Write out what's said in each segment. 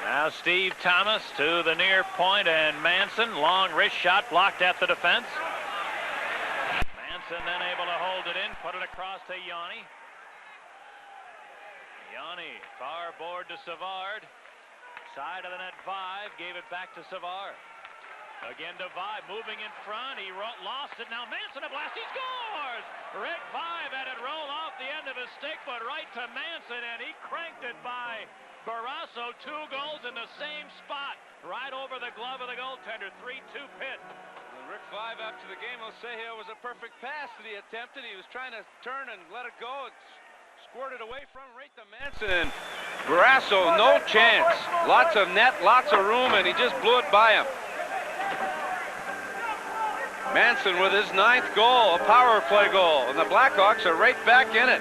Now Steve Thomas to the near point, and Manson, long wrist shot blocked at the defense. Manson then able to hold it in, put it across to Yanni. Yanni, far board to Savard. Side of the net, Vive gave it back to Savard. Again to Vive, moving in front. He lost it. Now Manson a blast. He scores! Rick Vive had it roll off the end of his stick, but right to Manson, and he cranked it by Barrasso. 2 goals in the same spot, right over the glove of the goaltender. 3-2 Pitt. Rick Vive after the game will say it was a perfect pass that he attempted. He was trying to turn and let it go. It squirted away from right to Manson. Barrasso, no chance. Lots of net, lots of room, and he just blew it by him. Manson with his 9th goal, a power play goal, and the Blackhawks are right back in it.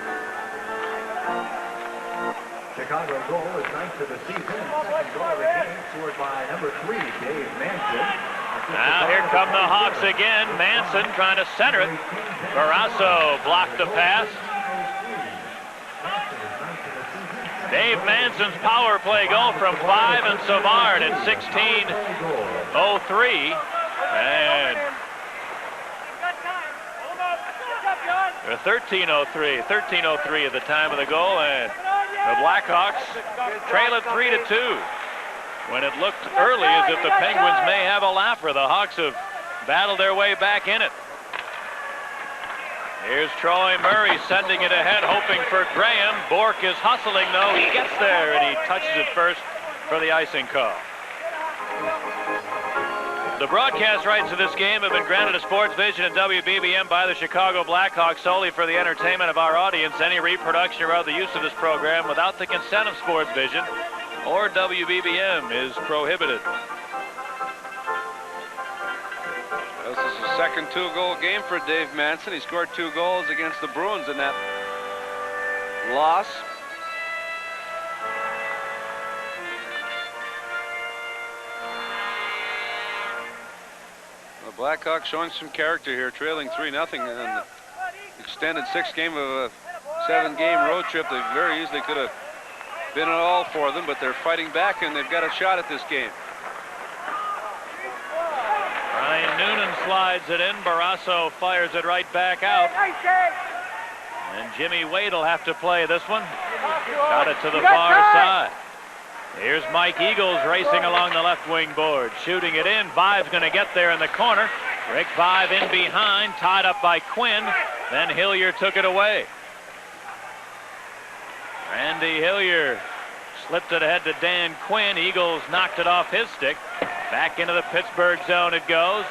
Chicago goal is 9th of the season, and second goal of the game scored by number 3, Dave Manson. Now here come the Hawks again. Manson trying to center it. Barrasso blocked the pass. Dave Manson's power play goal from Vive and Savard at 16:03. And 13:03 at the time of the goal, and the Blackhawks trail it 3-2. When it looked early as if the Penguins may have a laugher, the Hawks have battled their way back in it. Here's Troy Murray sending it ahead, hoping for Graham. Bourque is hustling, though. He gets there, and he touches it first for the icing call. The broadcast rights of this game have been granted to Sports Vision and WBBM by the Chicago Blackhawks solely for the entertainment of our audience. Any reproduction or other use of this program without the consent of Sports Vision or WBBM is prohibited. This is his second 2-goal game for Dave Manson. He scored 2 goals against the Bruins in that loss. The Blackhawks showing some character here, trailing 3-0 in an extended 6-game of a 7-game road trip that very easily could have been all for them, but they're fighting back and they've got a shot at this game. Ryan Noonan slides it in. Barrasso fires it right back out. And Jimmy Wade will have to play this one. Got it to the far side. Here's Mike Eagles racing along the left wing board, shooting it in. Vive's going to get there in the corner. Rick Vive in behind, tied up by Quinn. Then Hillier took it away. Randy Hillier slipped it ahead to Dan Quinn. Eagles knocked it off his stick. Back into the Pittsburgh zone it goes.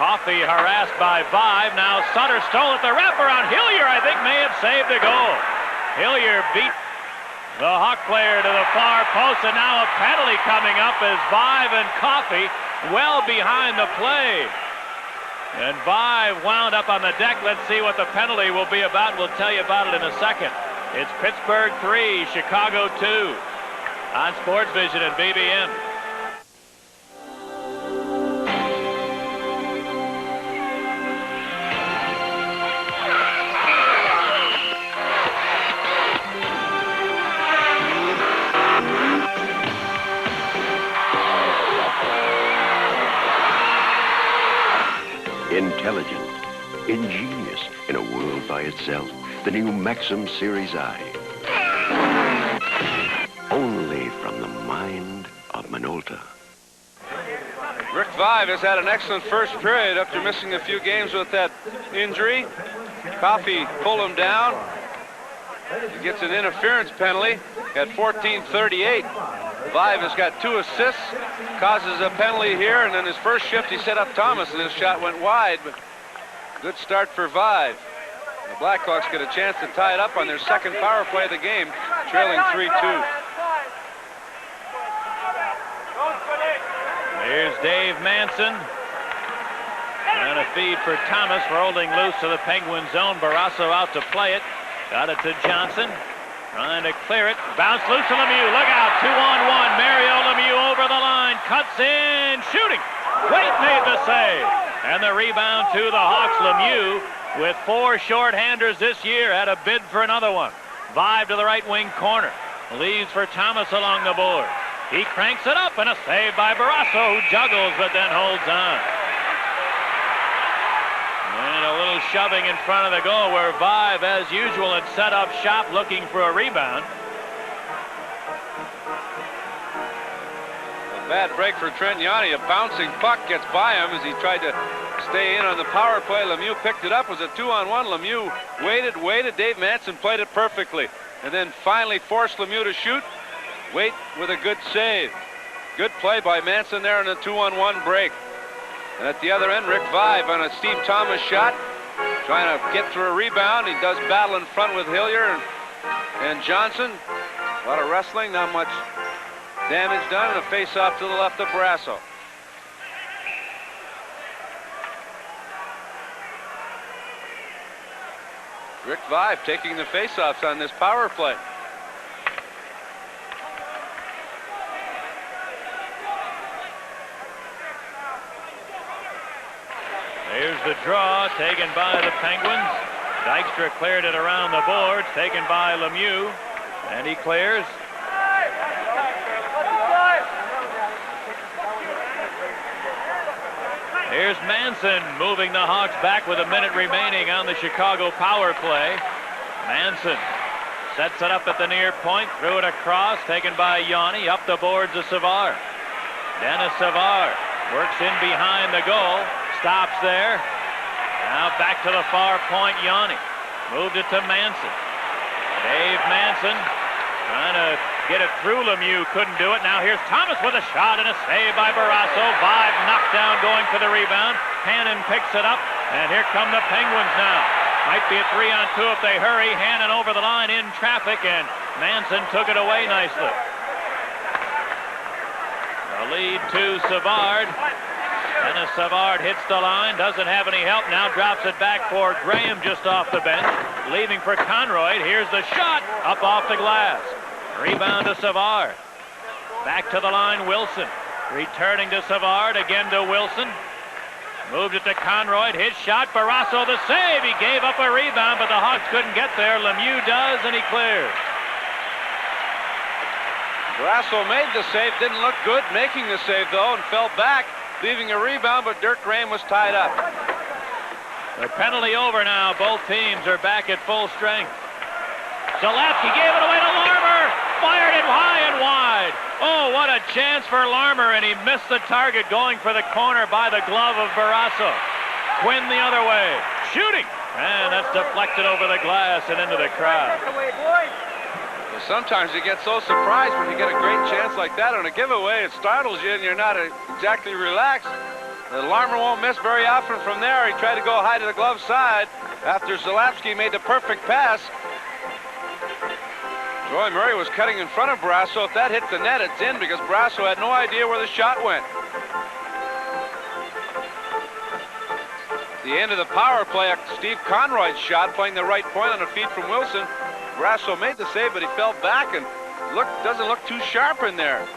Coffey harassed by Vive. Now Sutter stole it. The wraparound. Hillier, I think, may have saved the goal. Hillier beat the Hawk player to the far post, and now a penalty coming up as Vive and Coffey well behind the play. And Vive wound up on the deck. Let's see what the penalty will be about. We'll tell you about it in a second. It's Pittsburgh 3, Chicago 2 on Sports Vision and BBM. Intelligent, ingenious, in a world by itself, the new Maxim Series I. Only from the mind of Minolta. Rick Vive has had an excellent first period after missing a few games with that injury. Coffey pulled him down. He gets an interference penalty at 14:38. Vive has got 2 assists, causes a penalty here, and then his first shift he set up Thomas, and his shot went wide, but good start for Vive. The Blackhawks get a chance to tie it up on their second power play of the game, trailing 3-2. Here's Dave Manson. And a feed for Thomas for holding loose to the Penguin zone. Barrasso out to play it. Got it to Johnson. Trying to clear it. Bounce loose to Lemieux. Look out. 2-on-1. Mario Lemieux over the line. Cuts in. Shooting. Wade made the save. And the rebound to the Hawks. Lemieux with 4 shorthanders this year. Had a bid for another one. Vive to the right wing corner. Leaves for Thomas along the board. He cranks it up, and a save by Barrasso, who juggles but then holds on. And a little shoving in front of the goal where Vive, as usual, had set up shop looking for a rebound. A bad break for Trent Yanni. A bouncing puck gets by him as he tried to stay in on the power play. Lemieux picked it up. It was a 2-on-1. Lemieux waited. Dave Manson played it perfectly. And then finally forced Lemieux to shoot. Wait with a good save. Good play by Manson there in a 2-on-1 break. And at the other end, Rick Vive on a Steve Thomas shot, trying to get through a rebound. He does battle in front with Hillier and Johnson. A lot of wrestling, not much damage done, and a face-off to the left of Barrasso. Rick Vive taking the face-offs on this power play. Here's the draw taken by the Penguins. Dykstra cleared it around the boards, taken by Lemieux, and he clears. Here's Manson moving the Hawks back with a minute remaining on the Chicago power play. Manson sets it up at the near point, threw it across, taken by Yanni, up the boards of Savard. Dennis Savard works in behind the goal. Stops there. Now back to the far point, Yanni. Moved it to Manson. Dave Manson trying to get it through Lemieux. Couldn't do it. Now here's Thomas with a shot and a save by Barrasso. Vive knocked down going for the rebound. Hannon picks it up. And here come the Penguins now. Might be a 3-on-2 if they hurry. Hannon over the line in traffic, and Manson took it away nicely. The lead to Savard. Dennis Savard hits the line, doesn't have any help, now drops it back for Graham just off the bench. Leaving for Conroy. Here's the shot, up off the glass. Rebound to Savard. Back to the line, Wilson. Returning to Savard, again to Wilson. Moved it to Conroy, his shot, Barrasso the save. He gave up a rebound, but the Hawks couldn't get there. Lemieux does, and he clears. Barrasso made the save, didn't look good making the save though, and fell back, leaving a rebound, but Dirk Graham was tied up. The penalty over now. Both teams are back at full strength. Zalewski gave it away to Larmer. Fired it high and wide. Oh, what a chance for Larmer, and he missed the target going for the corner by the glove of Barrasso. Quinn the other way. Shooting. And that's deflected over the glass and into the crowd. Sometimes you get so surprised when you get a great chance like that on a giveaway. It startles you and you're not exactly relaxed. Larmer won't miss very often from there. He tried to go high to the glove side after Zalewski made the perfect pass. Roy Murray was cutting in front of Barrasso. If that hit the net, it's in, because Barrasso had no idea where the shot went. At the end of the power play, Steve Conroy's shot, playing the right point on a feed from Wilson. Barrasso made the save, but he fell back and doesn't look too sharp in there.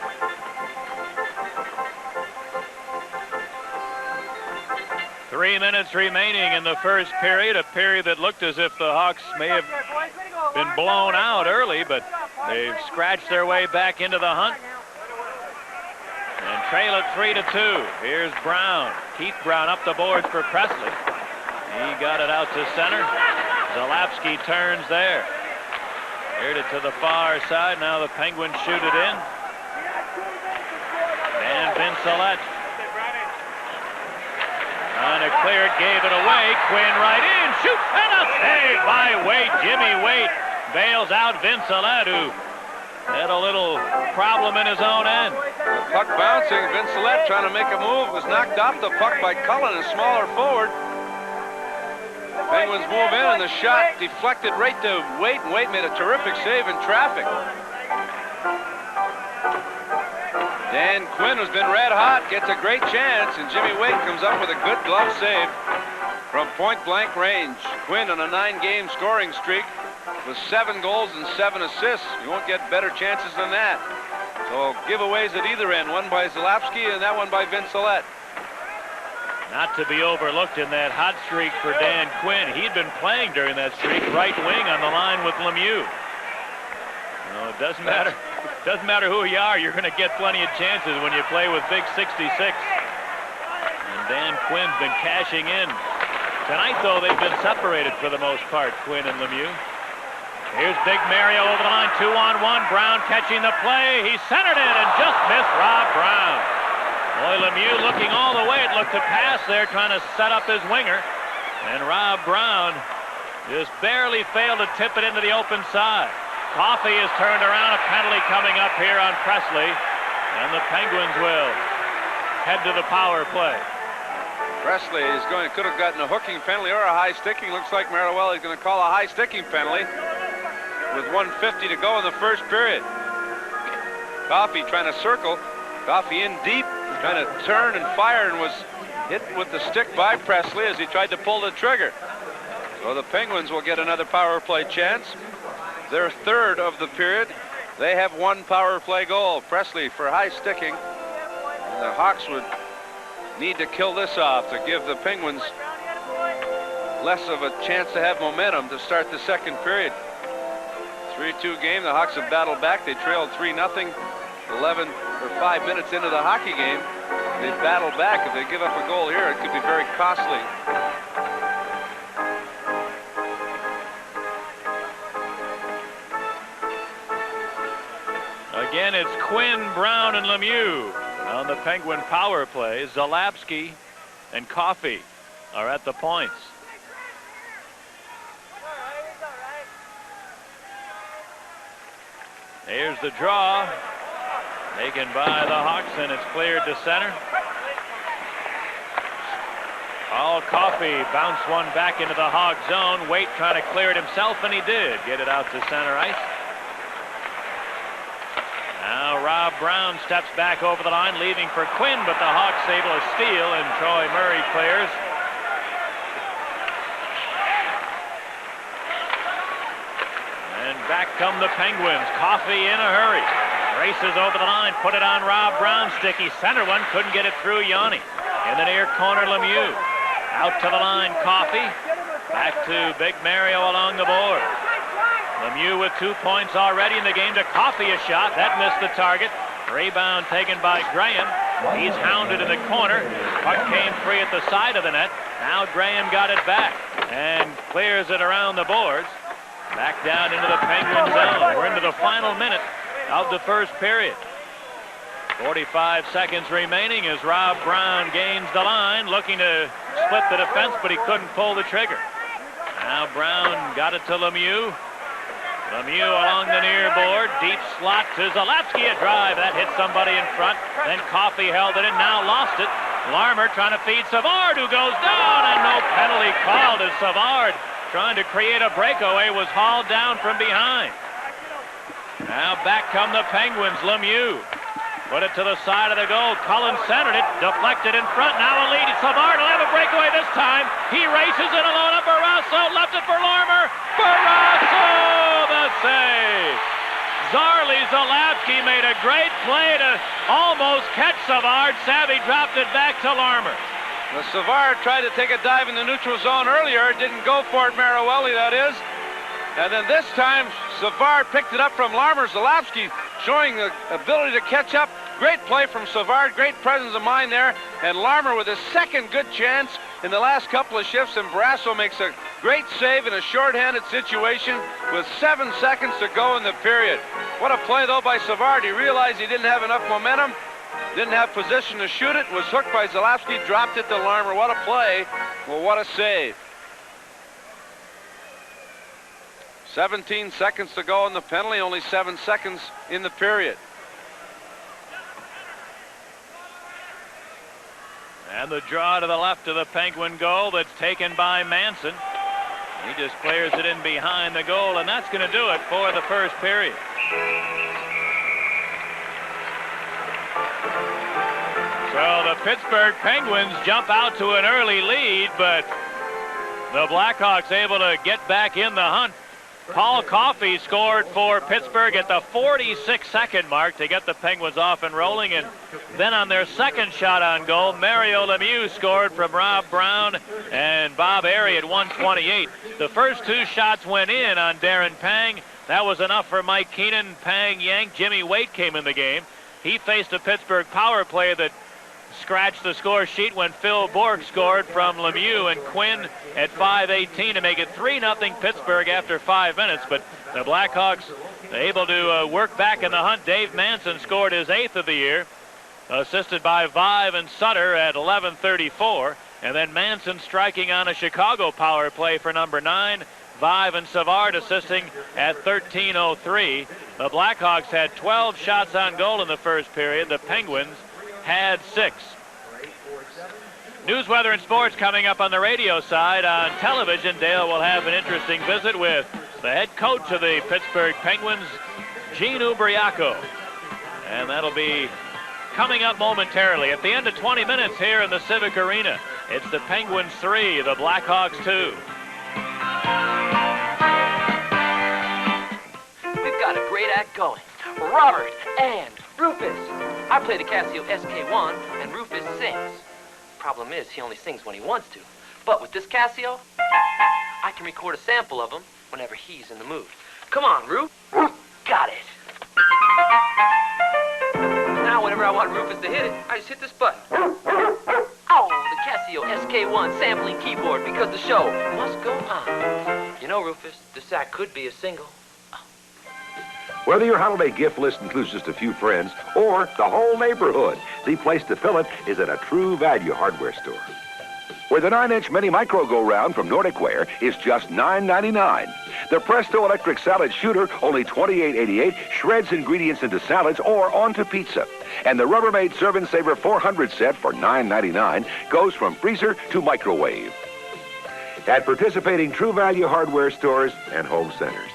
Three minutes remaining in the first period, a period that looked as if the Hawks may have been blown out early, but they've scratched their way back into the hunt and trail it 3-2. Here's Brown. Keith Brown up the boards for Presley. He got it out to center. Zalewski turns there. Aired it to the far side. Now the Penguins shoot it in. And Vincelette trying to clear it, gave it away. Quinn right in, shoots, and a save by Waite. Jimmy Waite bails out Vincelette, who had a little problem in his own end. The puck bouncing. Vincelette trying to make a move, was knocked off the puck by Cullen, a smaller forward. Penguins move in, and the shot deflected right to Waite, and Waite made a terrific save in traffic. Dan Quinn has been red hot, gets a great chance, and Jimmy Waite comes up with a good glove save from point-blank range. Quinn on a 9-game scoring streak with 7 goals and 7 assists. You won't get better chances than that. So giveaways at either end, one by Zalewski and that one by Vincelette. Not to be overlooked in that hot streak for Dan Quinn. He'd been playing during that streak right wing on the line with Lemieux. No, it doesn't matter. Doesn't matter who you are, you're going to get plenty of chances when you play with big 66. And Dan Quinn's been cashing in. Tonight, though, they've been separated for the most part, Quinn and Lemieux. Here's Big Mario over the line, 2-on-1. Brown catching the play. He centered it and just missed Rob Brown. Boy, Lemieux looking all the way. It looked to pass there, trying to set up his winger. And Rob Brown just barely failed to tip it into the open side. Coffey is turned around. A penalty coming up here on Presley. And the Penguins will head to the power play. Presley is could have gotten a hooking penalty or a high sticking. Looks like Maruelli is going to call a high sticking penalty with 1:50 to go in the first period. Coffey trying to circle. Coffey in deep, trying to turn and fire, and was hit with the stick by Presley as he tried to pull the trigger. So the Penguins will get another power play chance. Their third of the period. They have one power play goal. Presley for high sticking. And the Hawks would need to kill this off to give the Penguins less of a chance to have momentum to start the second period. 3-2 game. The Hawks have battled back. They trailed 3-0 5 minutes into the hockey game. They battled back. If they give up a goal here, it could be very costly. Again, it's Quinn, Brown, and Lemieux on the Penguin power play. Zalapski and Coffey are at the points. Here's the draw. Taken by the Hawks, and it's cleared to center. Paul Coffey bounced one back into the Hawk zone. Waite trying to clear it himself, and he did get it out to center ice. Now Rob Brown steps back over the line, leaving for Quinn, but the Hawks able to steal, and Troy Murray clears. And back come the Penguins. Coffey in a hurry. Races over the line, put it on Rob Brown's sticky center one, couldn't get it through Yanni. In the near corner, Lemieux. Out to the line, Coffey. Back to Big Mario along the board. Lemieux with 2 points already in the game. To Coffey a shot, that missed the target. Rebound taken by Graham. He's hounded in the corner. Puck came free at the side of the net. Now Graham got it back and clears it around the boards. Back down into the Penguin zone. We're into the final minute of the first period. 45 seconds remaining as Rob Brown gains the line, looking to split the defense, but he couldn't pull the trigger. Now Brown got it to Lemieux. Lemieux along the near board, deep slot to Zalapski, a drive that hit somebody in front. Then Coffey held it and now lost it. Larmer trying to feed Savard, who goes down, and no penalty called as Savard, trying to create a breakaway, was hauled down from behind. Now back come the Penguins. Lemieux put it to the side of the goal. Cullen centered it, deflected in front. Now a lead. Savard will have a breakaway this time. He races it alone up. Barrasso left it for Larmer. Barrasso the save. Zarley Zalapski made a great play to almost catch Savard. Savvy dropped it back to Larmer. The Savard tried to take a dive in the neutral zone earlier. Didn't go for it, Maruelli, that is. And then this time, Savard picked it up from Larmer. Zalapski showing the ability to catch up. Great play from Savard, great presence of mind there. And Larmer with his second good chance in the last couple of shifts. And Barrasso makes a great save in a shorthanded situation with 7 seconds to go in the period. What a play, though, by Savard. He realized he didn't have enough momentum, didn't have position to shoot it, was hooked by Zalapski, dropped it to Larmer. What a play. Well, what a save. 17 seconds to go in the penalty, only 7 seconds in the period. And the draw to the left of the Penguin goal that's taken by Manson. He just clears it in behind the goal, and that's going to do it for the first period. So the Pittsburgh Penguins jump out to an early lead, but the Blackhawks able to get back in the hunt. Paul Coffey scored for Pittsburgh at the 46-second mark to get the Penguins off and rolling, and then on their second shot on goal, Mario Lemieux scored from Rob Brown and Bob Airy at 1:28. The first 2 shots went in on Darren Pang. That was enough for Mike Keenan. Pang Yank. Jimmy Waite came in the game. He faced a Pittsburgh power play that scratched the score sheet when Phil Bork scored from Lemieux and Quinn at 5:18 to make it 3-0 Pittsburgh after 5 minutes. But the Blackhawks able to work back in the hunt. Dave Manson scored his 8th of the year, assisted by Vive and Sutter at 11:34. And then Manson striking on a Chicago power play for number 9. Vive and Savard assisting at 13:03. The Blackhawks had 12 shots on goal in the first period. The Penguins had 6. News, weather, and sports coming up on the radio side. On television, Dale will have an interesting visit with the head coach of the Pittsburgh Penguins, Gene Ubriaco. And that'll be coming up momentarily at the end of 20 minutes here in the Civic Arena. It's the Penguins 3, the Blackhawks 2. We've got a great act going. Robert and Rufus. I play the Casio SK1 and Rufus sings. Problem is, he only sings when he wants to. But with this Casio, I can record a sample of him whenever he's in the mood. Come on, Ruf. Got it. Now, whenever I want Rufus to hit it, I just hit this button. Oh, the Casio SK1 sampling keyboard, because the show must go on. You know, Rufus, this act could be a single. Whether your holiday gift list includes just a few friends or the whole neighborhood, the place to fill it is at a True Value hardware store, where the 9-inch mini micro go-round from Nordic Ware is just $9.99. The Presto electric salad shooter, only $28.88, shreds ingredients into salads or onto pizza. And the Rubbermaid Serve and Saver 400 set for $9.99 goes from freezer to microwave. At participating True Value hardware stores and home centers.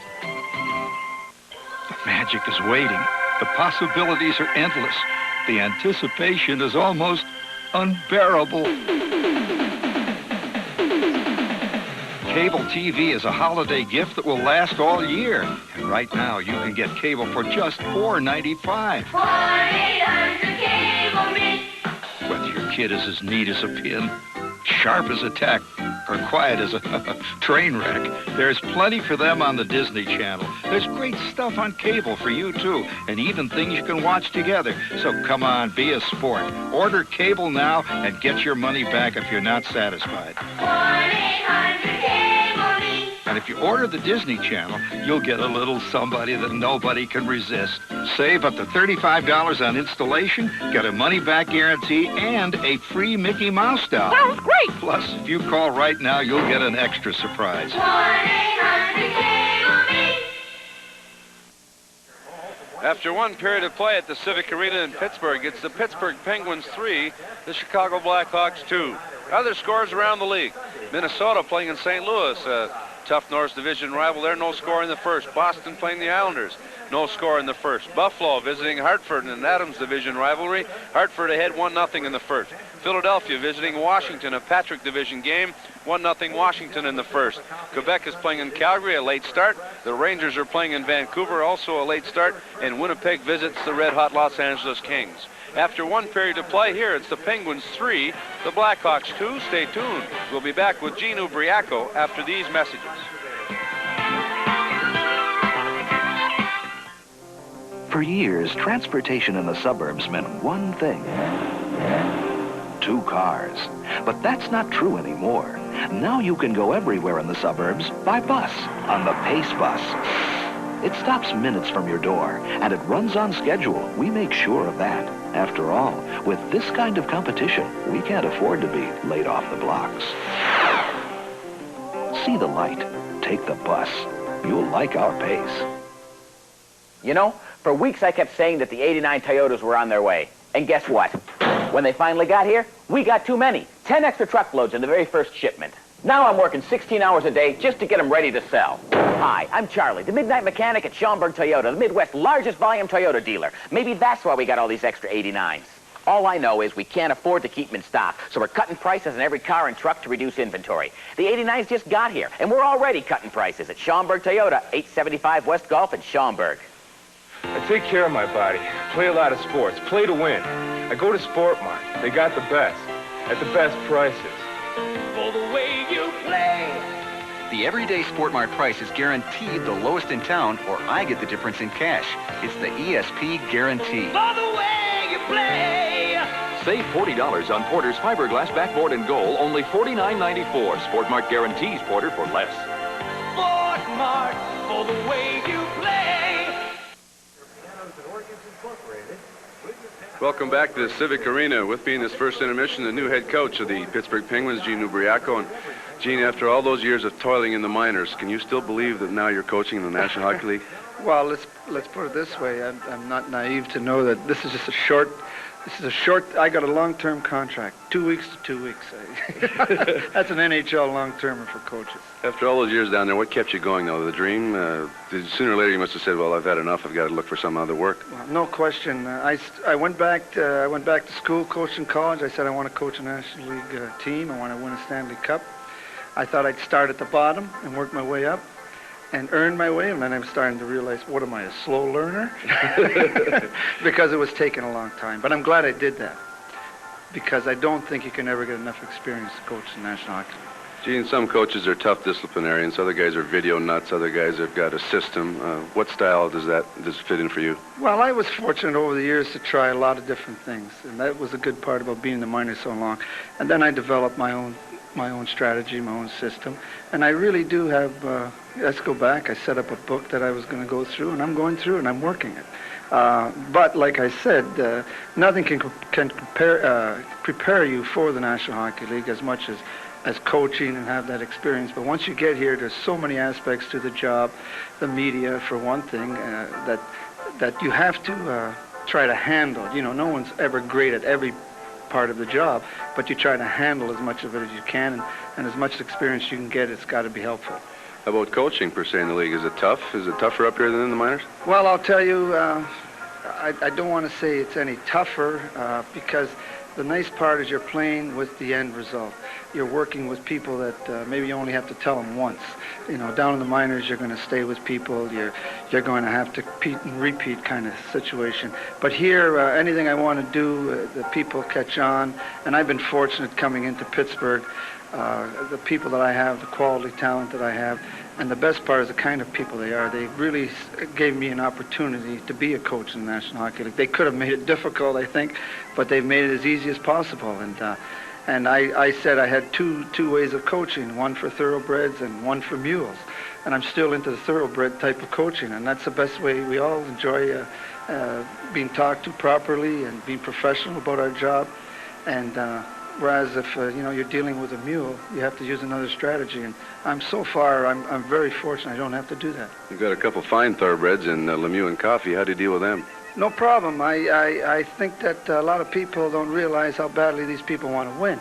Magic is waiting. The possibilities are endless. The anticipation is almost unbearable. Cable TV is a holiday gift that will last all year. And right now, you can get cable for just $4.95. 1-800-CABLE-ME. Whether your kid is as neat as a pin, sharp as a tack, or quiet as a train wreck, there's plenty for them on the Disney Channel. There's great stuff on cable for you, too, and even things you can watch together. So come on, be a sport. Order cable now and get your money back if you're not satisfied. 1-800-CABLE-ME. And if you order the Disney Channel, you'll get a little somebody that nobody can resist. Save up to $35 on installation, get a money-back guarantee, and a free Mickey Mouse doll. Sounds great. Plus, if you call right now, you'll get an extra surprise. 1-800-CABLE-ME. After one period of play at the Civic Arena in Pittsburgh, it's the Pittsburgh Penguins 3, the Chicago Blackhawks 2. Other scores around the league. Minnesota playing in St. Louis, a tough North Division rival there, no score in the first. Boston playing the Islanders, no score in the first. Buffalo visiting Hartford in an Adams Division rivalry. Hartford ahead 1-0 in the first. Philadelphia visiting Washington, a Patrick Division game, 1-0 Washington in the first. Quebec is playing in Calgary, a late start. The Rangers are playing in Vancouver, also a late start. And Winnipeg visits the red-hot Los Angeles Kings. After one period of play here, it's the Penguins 3, the Blackhawks 2. Stay tuned. We'll be back with Gene Ubriaco after these messages. For years, transportation in the suburbs meant one thing: 2 cars. But that's not true anymore. Now you can go everywhere in the suburbs by bus, on the Pace Bus. It stops minutes from your door, and it runs on schedule. We make sure of that. After all, with this kind of competition, we can't afford to be late off the blocks. See the light. Take the bus. You'll like our pace. You know, for weeks I kept saying that the '89 Toyotas were on their way. And guess what? When they finally got here, we got too many. 10 extra truckloads in the very first shipment. Now I'm working 16 hours a day just to get them ready to sell. Hi, I'm Charlie, the midnight mechanic at Schaumburg Toyota, the Midwest's largest volume Toyota dealer. Maybe that's why we got all these extra '89s. All I know is we can't afford to keep them in stock, so we're cutting prices on every car and truck to reduce inventory. The '89s just got here, and we're already cutting prices at Schaumburg Toyota, 875 West Gulf in Schaumburg. I take care of my body, play a lot of sports, play to win. I go to Sport Mart. They got the best, at the best prices. For the way you play. The The everyday Sport Mart price is guaranteed the lowest in town, or I get the difference in cash. It's the ESP guarantee. For the way you play. Save $40 on Porter's fiberglass backboard and goal, only $49.94. Sport Mart guarantees Porter for less. Sport Mart, for the way you play. Welcome back to the Civic Arena. With me in this first intermission, the new head coach of the Pittsburgh Penguins, Gene Ubriaco. And Gene, after all those years of toiling in the minors, can you still believe that now you're coaching in the National Hockey League? Well, let's put it this way. I'm not naive to know that this is just a short. I got a long-term contract, 2 weeks to 2 weeks. That's an NHL long-termer for coaches. After all those years down there, what kept you going, though? The dream? Sooner or later, you must have said, "Well, I've had enough. I've got to look for some other work." Well, no question. I went back to school, coached in college. I said I want to coach a National League team. I want to win a Stanley Cup. I thought I'd start at the bottom and work my way up and earn my way, and then I'm starting to realize, what am I, a slow learner? Because it was taking a long time. But I'm glad I did that, because I don't think you can ever get enough experience to coach the National Hockey League. Gene, some coaches are tough disciplinarians. Other guys are video nuts. Other guys have got a system. What style does fit in for you? Well, I was fortunate over the years to try a lot of different things, and that was a good part about being in the minors so long. And then I developed my own strategy, my own system, and I really do have. Let's go back. I set up a book that I was going to go through, and I'm going through, and I'm working it. But like I said, nothing can prepare you for the National Hockey League as much as coaching and have that experience. But once you get here, there's so many aspects to the job, the media for one thing, that you have to try to handle. You know, no one's ever great at every part of the job, but you try to handle as much of it as you can, and as much experience you can get, it's got to be helpful. How about coaching, per se, in the league? Is it tough? Is it tougher up here than in the minors? Well, I'll tell you, I don't want to say it's any tougher, because the nice part is you're playing with the end result. You're working with people that maybe you only have to tell them once. You know, down in the minors, you're going to stay with people. You're going to have to repeat kind of situation. But here, anything I want to do, the people catch on. And I've been fortunate coming into Pittsburgh. The people that I have, the quality talent that I have, and the best part is the kind of people they are. They really gave me an opportunity to be a coach in the National Hockey League. They could have made it difficult, I think, but they've made it as easy as possible. And I said I had two ways of coaching, one for thoroughbreds and one for mules. And I'm still into the thoroughbred type of coaching, and that's the best way. We all enjoy being talked to properly and being professional about our job. And whereas if you're dealing with a mule, you have to use another strategy. And I'm very fortunate I don't have to do that. You've got a couple fine thoroughbreds in Lemieux and Coffey. How do you deal with them? No problem. I think that a lot of people don't realize how badly these people want to win.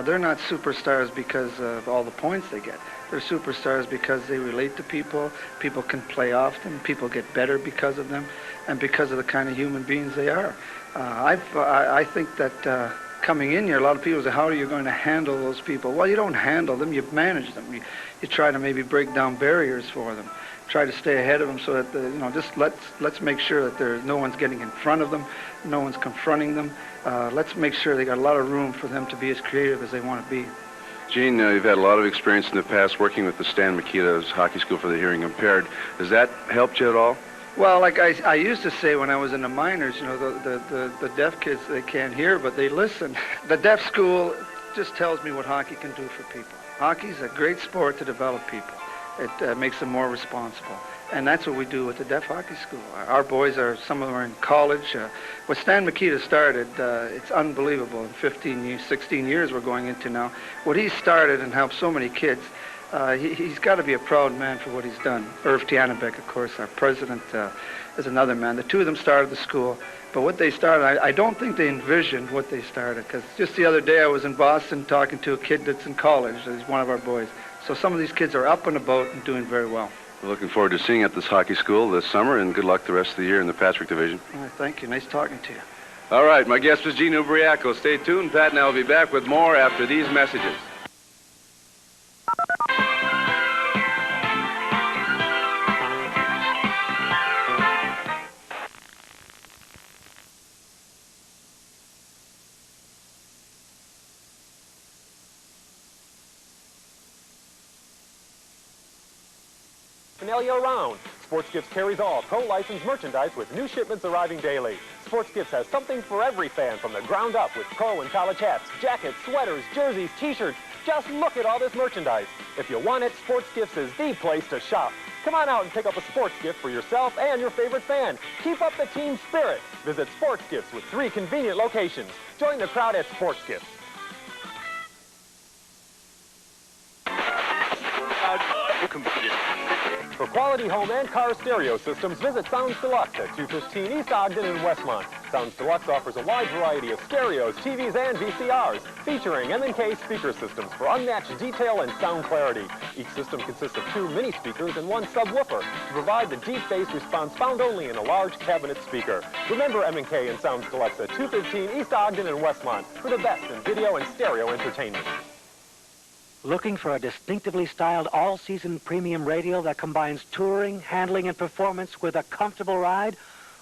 They're not superstars because of all the points they get. They're superstars because they relate to people. People can play off them. People get better because of them, and because of the kind of human beings they are. I think that coming in here, a lot of people say, how are you going to handle those people? Well, you don't handle them. You manage them. You try to maybe break down barriers for them. Try to stay ahead of them so that, just let's make sure that no one's getting in front of them, no one's confronting them. Let's make sure they got a lot of room for them to be as creative as they want to be. Gene, you've had a lot of experience in the past working with the Stan Mikita's Hockey School for the Hearing Impaired. Has that helped you at all? Well, like I used to say when I was in the minors, the deaf kids, they can't hear, but they listen. The deaf school just tells me what hockey can do for people. Hockey's a great sport to develop people. It makes them more responsible. And that's what we do with the Deaf Hockey School. Our boys some of them are in college. What Stan Mikita started, it's unbelievable. In 16 years we're going into now. What he started and helped so many kids, he's got to be a proud man for what he's done. Irv Tianabek, of course, our president, is another man. The two of them started the school. But what they started, I don't think they envisioned what they started. Because just the other day I was in Boston talking to a kid that's in college. He's one of our boys. So some of these kids are up and about and doing very well. We're looking forward to seeing you at this hockey school this summer, and good luck the rest of the year in the Patrick Division. All right, thank you. Nice talking to you. All right, my guest was Gene Ubriaco. Stay tuned. Pat and I will be back with more after these messages. paraphernalia around. Sports Gifts carries all pro-licensed merchandise with new shipments arriving daily. Sports Gifts has something for every fan from the ground up with pro and college hats, jackets, sweaters, jerseys, t-shirts. Just look at all this merchandise. If you want it, Sports Gifts is the place to shop. Come on out and pick up a sports gift for yourself and your favorite fan. Keep up the team spirit. Visit Sports Gifts with 3 convenient locations. Join the crowd at Sports Gifts. For quality home and car stereo systems, visit Sounds Deluxe at 215 East Ogden in Westmont. Sounds Deluxe offers a wide variety of stereos, TVs, and VCRs, featuring M&K speaker systems for unmatched detail and sound clarity. Each system consists of 2 mini speakers and 1 subwoofer to provide the deep bass response found only in a large cabinet speaker. Remember M&K and Sounds Deluxe at 215 East Ogden in Westmont for the best in video and stereo entertainment. Looking for a distinctively styled all-season premium radio that combines touring, handling, and performance with a comfortable ride?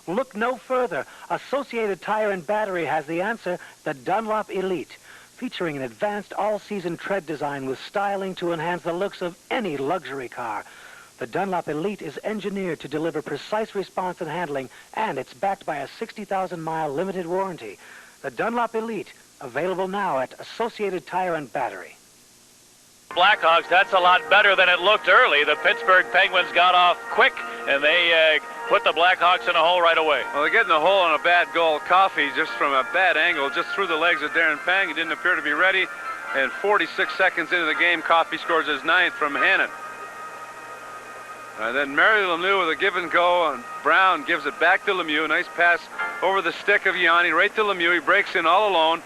Look no further. Associated Tire and Battery has the answer, the Dunlop Elite. Featuring an advanced all-season tread design with styling to enhance the looks of any luxury car. The Dunlop Elite is engineered to deliver precise response and handling, and it's backed by a 60,000-mile limited warranty. The Dunlop Elite, available now at Associated Tire and Battery. Blackhawks, that's a lot better than it looked early. The Pittsburgh Penguins got off quick, and they put the Blackhawks in a hole right away. Well, they get in the hole on a bad goal. Coffey, just from a bad angle, just through the legs of Darren Pang. He didn't appear to be ready. And 46 seconds into the game, Coffey scores his 9th from Hannon. And then Mary Lemieux with a give and go, and Brown gives it back to Lemieux. Nice pass over the stick of Yanni, right to Lemieux. He breaks in all alone,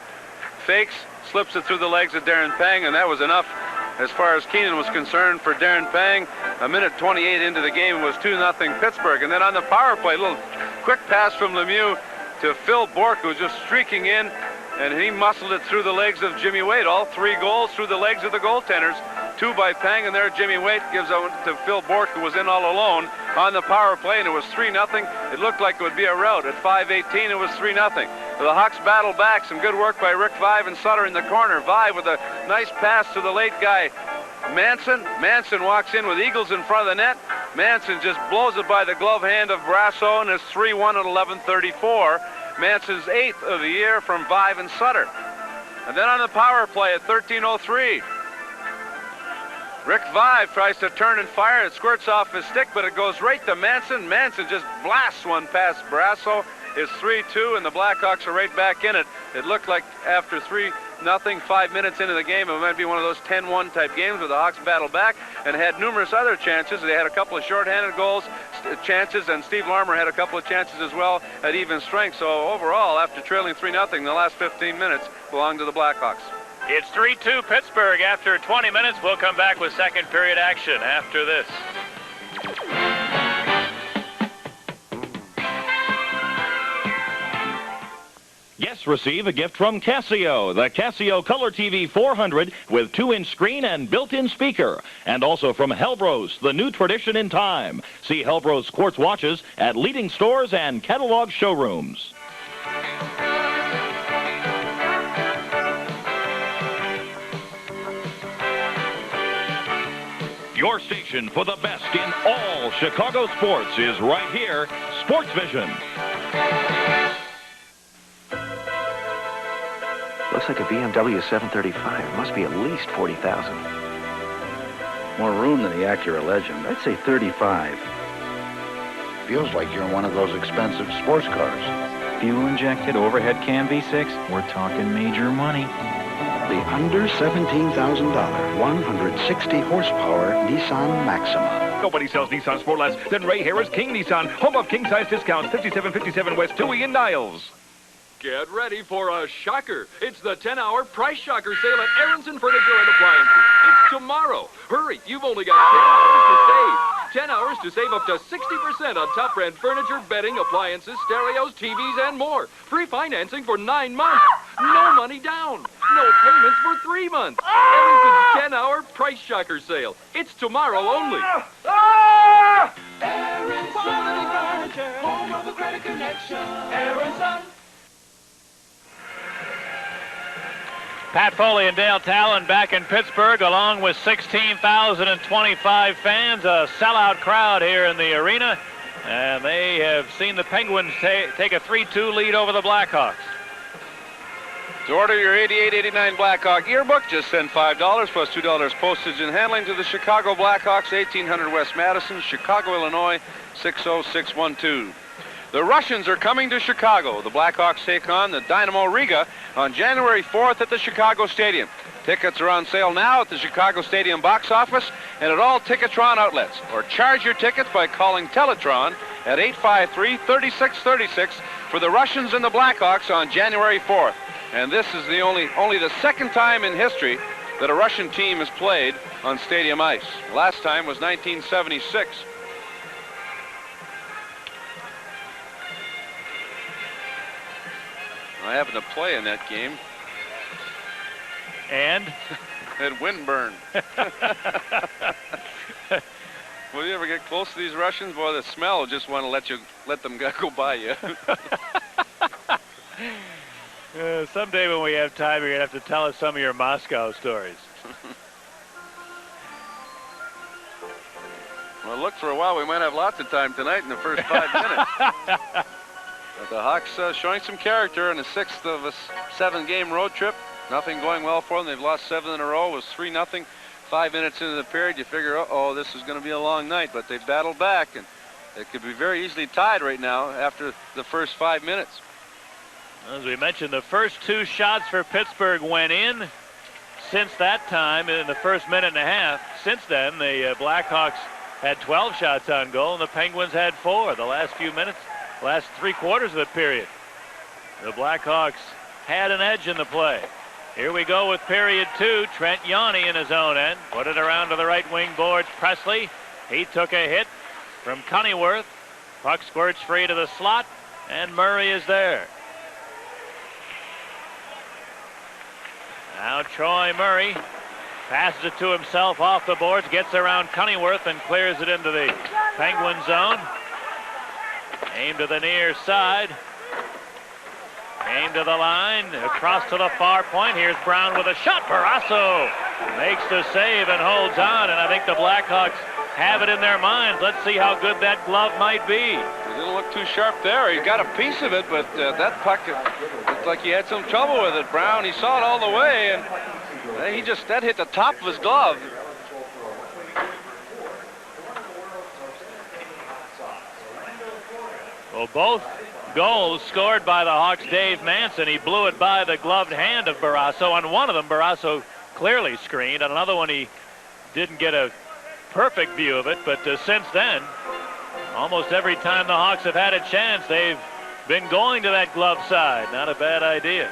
fakes, slips it through the legs of Darren Pang, and that was enough as far as Keenan was concerned for Darren Pang. A minute 28 into the game, it was 2-0 Pittsburgh. And then on the power play, a little quick pass from Lemieux to Phil Bourque, who was just streaking in, and he muscled it through the legs of Jimmy Waite. All 3 goals through the legs of the goaltenders. 2 by Pang, and there Jimmy Waite gives out to Phil Bourque, who was in all alone on the power play, and it was 3-0. It looked like it would be a rout. At 5:18, it was 3-0. The Hawks battle back. Some good work by Rick Vive and Sutter in the corner. Vive with a nice pass to the late guy, Manson. Manson walks in with Eagles in front of the net. Manson just blows it by the glove hand of Brasso, and it's 3-1 at 11:34. Manson's 8th of the year from Vive and Sutter. And then on the power play at 13:03, Rick Vive tries to turn and fire. It squirts off his stick, but it goes right to Manson. Manson just blasts one past Brasso. It's 3-2, and the Blackhawks are right back in it. It looked like after 3-0, 5 minutes into the game, it might be one of those 10-1 type games where the Hawks battled back and had numerous other chances. They had a couple of shorthanded goals chances, and Steve Larmer had a couple of chances as well at even strength. So overall, after trailing 3-0, the last 15 minutes belonged to the Blackhawks. It's 3-2 Pittsburgh after 20 minutes. We'll come back with second period action after this. Guests receive a gift from Casio, the Casio Color TV 400 with 2-inch screen and built-in speaker. And also from Helbros, the new tradition in time. See Helbros quartz watches at leading stores and catalog showrooms. Your station for the best in all Chicago sports is right here, Sports Vision. Looks like a BMW 735. It must be at least 40,000. More room than the Acura Legend. I'd say 35. Feels like you're in one of those expensive sports cars. Fuel-injected overhead cam V6. We're talking major money. The under $17,000, 160 horsepower Nissan Maxima. Nobody sells Nissan Sport less than Ray Harris King Nissan, home of king-size discounts, 5757 West Dewey in Niles. Get ready for a shocker. It's the 10-hour price shocker sale at Aronson Furniture and Appliances. It's tomorrow. Hurry, you've only got 10 hours to save. 10 hours to save up to 60% on top-brand furniture, bedding, appliances, stereos, TVs, and more. Free financing for 9 months. No money down. No payments for 3 months. Aronson 10-hour price shocker sale. It's tomorrow only. Aronson Furniture, home of a credit connection. Aronson. Pat Foley and Dale Talon back in Pittsburgh, along with 16,025 fans, a sellout crowd here in the arena. And they have seen the Penguins take a 3-2 lead over the Blackhawks. To order your 88-89 Blackhawk yearbook, just send $5 plus $2 postage and handling to the Chicago Blackhawks, 1800 West Madison, Chicago, Illinois, 60612. The Russians are coming to Chicago. The Blackhawks take on the Dynamo Riga on January 4th at the Chicago Stadium. Tickets are on sale now at the Chicago Stadium box office and at all Ticketron outlets. Or charge your tickets by calling Teletron at 853-3636 for the Russians and the Blackhawks on January 4th. And this is only the second time in history that a Russian team has played on stadium ice. Last time was 1976. I happened to play in that game. And? At Windburn. Will you ever get close to these Russians? Boy, the smell will just want to let them go by you. Someday when we have time, you're going to have to tell us some of your Moscow stories. Well, look, for a while, we might have lots of time tonight in the first 5 minutes. But the Hawks showing some character in the 6th of a 7-game road trip. Nothing going well for them. They've lost 7 in a row. It was 3-0. 5 minutes into the period, you figure, uh-oh, this is going to be a long night. But they battled back, and it could be very easily tied right now after the first 5 minutes. As we mentioned, the first 2 shots for Pittsburgh went in. Since that time, in the first minute and a half, since then, the Blackhawks had 12 shots on goal, and the Penguins had 4 the last few minutes. Last 3 quarters of the period. The Blackhawks had an edge in the play. Here we go with period 2. Trent Yanni in his own end. Put it around to the right wing boards. Presley. He took a hit from Cunneyworth. Puck squirts free to the slot, and Murray is there. Now Troy Murray passes it to himself off the boards, gets around Cunneyworth and clears it into the Penguin zone. Aim to the near side. Aim to the line. Across to the far point. Here's Brown with a shot. Barrasso makes the save and holds on. And I think the Blackhawks have it in their minds. Let's see how good that glove might be. It didn't look too sharp there. He got a piece of it, but that puck looked like he had some trouble with it. Brown, he saw it all the way, and that hit the top of his glove. Well, both goals scored by the Hawks' Dave Manson. He blew it by the gloved hand of Barrasso. On one of them, Barrasso clearly screened. On another one, he didn't get a perfect view of it. But since then, almost every time the Hawks have had a chance, they've been going to that glove side. Not a bad idea.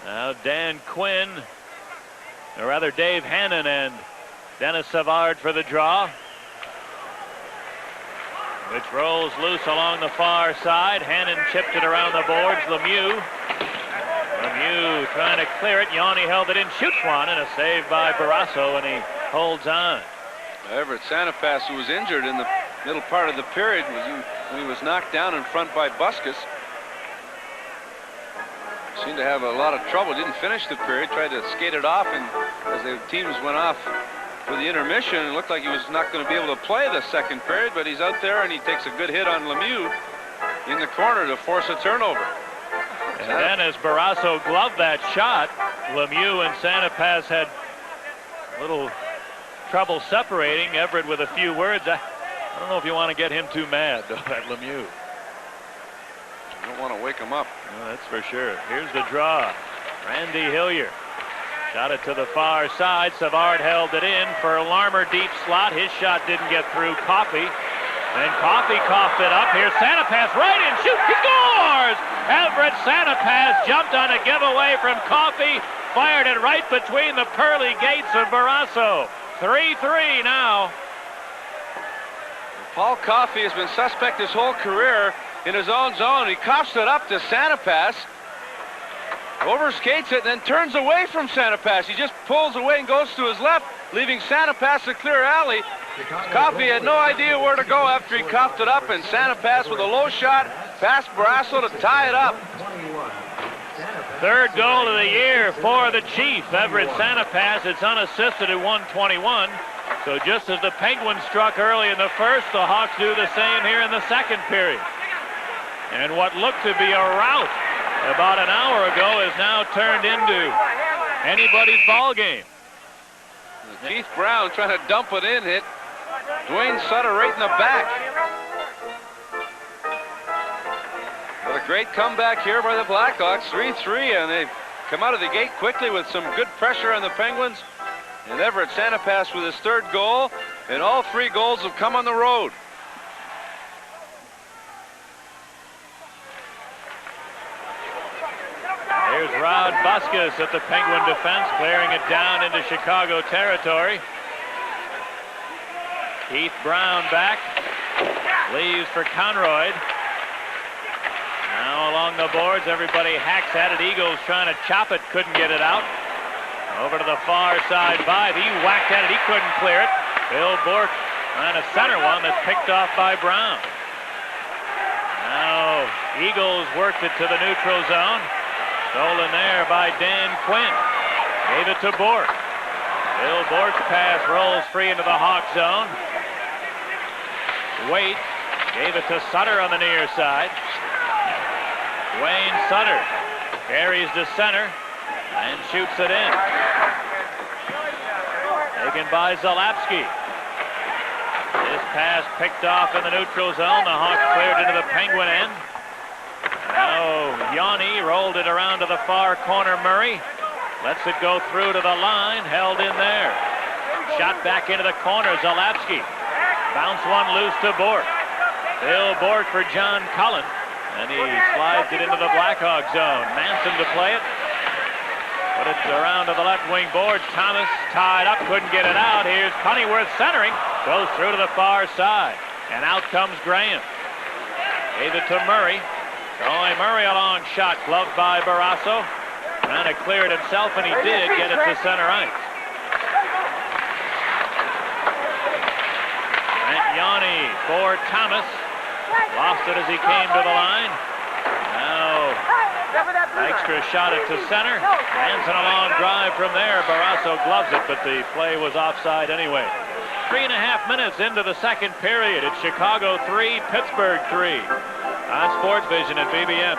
Now Dan Quinn, or rather Dave Hannon and Dennis Savard for the draw, which rolls loose along the far side. Hannon chipped it around the boards. Lemieux trying to clear it. Yanni held it in, shoots one, and a save by Barrasso, and he holds on. Everett Santapass, who was injured in the middle part of the period, when he was knocked down in front by Buskus. Seemed to have a lot of trouble. Didn't finish the period. Tried to skate it off, and as the teams went off for the intermission, it looked like he was not going to be able to play the second period, but he's out there, and he takes a good hit on Lemieux in the corner to force a turnover. And then as Barrasso gloved that shot, Lemieux and Santapass had a little trouble separating. Everett with a few words. I don't know if you want to get him too mad, though, at Lemieux. You don't want to wake him up. No, that's for sure. Here's the draw. Randy Hillier shot it to the far side. Savard held it in for Larmer, deep slot. His shot didn't get through. Coffey. And Coffey coughed it up. Here's Santapass, right in, shoot, he scores! Everett Santapass jumped on a giveaway from Coffey, fired it right between the pearly gates of Barrasso. 3-3 now. Paul Coffey has been suspect his whole career in his own zone. He coughs it up to Santapass. Overskates it and then turns away from Santa Pass. He just pulls away and goes to his left, leaving Santa Pass a clear alley. Coffey had no idea where to go after he coughed it up, and Santa Pass with a low shot past Barrasso to tie it up. Third goal of the year for the Chief, Everett Santa Pass. It's unassisted at 121. So just as the Penguins struck early in the first, the Hawks do the same here in the second period. And what looked to be a rout about an hour ago is now turned into anybody's ball game. Keith Brown trying to dump it in, hit Dwayne Sutter right in the back. But a great comeback here by the Blackhawks, 3-3, and they've come out of the gate quickly with some good pressure on the Penguins. And Everett Santa Pass with his third goal, and all 3 goals have come on the road. Here's Rod Buskus at the Penguin defense, clearing it down into Chicago territory. Keith Brown back, leaves for Conroy. Now along the boards, everybody hacks at it. Eagles trying to chop it, couldn't get it out. Over to the far side, Vive. He whacked at it, he couldn't clear it. Bill Bourque trying to center one that's picked off by Brown. Now Eagles worked it to the neutral zone. Stolen there by Dan Quinn. Gave it to Bourque. Bill Bourque's pass rolls free into the Hawk zone. Waite gave it to Sutter on the near side. Wayne Sutter carries to center and shoots it in. Taken by Zalapski. This pass picked off in the neutral zone. The Hawks cleared into the Penguin end. Now Yanni rolled it around to the far corner. Murray lets it go through to the line. Held in there. Shot back into the corner. Zalapski. Bounce one loose to Bourque. Bill Bourque for John Cullen. And he slides it into the Blackhawk zone. Manson to play it. Put it around to the left wing board. Thomas tied up. Couldn't get it out. Here's Honeyworth centering. Goes through to the far side. And out comes Graham. Gave it to Murray. Troy Murray, a long shot, gloved by Barrasso. Trying to clear it himself, and he did get it to center ice. Trent Yanni for Thomas. Lost it as he came to the line. Now, extra shot it to center. Manson a long drive from there. Barrasso gloves it, but the play was offside anyway. 3.5 minutes into the second period. It's Chicago 3, Pittsburgh 3. On Sports Vision at BBM.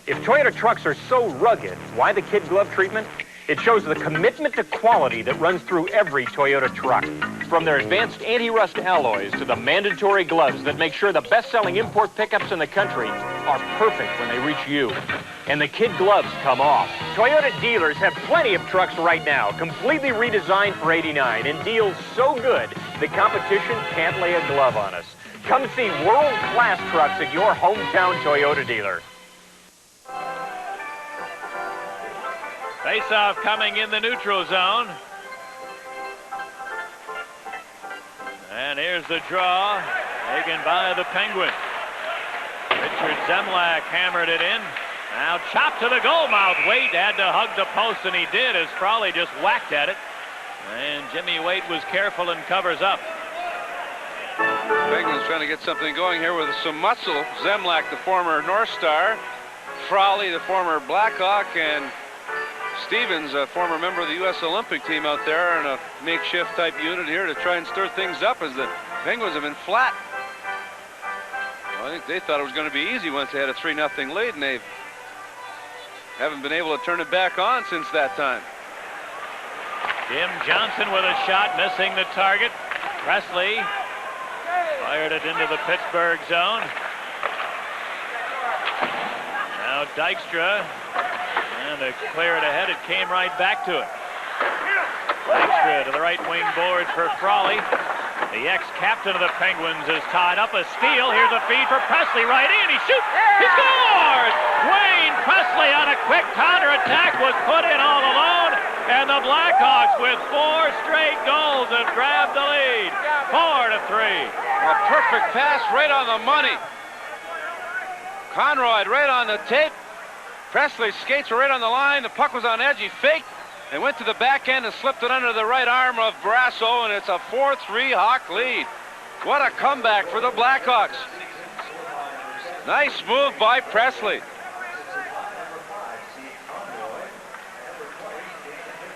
If Toyota trucks are so rugged, why the kid glove treatment? It shows the commitment to quality that runs through every Toyota truck. From their advanced anti-rust alloys to the mandatory gloves that make sure the best-selling import pickups in the country are perfect when they reach you. And the kid gloves come off. Toyota dealers have plenty of trucks right now, completely redesigned for '89, and deals so good the competition can't lay a glove on us. Come see world-class trucks at your hometown Toyota dealer. Face-off coming in the neutral zone. And here's the draw, taken by the Penguin. Richard Zemlak hammered it in. Now chopped to the goal mouth. Waite had to hug the post, and he did as Frawley just whacked at it. And Jimmy Waite was careful and covers up. Penguins trying to get something going here with some muscle. Zemlak, the former North Star. Frawley, the former Blackhawk, and Stevens, a former member of the U.S. Olympic team out there in a makeshift type unit here to try and stir things up as the Penguins have been flat. Well, I think they thought it was going to be easy once they had a 3-0 lead, and they haven't been able to turn it back on since that time. Jim Johnson with a shot, missing the target. Presley fired it into the Pittsburgh zone. Now Dykstra, and to clear it ahead, it came right back to it. Dykstra to the right wing boards for Frawley. The ex-captain of the Penguins is tied up. A steal. Here's a feed for Presley. Right in. He shoots. He scores! Wayne Presley on a quick counterattack was put in all alone. And the Blackhawks with 4 straight goals have grabbed the lead. 4-3. A perfect pass right on the money. Conroy right on the tape. Presley's skates were right on the line. The puck was on edge. He faked and went to the backhand and slipped it under the right arm of Barrasso, and it's a 4-3 Hawk lead. What a comeback for the Blackhawks. Nice move by Presley.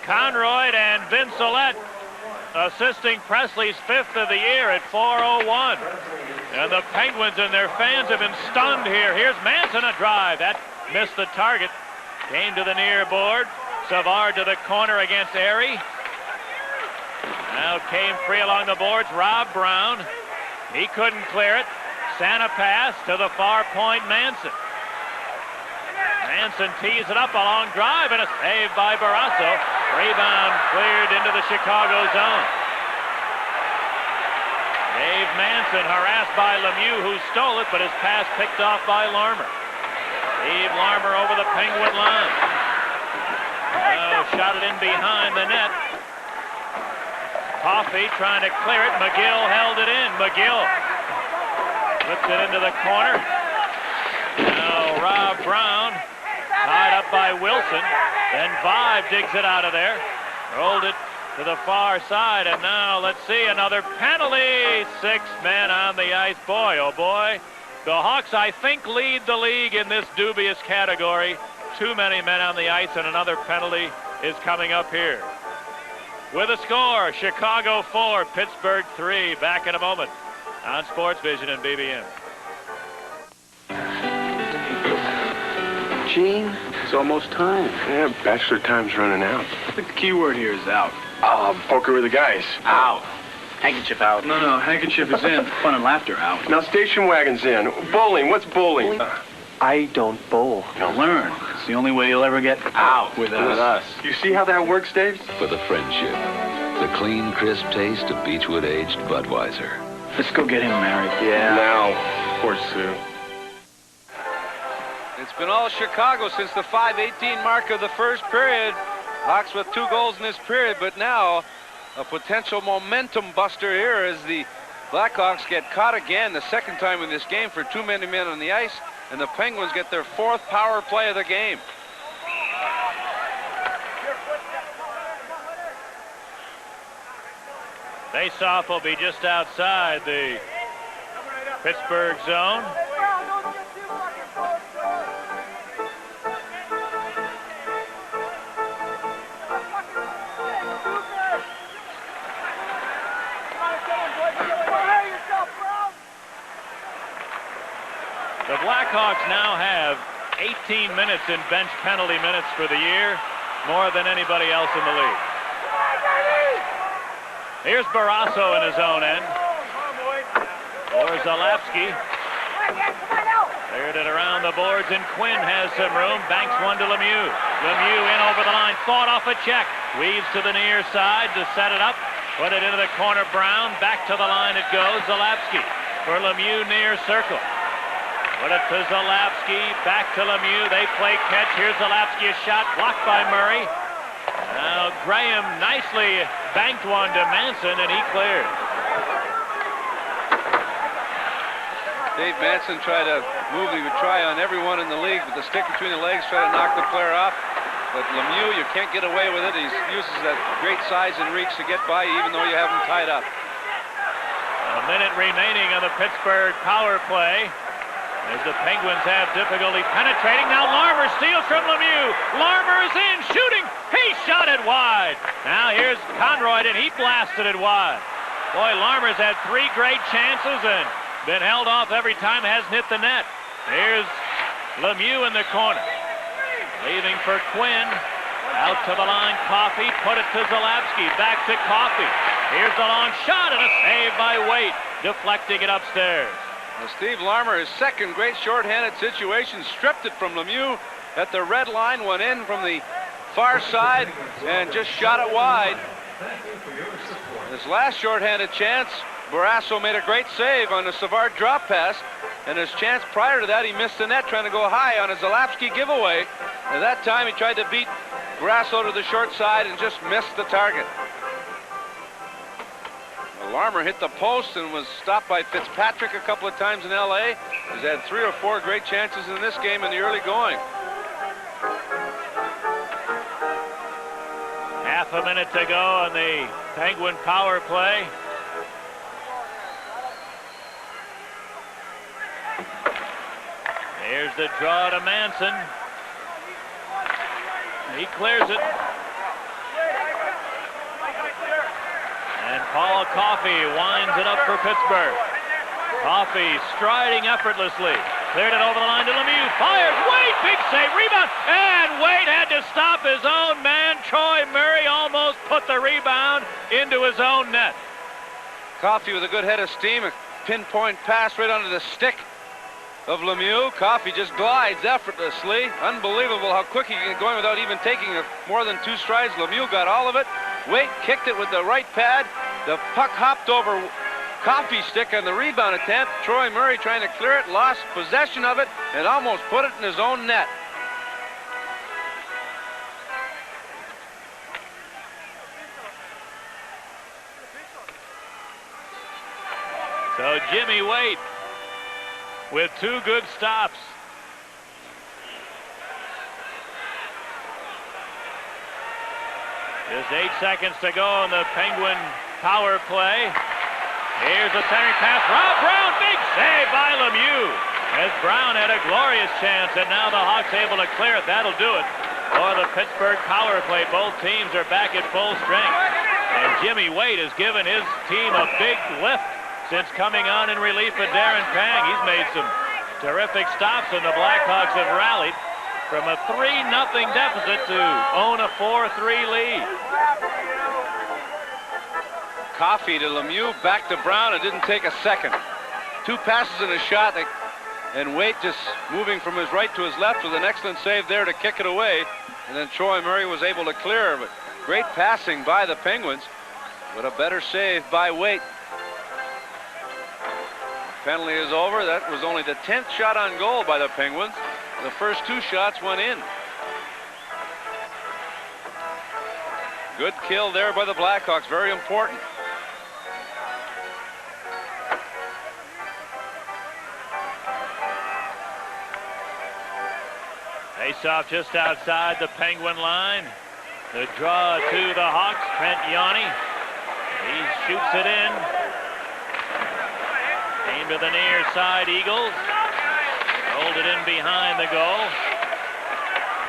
Conroy and Vince Ouellette assisting Presley's 5th of the year at 4:01. And the Penguins and their fans have been stunned here. Here's Manson, a drive. That missed the target. Came to the near board. Savard to the corner against Airy. Now came free along the boards. Rob Brown. He couldn't clear it. Santa pass to the far point, Manson. Manson tees it up, a long drive, and a save by Barrasso. Rebound cleared into the Chicago zone. Dave Manson harassed by Lemieux, who stole it, but his pass picked off by Larmer. Steve Larmer over the Penguin line. Oh, shot it in behind the net. Coffey trying to clear it. McGill held it in. McGill flips it into the corner. Now Rob Brown tied up by Wilson. Then Vibe digs it out of there. Rolled it to the far side. And now let's see another penalty. 6 men on the ice. Boy, oh boy. The Hawks, I think, lead the league in this dubious category. Too many men on the ice, and another penalty is coming up here. With a score, Chicago 4, Pittsburgh 3. Back in a moment on Sports Vision and BBM. Gene, it's almost time. Yeah, bachelor time's running out. I think the key word here is out. Poker with the guys. Out. Handkerchief out. No, handkerchief is in. Fun and laughter out. Now station wagon's in. Bowling, what's bowling? I don't bowl. You'll learn. It's the only way you'll ever get out with us. You see how that works, Dave? For the friendship. The clean, crisp taste of Beechwood aged Budweiser. Let's go get him married. Yeah. Now, poor Sue. It's been all Chicago since the 5:18 mark of the first period. Hawks with 2 goals in this period, but now a potential momentum buster here as the Blackhawks get caught again, the second time in this game for too many men on the ice, and the Penguins get their 4th power play of the game. Faceoff will be just outside the Pittsburgh zone. The Blackhawks now have 18 minutes in bench penalty minutes for the year, more than anybody else in the league. Here's Barrasso in his own end. Or Zalapski. Cleared it around the boards, and Quinn has some room. Banks one to Lemieux. Lemieux in over the line, fought off a check. Weaves to the near side to set it up. Put it into the corner. Brown, back to the line it goes. Zalapski for Lemieux near circle. Put it to Zalapski, back to Lemieux. They play catch. Here's Zalapski, a shot blocked by Murray. Now Graham nicely banked one to Manson, and he cleared. Dave Manson tried to move. He would try on everyone in the league with the stick between the legs, try to knock the player off. But Lemieux, you can't get away with it. He uses that great size and reach to get by, even though you have him tied up. A minute remaining on the Pittsburgh power play, as the Penguins have difficulty penetrating. Now Larmer steals from Lemieux. Larmer is in, shooting. He shot it wide. Now here's Conroy, and he blasted it wide. Boy, Larmer's had 3 great chances and been held off every time, hasn't hit the net. Here's Lemieux in the corner. Leaving for Quinn. Out to the line, Coffey. Put it to Zalapski. Back to Coffey. Here's the long shot, and a save by Waite, deflecting it upstairs. Well, Steve Larmer, his second great shorthanded situation, stripped it from Lemieux at the red line, went in from the far side, and just shot it wide. His last shorthanded chance, Barrasso made a great save on the Savard drop pass, and his chance prior to that, he missed the net trying to go high on a Zalapski giveaway. At that time, he tried to beat Barrasso to the short side and just missed the target. Larmer hit the post and was stopped by Fitzpatrick a couple of times in L.A. He's had 3 or 4 great chances in this game in the early going. Half a minute to go on the Penguin power play. Here's the draw to Manson. He clears it. And Paul Coffey winds it up for Pittsburgh. Coffey striding effortlessly. Cleared it over the line to Lemieux. Fires. Wade, big save, rebound. And Wade had to stop his own man. Troy Murray almost put the rebound into his own net. Coffey with a good head of steam. A pinpoint pass right under the stick of Lemieux. Coffey just glides effortlessly. Unbelievable how quick he can get going without even taking more than 2 strides. Lemieux got all of it. Wade kicked it with the right pad. The puck hopped over Coffey's stick on the rebound attempt. Troy Murray trying to clear it, lost possession of it, and almost put it in his own net. So Jimmy Waite with 2 good stops. Just 8 seconds to go on the Penguin power play. Here's the centering pass. Rob Brown, big save by Lemieux. As Brown had a glorious chance, and now the Hawks able to clear it. That'll do it for the Pittsburgh power play. Both teams are back at full strength. And Jimmy Waite has given his team a big lift since coming on in relief of Darren Pang. He's made some terrific stops, and the Blackhawks have rallied from a 3-0 deficit to own a 4-3 lead. Coffey to Lemieux, back to Brown. It didn't take a second. 2 passes and a shot, and Waite just moving from his right to his left with an excellent save there to kick it away. And then Troy Murray was able to clear, but great passing by the Penguins, but a better save by Waite. Penalty is over. That was only the 10th shot on goal by the Penguins. The first 2 shots went in. Good kill there by the Blackhawks, very important. Face-off just outside the Penguin line. The draw to the Hawks, Trent Yanni. He shoots it in. Came to the near side, Eagles. Rolled it in behind the goal.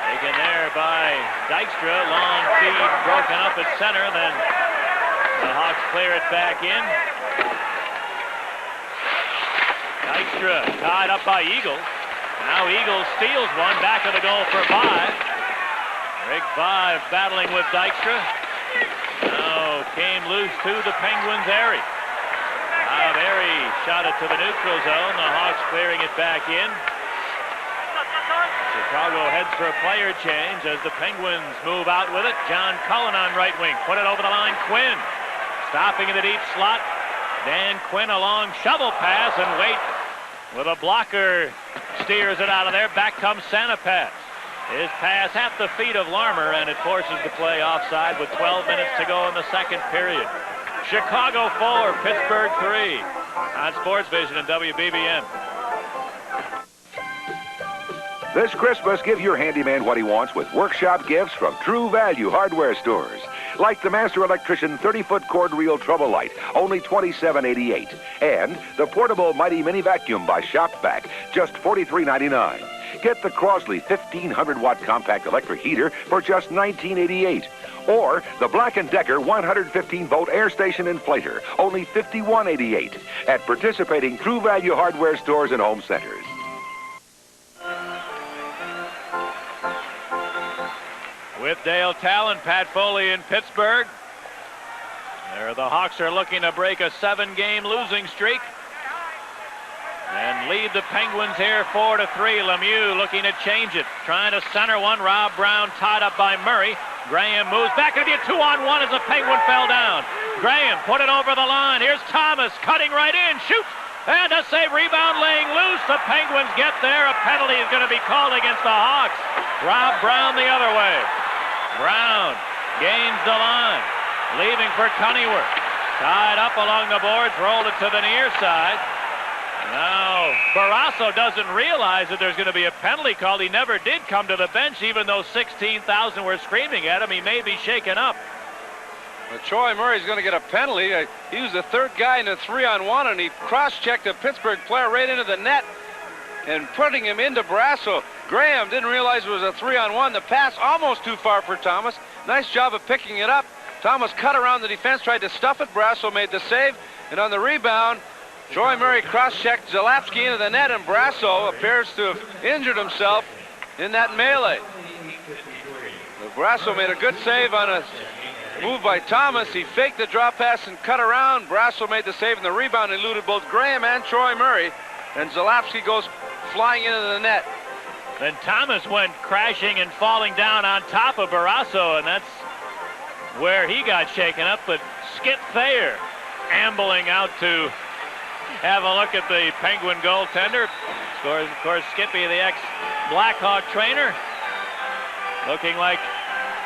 Taken there by Dykstra. Long feed broken up at center. Then the Hawks clear it back in. Dykstra tied up by Eagles. Now Eagles steals one, back of the goal for Vive. Rick Vive battling with Dykstra. Now came loose to the Penguins' Airy. Now Airy shot it to the neutral zone. The Hawks clearing it back in. Chicago heads for a player change as the Penguins move out with it. John Cullen on right wing. Put it over the line. Quinn stopping in the deep slot. Dan Quinn a long shovel pass, and Waite with a blocker steers it out of there. Back comes Sanapat. His pass at the feet of Larmer, and it forces the play offside with 12 minutes to go in the second period. Chicago 4, Pittsburgh 3 on Sports Vision and WBBM. This Christmas, give your handyman what he wants with workshop gifts from True Value hardware stores. Like the Master Electrician 30-foot cord reel trouble light, only $27.88. And the portable Mighty Mini Vacuum by Shopvac, just $43.99. Get the Crosley 1,500-watt compact electric heater for just $19.88. Or the Black & Decker 115-volt air station inflator, only $51.88. At participating True Value hardware stores and home centers. With Dale Talon, Pat Foley in Pittsburgh. There the Hawks are looking to break a 7-game losing streak and lead the Penguins here 4-3. Lemieux looking to change it, trying to center one. Rob Brown tied up by Murray. Graham moves back. It'll be a 2-on-1 as the Penguin fell down. Graham put it over the line. Here's Thomas cutting right in. Shoots. And a save, rebound laying loose. The Penguins get there. A penalty is going to be called against the Hawks. Rob Brown the other way. Brown gains the line, leaving for Cunnyworth. Tied up along the boards, rolled it to the near side. Now, Barrasso doesn't realize that there's going to be a penalty called. He never did come to the bench, even though 16,000 were screaming at him. He may be shaken up. Well, Troy Murray's going to get a penalty. He was the third guy in the 3-on-1, and he cross-checked a Pittsburgh player right into the net and putting him into Brasso. Graham didn't realize it was a 3-on-1. The pass almost too far for Thomas. Nice job of picking it up. Thomas cut around the defense, tried to stuff it. Brasso made the save, and on the rebound, Troy Murray cross-checked Zalapsky into the net, and Brasso appears to have injured himself in that melee. Brasso made a good save on a move by Thomas. He faked the drop pass and cut around. Brasso made the save, and the rebound eluded both Graham and Troy Murray, and Zalapsky goes flying into the net. Then Thomas went crashing and falling down on top of Barrasso, and that's where he got shaken up. But Skip Thayer ambling out to have a look at the Penguin goaltender. Scores, of course, Skippy, the ex-Blackhawk trainer, looking like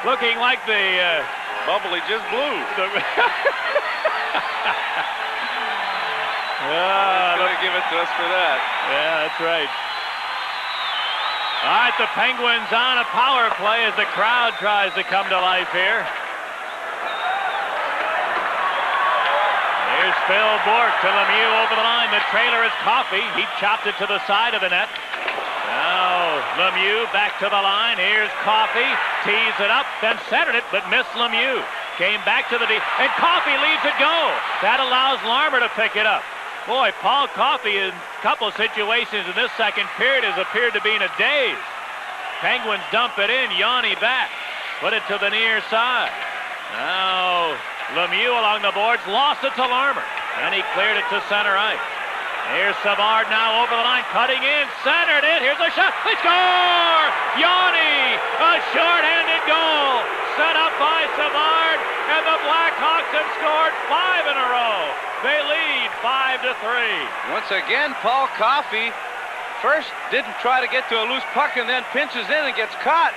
the bubble he just blew. Going to give it to us for that. Yeah, that's right. All right, the Penguins on a power play as the crowd tries to come to life here. Here's Phil Bourque to Lemieux over the line. The trailer is Coffey. He chopped it to the side of the net. Now Lemieux back to the line. Here's Coffey. Tees it up, then centered it, but missed Lemieux. Came back to the D, and Coffey leaves it go. That allows Larmer to pick it up. Boy, Paul Coffey in a couple situations in this second period has appeared to be in a daze. Penguins dump it in. Yanni back. Put it to the near side. Now Lemieux along the boards, lost it to Larmer, and he cleared it to center ice. Here's Savard now over the line, cutting in, centered it. Here's a shot. They score! Yanni, a short-handed goal, set up by Savard, and the Blackhawks have scored 5 in a row. They lead 5-3. Once again, Paul Coffey first didn't try to get to a loose puck and then pinches in and gets caught.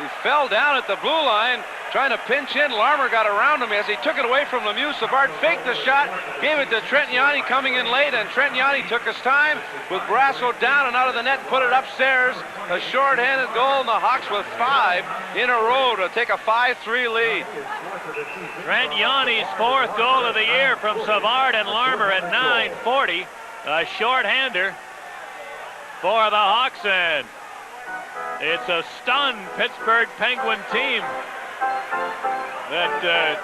He fell down at the blue line, trying to pinch in. Larmer got around him as he took it away from Lemieux. Savard faked the shot, gave it to Trent Yanni coming in late, and Trent Yanni took his time with Brasso down and out of the net and put it upstairs. A short-handed goal, and the Hawks with 5 in a row to take a 5-3 lead. Trent Yanni's 4th goal of the year from Savard and Larmer at 9:40. A short-hander for the Hawks, and it's a stunned Pittsburgh Penguin team that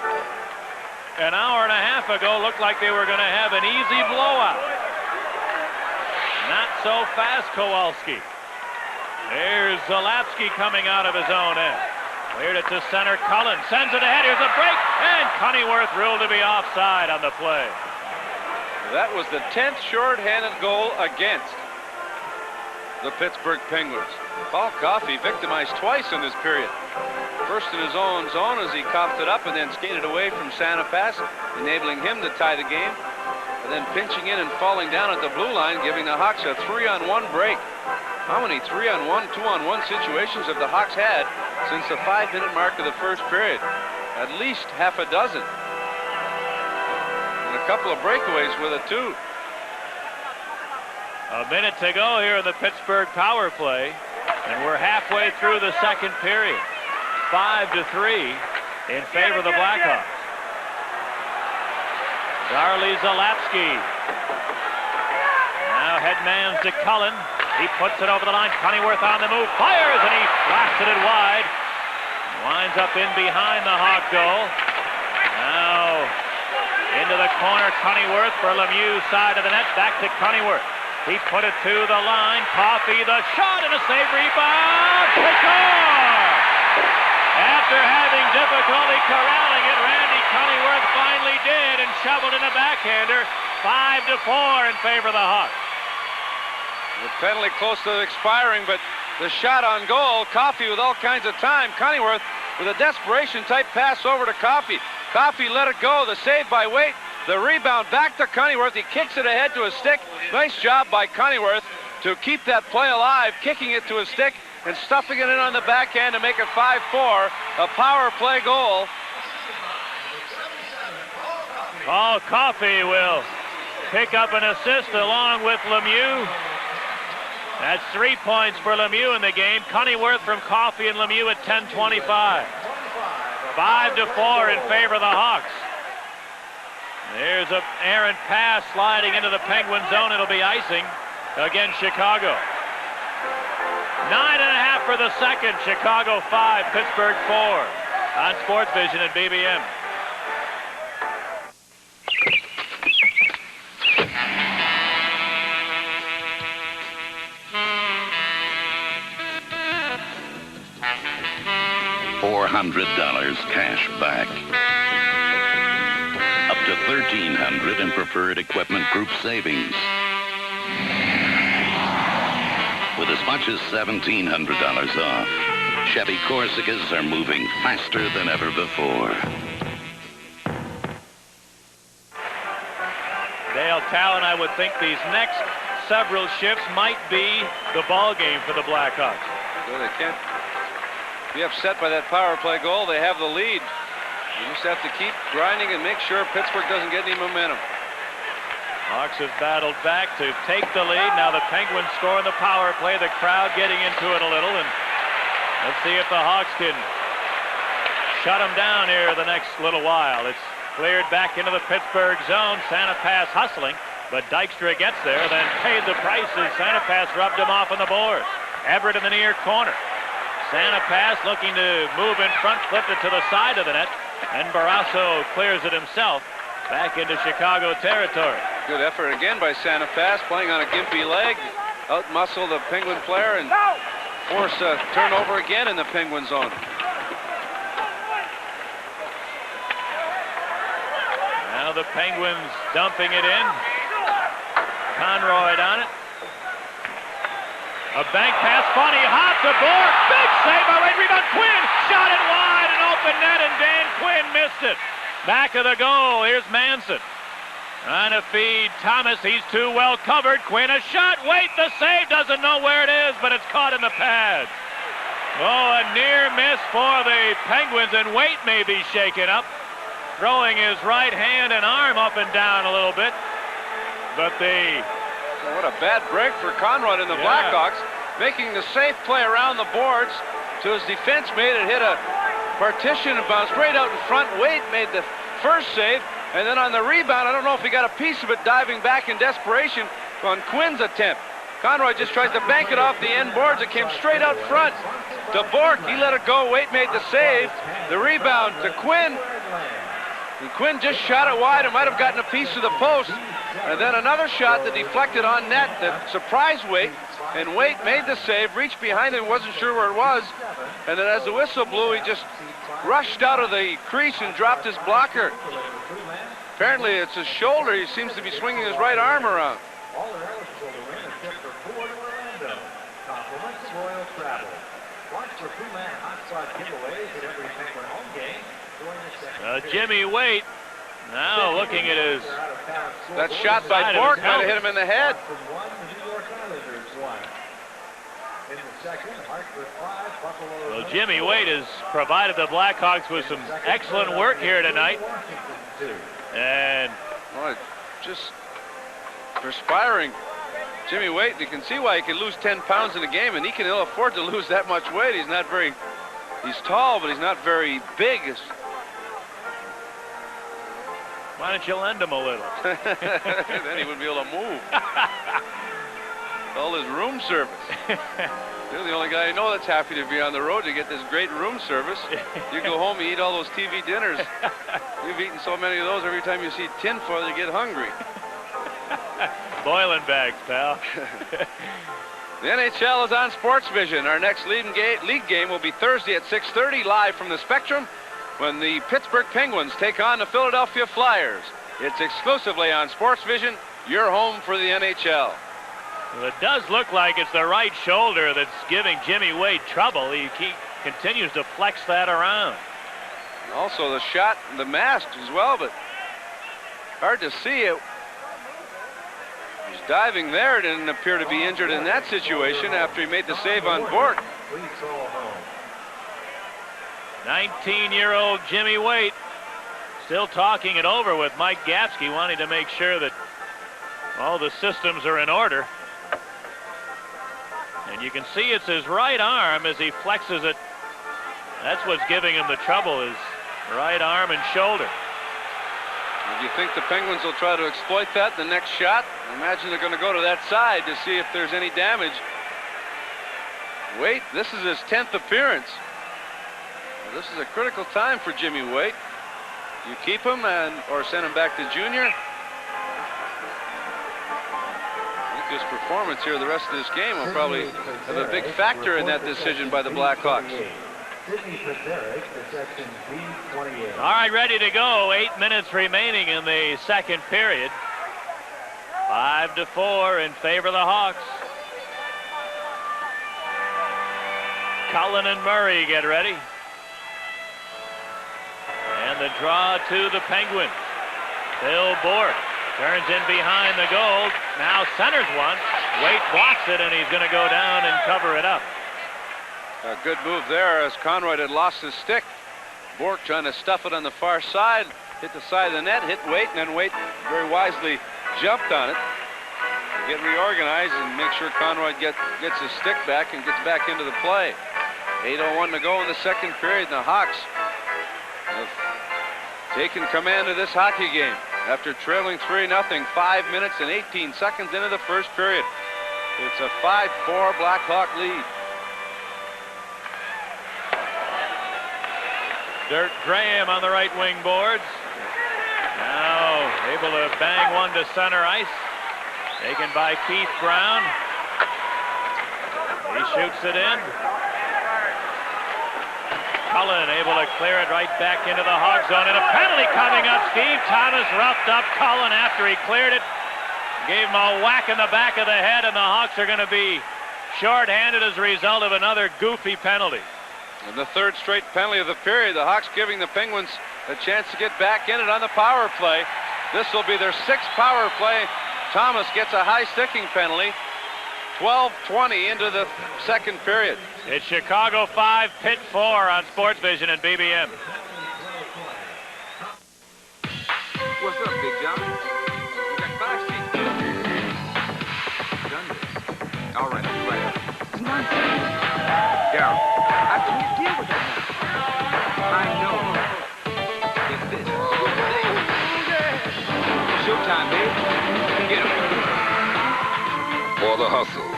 an hour and a half ago looked like they were going to have an easy blowout. Not so fast, Kowalski. There's Zalapsky coming out of his own end. Cleared it to center. Cullen sends it ahead. Here's a break, and Cunneyworth ruled to be offside on the play. That was the 10th short-handed goal against the Pittsburgh Penguins. Paul Coffey victimized twice in this period. First in his own zone as he coughed it up and then skated away from Santa Pass, enabling him to tie the game. And then pinching in and falling down at the blue line, giving the Hawks a 3-on-1 break. How many 3-on-1, 2-on-1 situations have the Hawks had since the 5-minute mark of the first period? At least half a dozen. And a couple of breakaways with it, too. A minute to go here in the Pittsburgh power play, and we're halfway through the second period. 5-3 in favor of the Blackhawks. Darley Zalapsky. Now headmans to Cullen. He puts it over the line. Cunneyworth on the move. Fires, and he blasted it wide. Winds up in behind the Hawk goal. Now into the corner. Cunneyworth for Lemieux, side of the net. Back to Cunneyworth. He put it to the line. Coffey, the shot, and a save rebound. They score! After having difficulty corralling it, Randy Cunneyworth finally did and shoveled in a backhander. 5-4 in favor of the Hawks. The penalty close to expiring, but the shot on goal. Coffey with all kinds of time. Cunneyworth with a desperation-type pass over to Coffey. Coffey let it go. The save by Waite. The rebound back to Cunneyworth. He kicks it ahead to his stick. Nice job by Cunneyworth to keep that play alive, kicking it to his stick and stuffing it in on the backhand to make it 5-4. A power play goal. Paul Coffey will pick up an assist along with Lemieux. That's 3 points for Lemieux in the game. Cunneyworth from Coffey and Lemieux at 10:25. 5-4 in favor of the Hawks. There's a errant pass sliding into the Penguin zone. It'll be icing against Chicago. 9.5 for the second. Chicago 5, Pittsburgh 4 on Sports Vision at BBM. $400 cash back. Up to $1,300 in preferred equipment group savings. With as much as $1,700 off, Chevy Corsicas are moving faster than ever before. Dale Talon, I would think these next several shifts might be the ball game for the Blackhawks. Well, they can't be upset by that power play goal. They have the lead. You just have to keep grinding and make sure Pittsburgh doesn't get any momentum. Hawks have battled back to take the lead. Now the Penguins score on the power play. The crowd getting into it a little. And let's see if the Hawks can shut them down here the next little while. It's cleared back into the Pittsburgh zone. Santa Pass hustling, but Dykstra gets there, then paid the price as Santa Pass rubbed him off on the board. Everett in the near corner. Santa Pass looking to move in front, flipped it to the side of the net, and Barrasso clears it himself back into Chicago territory. Good effort again by Santa Pass, playing on a gimpy leg. Out-muscle the Penguin player and force a turnover again in the Penguin zone. Now the Penguins dumping it in. Conroy on it. A bank pass, funny, hot to Bork. Big save by Wade. Rebound, Quinn. Shot it wide, an open net, and Dan Quinn missed it. Back of the goal, here's Manson. Trying to feed Thomas. He's too well covered. Quinn a shot. Wait, the save. Doesn't know where it is, but it's caught in the pads. Oh, a near miss for the Penguins, and Waite may be shaken up. Throwing his right hand and arm up and down a little bit. But what a bad break for Conrad and the Blackhawks, making the safe play around the boards to his defense mate. It hit a partition and bounced straight out in front. Waite made the first save, and then on the rebound, I don't know if he got a piece of it, diving back in desperation on Quinn's attempt. Conroy just tries to bank it off the end boards. It came straight out front to Bork. He let it go. Waite made the save. The rebound to Quinn. And Quinn just shot it wide and might have gotten a piece of the post. And then another shot that deflected on net that surprised Waite. And Waite made the save, reached behind him, wasn't sure where it was. And then as the whistle blew, he just rushed out of the crease and dropped his blocker. Apparently it's his shoulder. He seems to be swinging his right arm around. Jimmy Waite now looking at his... That shot by Bork might have hit him in the head. Well, Jimmy Waite has provided the Blackhawks with some excellent work here tonight. And... Well, just perspiring. Jimmy Waite, you can see why he can lose 10 pounds in a game, and he can ill afford to lose that much weight. He's not very... He's tall, but he's not very big. Why don't you lend him a little? Then he wouldn't be able to move. All his room service. You're the only guy I know that's happy to be on the road to get this great room service. You go home, you eat all those TV dinners. You've eaten so many of those, every time you see tinfoil, you get hungry. Boiling bags, pal. The NHL is on Sports Vision. Our next league game will be Thursday at 6:30, live from the Spectrum, when the Pittsburgh Penguins take on the Philadelphia Flyers. It's exclusively on Sports Vision, your home for the NHL. Well, it does look like it's the right shoulder that's giving Jimmy Waite trouble. He continues to flex that around. Also the shot, the mask as well, but hard to see it. He's diving there. Didn't appear to be injured in that situation after he made the save on Bork. 19-year-old Jimmy Waite still talking it over with Mike Gapsky, wanting to make sure that all the systems are in order. And you can see it's his right arm as he flexes it. That's what's giving him the trouble, is right arm and shoulder. Do you think the Penguins will try to exploit that in the next shot? I imagine they're going to go to that side to see if there's any damage. Waite, this is his 10th appearance. Well, this is a critical time for Jimmy Waite. You keep him or send him back to junior. I think his performance here the rest of this game will probably have a big factor in that decision by the Blackhawks. All right, ready to go. 8 minutes remaining in the second period. 5-4 in favor of the Hawks. Cullen and Murray get ready. And the draw to the Penguins. Bill Bourque turns in behind the goal. Now centers one. Waite blocks it, and he's going to go down and cover it up. A good move there as Conroy had lost his stick. Bourque trying to stuff it on the far side. Hit the side of the net, hit Waite, and then Waite very wisely jumped on it. Get reorganized and make sure Conroy gets his stick back and gets back into the play. 8:01 to go in the second period, and the Hawks have taken command of this hockey game after trailing 3-0, 5 minutes and 18 seconds into the first period. It's a 5-4 Blackhawk lead. Dirk Graham on the right wing boards. Now able to bang one to center ice. Taken by Keith Brown. He shoots it in. Cullen able to clear it right back into the Hawk zone. And a penalty coming up. Steve Thomas roughed up Cullen after he cleared it. Gave him a whack in the back of the head, and the Hawks are going to be shorthanded as a result of another goofy penalty. And the third straight penalty of the period. The Hawks giving the Penguins a chance to get back in it on the power play. This will be their sixth power play. Thomas gets a high sticking penalty. 12:20 into the second period. It's Chicago 5, Pitt 4 on Sports Vision and BBM. What's up, Big John? We got 5 seats. Done this. All right, right. It's nonsense. Daryl, I can't deal with that now. I know. It's this. Showtime, babe. Get him. For the hustle,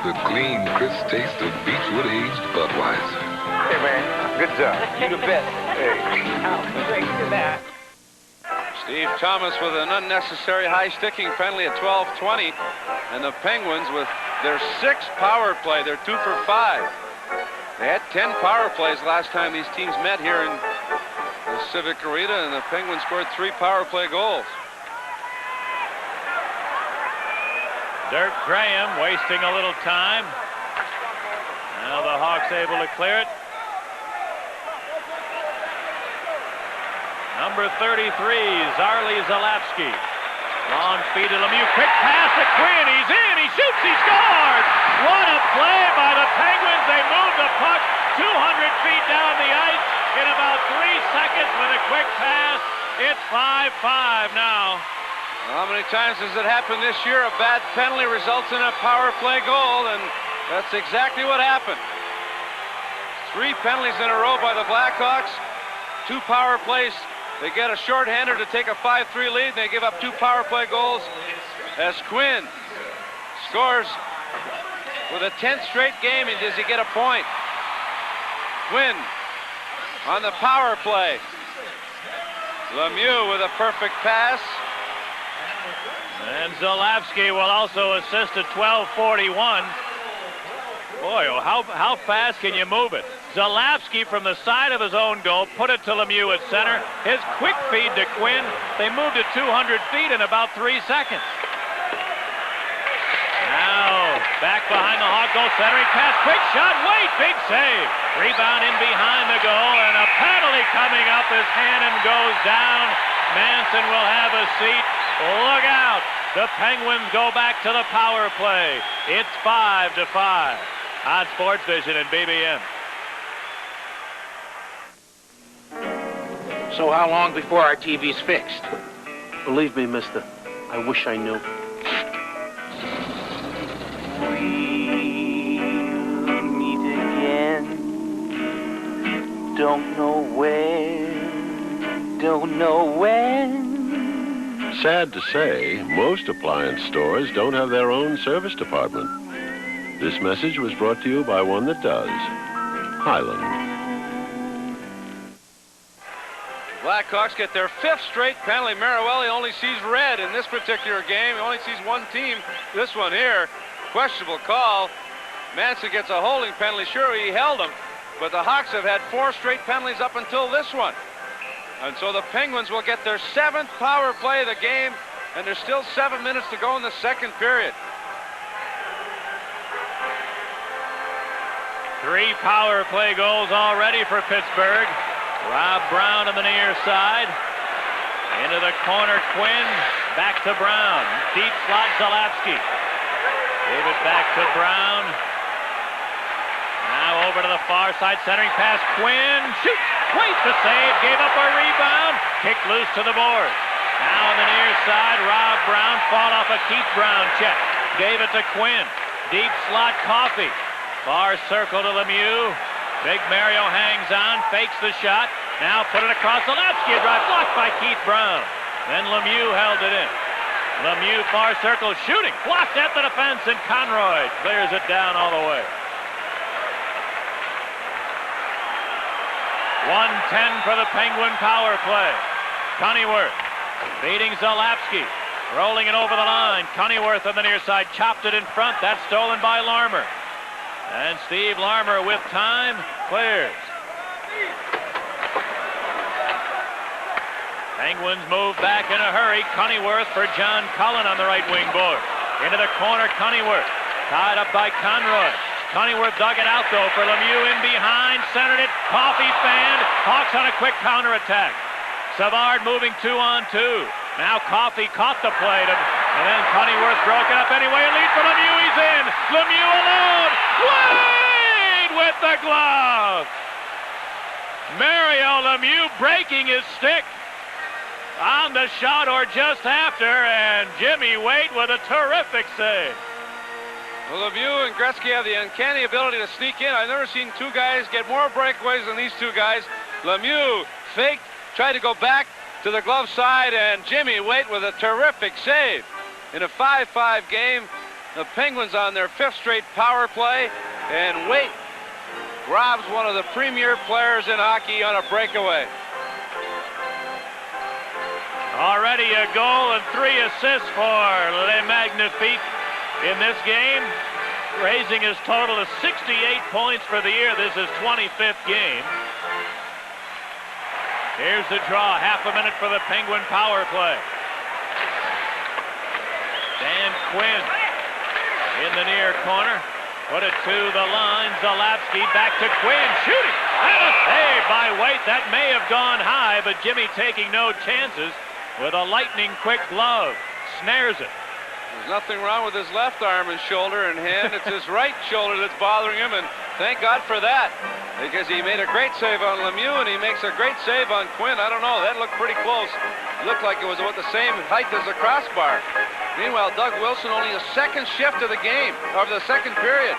the clean, crisp taste of Beechwood aged Budweiser. Hey, man, good job. You the best. Hey. Thanks to that. Steve Thomas with an unnecessary high sticking penalty at 12:20, and the Penguins with their sixth power play. They're 2 for 5. They had 10 power plays last time these teams met here in the Civic Arena, and the Penguins scored 3 power play goals. Dirk Graham wasting a little time. Now the Hawks able to clear it. Number 33, Zarley Zalapski. Long speed to Lemieux. Quick pass to Quinn. He's in. He shoots. He scores. What a play by the Penguins. They move the puck 200 feet down the ice in about 3 seconds with a quick pass. It's 5-5 now. How many times has it happened this year? A bad penalty results in a power play goal, and that's exactly what happened. 3 penalties in a row by the Blackhawks. 2 power plays. They get a shorthander to take a 5-3 lead. They give up 2 power play goals as Quinn scores with a 10th straight game. And does he get a point? Quinn on the power play. Lemieux with a perfect pass. And Zalapski will also assist at 12:41. Boy, oh, how fast can you move it? Zalapski from the side of his own goal, put it to Lemieux at center. His quick feed to Quinn. They moved it 200 feet in about 3 seconds. Now, back behind the Hawk goal, centering pass, quick shot, wait, big save. Rebound in behind the goal, and a penalty coming up as Hannon goes down. Manson will have a seat. Look out. The Penguins go back to the power play. It's 5-5 on Sports Vision and BBM. So how long before our TV's fixed? Believe me, mister, I wish I knew. We'll meet again. Don't know where. don't know when. Sad to say, most appliance stores don't have their own service department. This message was brought to you by one that does. Highland. Blackhawks get their 5th straight penalty. Marawelli only sees red in this particular game. He only sees one team. This one here, questionable call. Manson gets a holding penalty. Sure, he held him, but the Hawks have had 4 straight penalties up until this one. And so the Penguins will get their 7th power play of the game, and there's still 7 minutes to go in the second period. 3 power play goals already for Pittsburgh. Rob Brown on the near side. Into the corner, Quinn. Back to Brown. Deep slot, Zalapski. Gave it back to Brown. Now over to the far side, centering pass. Quinn shoots. Waits to save. Gave up a rebound. Kicked loose to the boards. Now on the near side, Rob Brown. Fall off a Keith Brown check. Gave it to Quinn. Deep slot, Coffey. Far circle to Lemieux. Big Mario hangs on, fakes the shot. Now put it across the Zalapski. A drive blocked by Keith Brown. Then Lemieux held it in. Lemieux far circle shooting. Blocked at the defense, and Conroy clears it down all the way. 1:10 for the Penguin power play. Cunnyworth beating Zalapski. Rolling it over the line. Cunnyworth on the near side. Chopped it in front. That's stolen by Larmer. And Steve Larmer with time clears. Penguins move back in a hurry. Cunnyworth for John Cullen on the right wing board. Into the corner, Cunnyworth. Tied up by Conroy. Cunnyworth dug it out though for Lemieux in behind. Centered it. Coffey fanned. Hawks on a quick counterattack. Savard moving 2-on-2. Now Coffey caught the play. And then Cunnyworth broke it up anyway. A lead for Lemieux. He's in. Lemieux alone. Wade with the glove. Mario Lemieux breaking his stick on the shot or just after. And Jimmy Waite with a terrific save. Well, Lemieux and Gretzky have the uncanny ability to sneak in. I've never seen 2 guys get more breakaways than these 2 guys. Lemieux faked, tried to go back to the glove side, and Jimmy Waite with a terrific save. In a 5-5 game, the Penguins on their 5th straight power play, and Waite robs one of the premier players in hockey on a breakaway. Already a goal and 3 assists for Le Magnifique in this game, raising his total to 68 points for the year. This is 25th game. Here's the draw, half a minute for the Penguin power play. Dan Quinn in the near corner. Put it to the line. Zalapski back to Quinn. Shooting. And a save by Waite. That may have gone high, but Jimmy taking no chances with a lightning-quick glove. Snares it. There's nothing wrong with his left arm and shoulder and hand. It's his right shoulder that's bothering him, and thank God for that, because he made a great save on Lemieux, and he makes a great save on Quinn. I don't know. That looked pretty close. It looked like it was about the same height as the crossbar. Meanwhile, Doug Wilson only a second shift of the game, of the second period.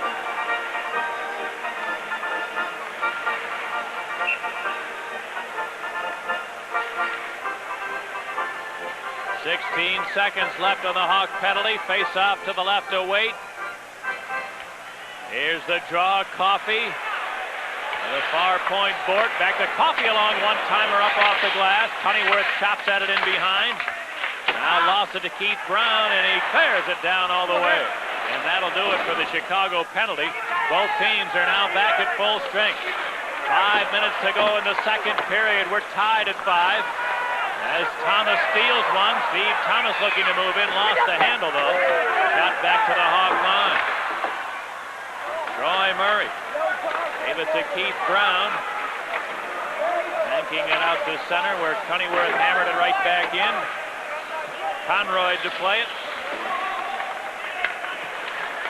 .16 seconds left on the Hawk penalty. Face off to the left of Waite. Here's the draw, Coffey. The far point, Bort. Back to Coffey along one-timer up off the glass. Cunnyworth chops at it in behind. Now lost it to Keith Brown, and he clears it down all the way. And that'll do it for the Chicago penalty. Both teams are now back at full strength. 5 minutes to go in the second period. We're tied at 5. As Thomas steals one. Steve Thomas looking to move in. Lost the handle, though. Got back to the Hawk line. Troy Murray gave it to Keith Brown. Yanking it out to center where Cunnyworth hammered it right back in. Conroy to play it.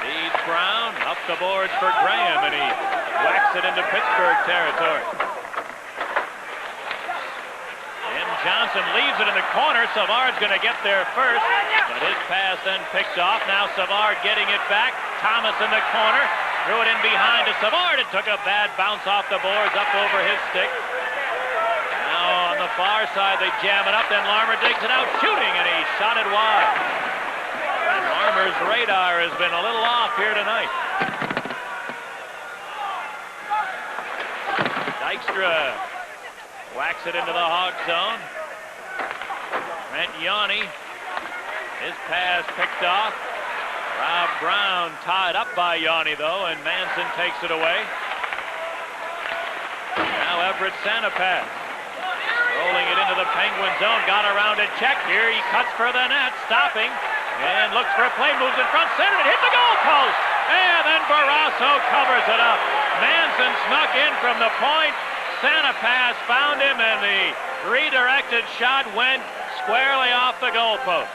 Feeds Brown. Up the boards for Graham, and he whacks it into Pittsburgh territory. Johnson leaves it in the corner. Savard's going to get there first, but his pass then picked off. Now Savard getting it back. Thomas in the corner. Threw it in behind to Savard. It took a bad bounce off the boards up over his stick. Now on the the far side. They jam it up. Then Larmer digs it out, shooting, and he shot it wide. And Larmer's radar has been a little off here tonight. Dykstra whacks it into the Hawk zone. Trent Yanni, his pass picked off. Rob Brown tied up by Yanni, though, and Manson takes it away. Now Everett Santa pass. Rolling it into the Penguin zone. Got around it. Check here. He cuts for the net. Stopping. And looks for a play. Moves in front. Center. Hit the goal post. And then Barrasso covers it up. Manson snuck in from the point. Santa pass found him, and the redirected shot went squarely off the goal post.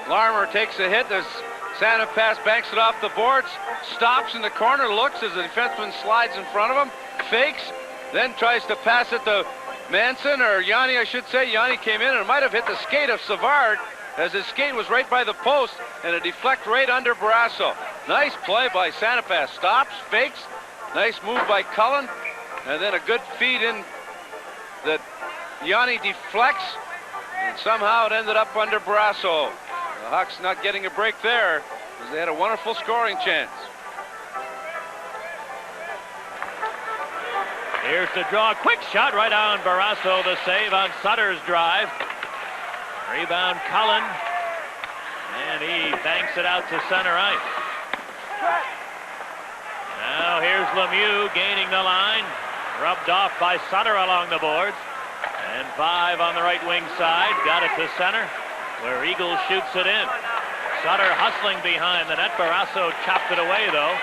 Larmer takes a hit as Santa pass banks it off the boards, stops in the corner, looks as the defenseman slides in front of him, fakes, then tries to pass it to Manson, or Yanni, I should say. Yanni came in and might have hit the skate of Savard, as his skate was right by the post, and a deflect right under Barrasso. Nice play by Santa pass. Stops, fakes, nice move by Cullen, and then a good feed in that Yanni deflects, and somehow it ended up under Barrasso. The Hawks not getting a break there, because they had a wonderful scoring chance. Here's the draw. Quick shot right on Barrasso. The save on Sutter's drive. Rebound Cullen. And he banks it out to center ice. Now here's Lemieux gaining the line. Rubbed off by Sutter along the boards. And 5 on the right wing side. Got it to center, where Eagles shoots it in. Sutter hustling behind the net. Barrasso chopped it away, though.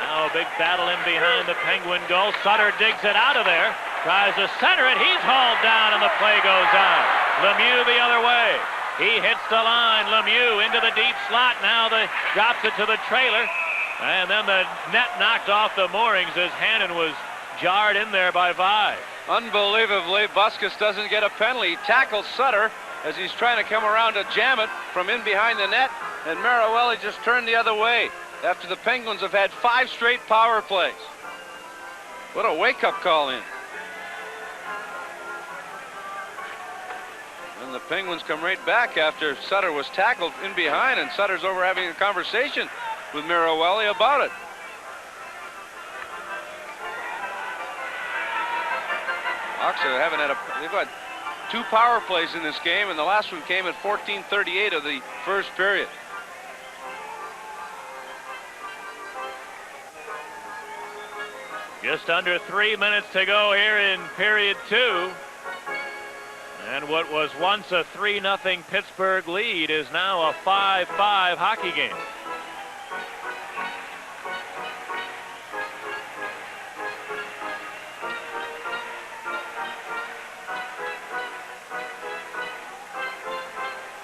Now a big battle in behind the Penguin goal. Sutter digs it out of there. Tries to center it. He's hauled down, and the play goes on. Lemieux the other way. He hits the line. Lemieux into the deep slot. Now drops it to the trailer. And then the net knocked off the moorings as Hannon was jarred in there by Vi. Unbelievably, Busquets doesn't get a penalty. He tackles Sutter as he's trying to come around to jam it from in behind the net, and Marawelli just turned the other way after the Penguins have had 5 straight power plays. What a wake-up call in. And the Penguins come right back after Sutter was tackled in behind, and Sutter's over having a conversation with Marawelli about it. Hawks haven't had they've had 2 power plays in this game, and the last one came at 14:38 of the first period. Just under 3 minutes to go here in period 2. And what was once a 3-0 Pittsburgh lead is now a 5-5 hockey game.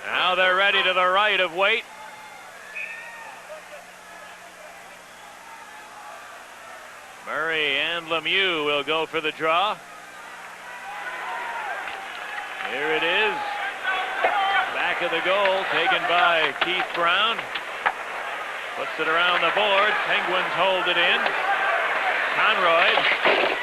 Now they're ready to the right of Waite. Murray and Lemieux will go for the draw. Here it is. Back of the goal, taken by Keith Brown. Puts it around the board. Penguins hold it in. Conroy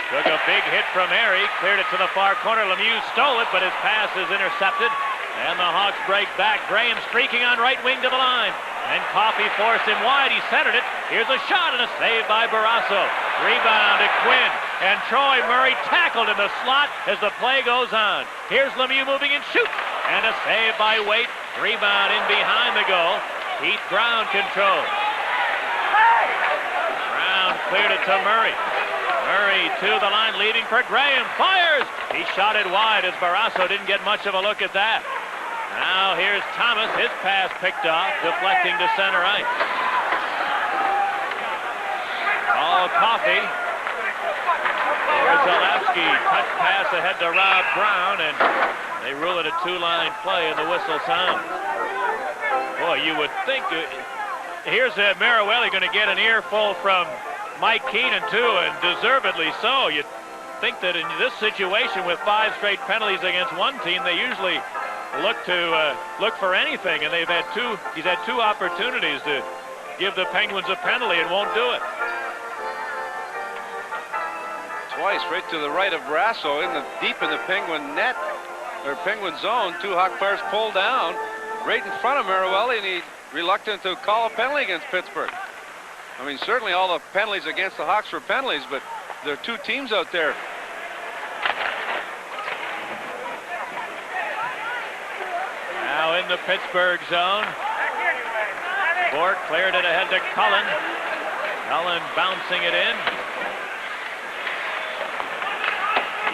took a big hit from Airy. Cleared it to the far corner. Lemieux stole it, but his pass is intercepted. And the Hawks break back. Graham streaking on right wing to the line. And Coffey forced him wide. He centered it. Here's a shot and a save by Barrasso. Rebound to Quinn. And Troy Murray tackled in the slot as the play goes on. Here's Lemieux moving and shoots. And a save by Waite. Rebound in behind the goal. Pete Brown controls. Brown cleared it to Murray. Murray to the line, leading for Graham. Fires! He shot it wide as Barrasso didn't get much of a look at that. Now here's Thomas. His pass picked off, deflecting to center ice. All Coffey. Here's Zalewski. Touch pass ahead to Rob Brown, and they rule it a 2-line play, and the whistle sounds. Boy, you would think... Here's Marawelli going to get an earful from Mike Keenan, too, and deservedly so. You'd think that in this situation with 5 straight penalties against one team, they usually look for anything, and he's had 2 opportunities to give the Penguins a penalty and won't do it. Twice, right to the right of Brasso, deep in the Penguin net, or Penguin zone. 2 Hawk players pulled down right in front of Maruelli, and he's reluctant to call a penalty against Pittsburgh. I mean, certainly all the penalties against the Hawks were penalties, but there are 2 teams out there. Now in the Pittsburgh zone. Bork cleared it ahead to Cullen. Cullen bouncing it in.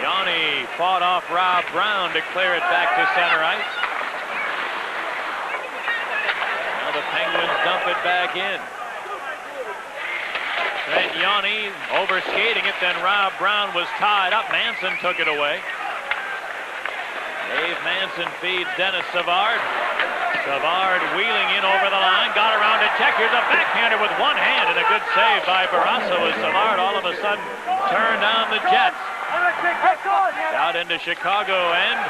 Yanni fought off Rob Brown to clear it back to center ice. Now the Penguins dump it back in. Trent Yanni overskating it, then Rob Brown was tied up. Manson took it away. Dave Manson feeds Dennis Savard. Savard wheeling in over the line, got around to check. Here's a backhander with one hand, and a good save by Barrasso as Savard all of a sudden turned down the Jets. Out into Chicago end,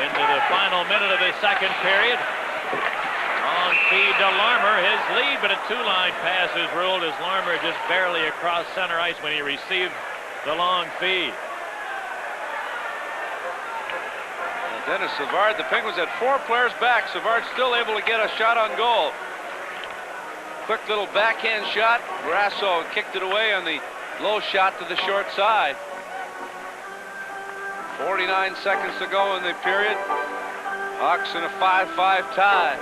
into the final minute of the second period. Long feed to Larmer, his lead, but a 2-line pass is ruled as Larmer just barely across center ice when he received the long feed. Dennis Savard, the Penguins had 4 players back. Savard still able to get a shot on goal. Quick little backhand shot. Brasso kicked it away on the low shot to the short side. 49 seconds to go in the period. Hawks in a 5-5 tie.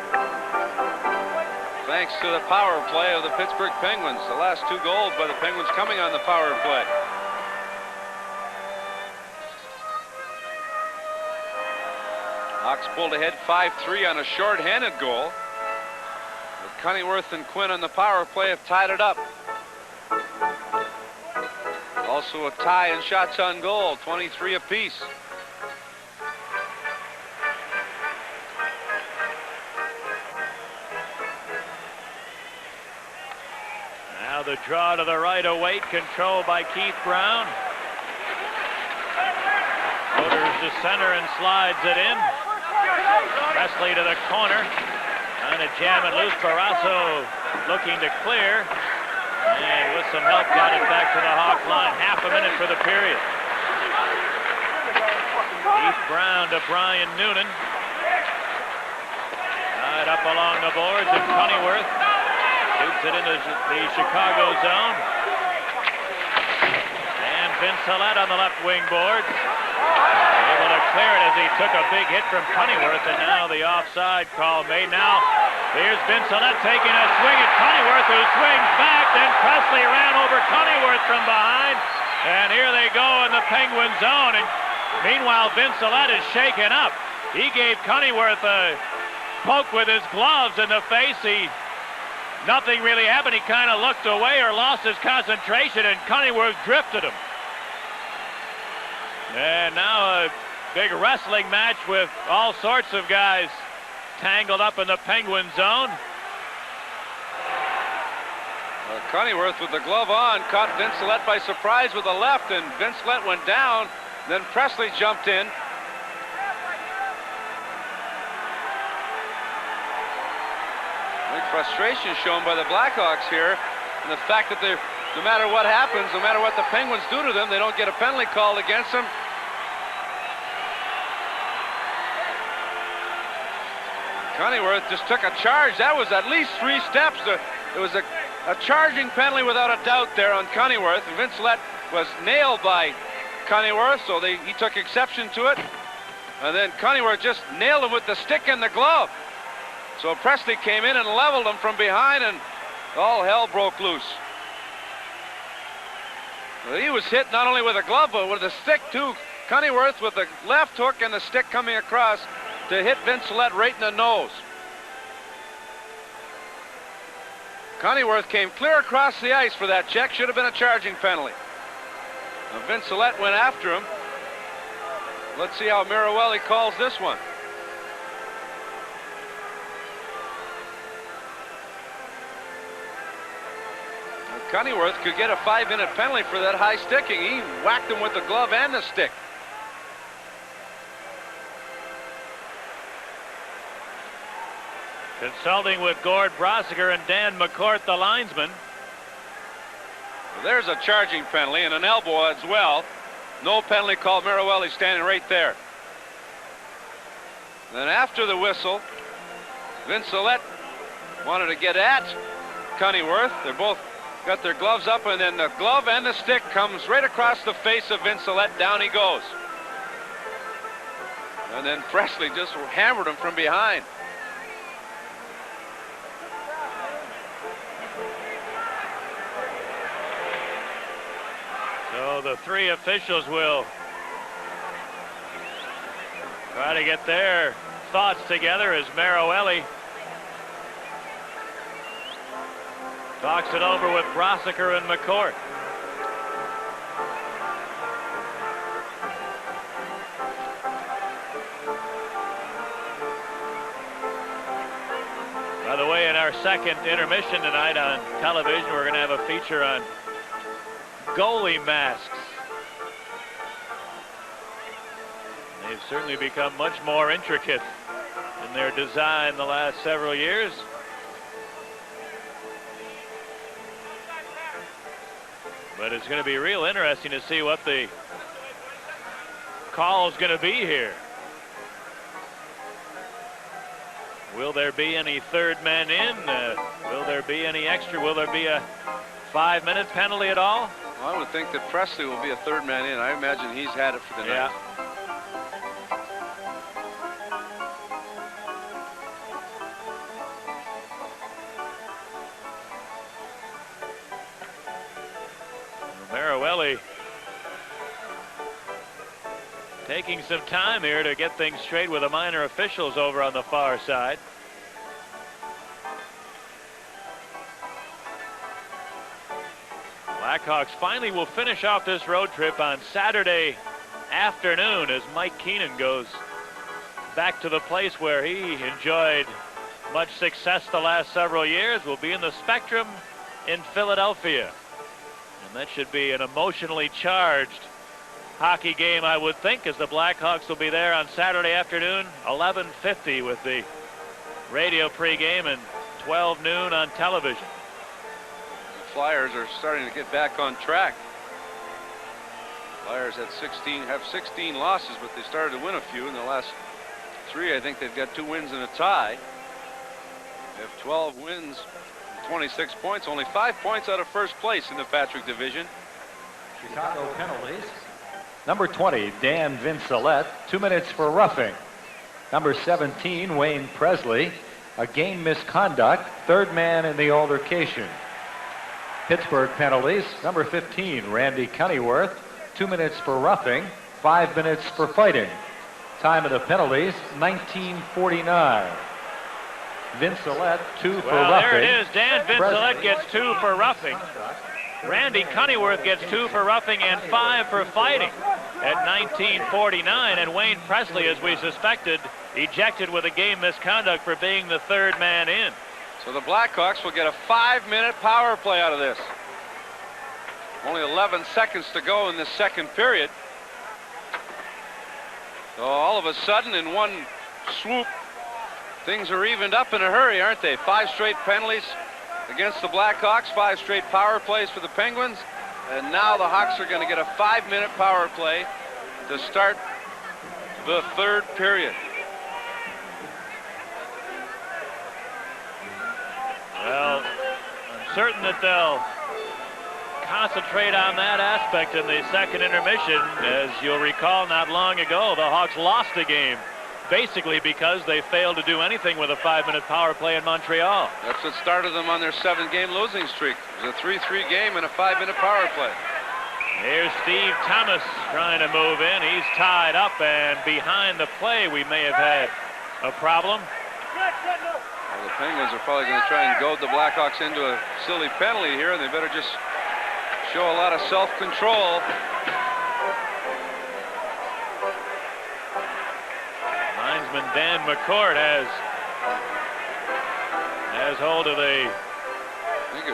Thanks to the power play of the Pittsburgh Penguins. The last 2 goals by the Penguins coming on the power play. Hawks pulled ahead 5-3 on a short-handed goal. But Cunningworth and Quinn on the power play have tied it up. Also a tie in shots on goal, 23 apiece. Now the draw to the right of Waite, controlled by Keith Brown. Rotors to center and slides it in. Presley to the corner. Trying to jam it loose. Barrasso looking to clear. And with some help got it back to the Hawks line. Half a minute for the period. Keith Brown to Brian Noonan. Tied up along the boards, and Cunningworth shoots it into the Chicago zone. And Vince Hallett on the left wing boards. Able to clear it as he took a big hit from Cunningworth, and now the offside call made. Now here's Vince Hallett taking a swing at Cunningworth, who swings back. Then Presley ran over Cunningworth from behind, and here they go in the Penguin zone. And meanwhile, Vince Hallett is shaken up. He gave Cunningworth a poke with his gloves in the face. Nothing really happened. He kind of looked away or lost his concentration, and Cunningworth drifted him. And now a big wrestling match with all sorts of guys tangled up in the Penguin zone. Cunningworth with the glove on caught Vince Hallett by surprise with the left, and Vince Hallett went down. Then Presley jumped in. I think frustration shown by the Blackhawks here, and the fact that they, no matter what happens, no matter what the Penguins do to them, they don't get a penalty called against them. Cunningworth just took a charge. That was at least 3 steps. It was a charging penalty without a doubt there on Cunningworth. Vince Hallett was nailed by Cunningworth, so he took exception to it. And then Cunningworth just nailed him with the stick and the glove. So Presley came in and leveled him from behind, and all hell broke loose. Well, he was hit not only with a glove, but with a stick too. Cunningworth with the left hook and the stick coming across to hit Vince Hallett right in the nose. Cunningworth came clear across the ice for that check. Should have been a charging penalty. Now Vince Hallett went after him. Let's see how Maruelli calls this one. Cunningworth could get a 5-minute penalty for that high sticking. He whacked him with the glove and the stick. Consulting with Gord Brossiger and Dan McCourt, the linesman. There's a charging penalty and an elbow as well. No penalty called. Merriwelli standing right there. Then after the whistle, Vincelette wanted to get at Cunneyworth. They're both got their gloves up, and then the glove and the stick comes right across the face of Vincelette. Down he goes. And then Presley just hammered him from behind. So the three officials will try to get their thoughts together as Merriwelli talks it over with Brossiker and McCourt. By the way, in our second intermission tonight on television, we're going to have a feature on goalie masks. They've certainly become much more intricate in their design the last several years. But it's going to be real interesting to see what the call is going to be here. Will there be any third man in? Will there be any extra? Will there be a 5-minute penalty at all? Well, I would think that Presley will be a third man in. I imagine he's had it for the night. Merriwelli taking some time here to get things straight with the minor officials over on the far side. Blackhawks finally will finish off this road trip on Saturday afternoon as Mike Keenan goes back to the place where he enjoyed much success the last several years. Will be in the Spectrum in Philadelphia. And that should be an emotionally charged hockey game, I would think, as the Blackhawks will be there on Saturday afternoon, 11:50 with the radio pregame and 12 noon on television. The Flyers are starting to get back on track. Flyers have 16 losses, but they started to win a few in the last 3. I think they've got 2 wins and a tie. They have 12 wins, 26 points, only 5 points out of first place in the Patrick division. Chicago penalties. Number 20, Dan Vincelette, 2 minutes for roughing. Number 17, Wayne Presley, a game misconduct, third man in the altercation. Pittsburgh penalties. Number 15, Randy Cunneyworth, 2 minutes for roughing, 5 minutes for fighting. Time of the penalties, 19:49. Vincelette, 2 for roughing. There it is. Dan Vincelette gets 2 for roughing. Randy Cunneyworth gets 2 for roughing and 5 for fighting at 19:49. And Wayne Presley, as we suspected, ejected with a game misconduct for being the third man in. So the Blackhawks will get a 5-minute power play out of this. Only 11 seconds to go in this second period. So all of a sudden, in one swoop, things are evened up in a hurry, aren't they? 5 straight penalties against the Blackhawks, 5 straight power plays for the Penguins, and now the Hawks are going to get a 5-minute power play to start the third period. Well, I'm certain that they'll concentrate on that aspect in the second intermission. As you'll recall, not long ago, the Hawks lost a game basically because they failed to do anything with a 5-minute power play in Montreal. That's what started them on their 7-game losing streak. It was a 3-3 game and a 5-minute power play. Here's Steve Thomas trying to move in. He's tied up, and behind the play we may have had a problem. Well, the Penguins are probably going to try and goad the Blackhawks into a silly penalty here, and they better just show a lot of self-control. Linesman Dan McCourt has hold of the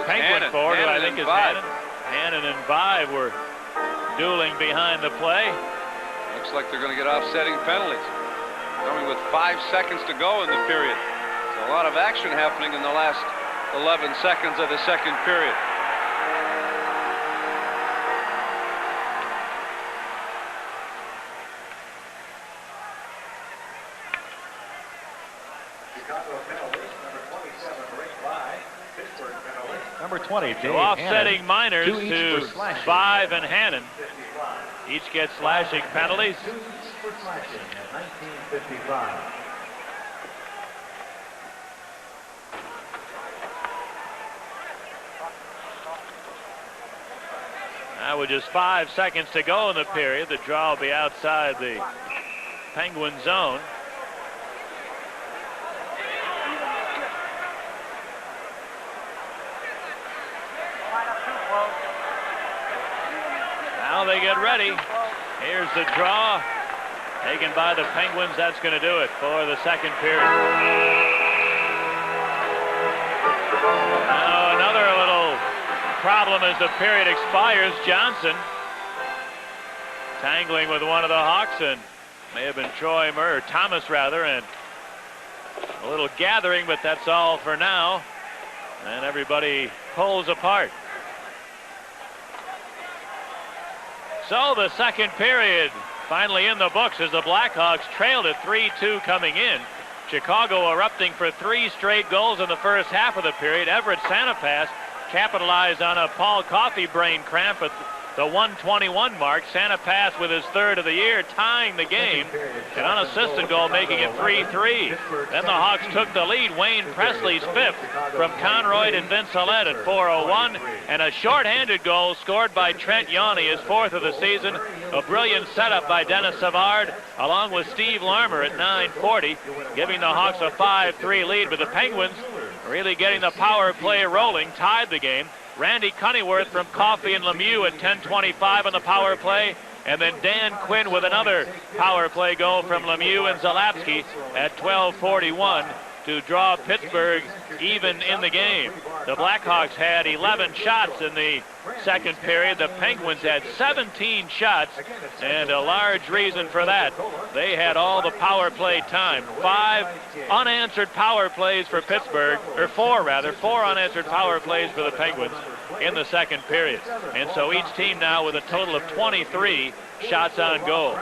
Penguin forward, who I think is Hannon. Hannon and Vive were dueling behind the play. Looks like they're going to get offsetting penalties. Coming with 5 seconds to go in the period. So a lot of action happening in the last 11 seconds of the second period. Number 20, Dave So offsetting Hannon, minors 2 each to for slashing. 5 and Hannon. Each gets slashing penalties. 2 each for slashing at 1955. Now with just 5 seconds to go in the period, the draw will be outside the Penguin zone. Now they get ready. Here's the draw taken by the Penguins. That's going to do it for the second period. Now another little problem as the period expires. Johnson tangling with one of the Hawks, and may have been Thomas rather, and a little gathering, but that's all for now. And everybody pulls apart. So the second period finally in the books as the Blackhawks trailed at 3-2 coming in. Chicago erupting for 3 straight goals in the first half of the period. Everett Santapass capitalized on a Paul Coffey brain cramp at the 1:21 mark. Santapass with his 3rd of the year, tying the game. An unassisted goal, making it 3-3. Then the Hawks took the lead. Wayne Presley's 5th from Conroy and Vince Alette at 4:01. And a shorthanded goal scored by Trent Yawney, his 4th of the season. A brilliant setup by Dennis Savard, along with Steve Larmer at 9:40, giving the Hawks a 5-3 lead. But the Penguins really getting the power play rolling, tied the game. Randy Cunneyworth from Coffey and Lemieux at 10:25 on the power play. And then Dan Quinn with another power play goal from Lemieux and Zalapsky at 12:41 to draw Pittsburgh even in the game. The Blackhawks had 11 shots in the second period. The Penguins had 17 shots, and a large reason for that, they had all the power play time. 5 unanswered power plays for Pittsburgh, or 4 unanswered power plays for the Penguins in the second period. And so each team now with a total of 23 shots on goal.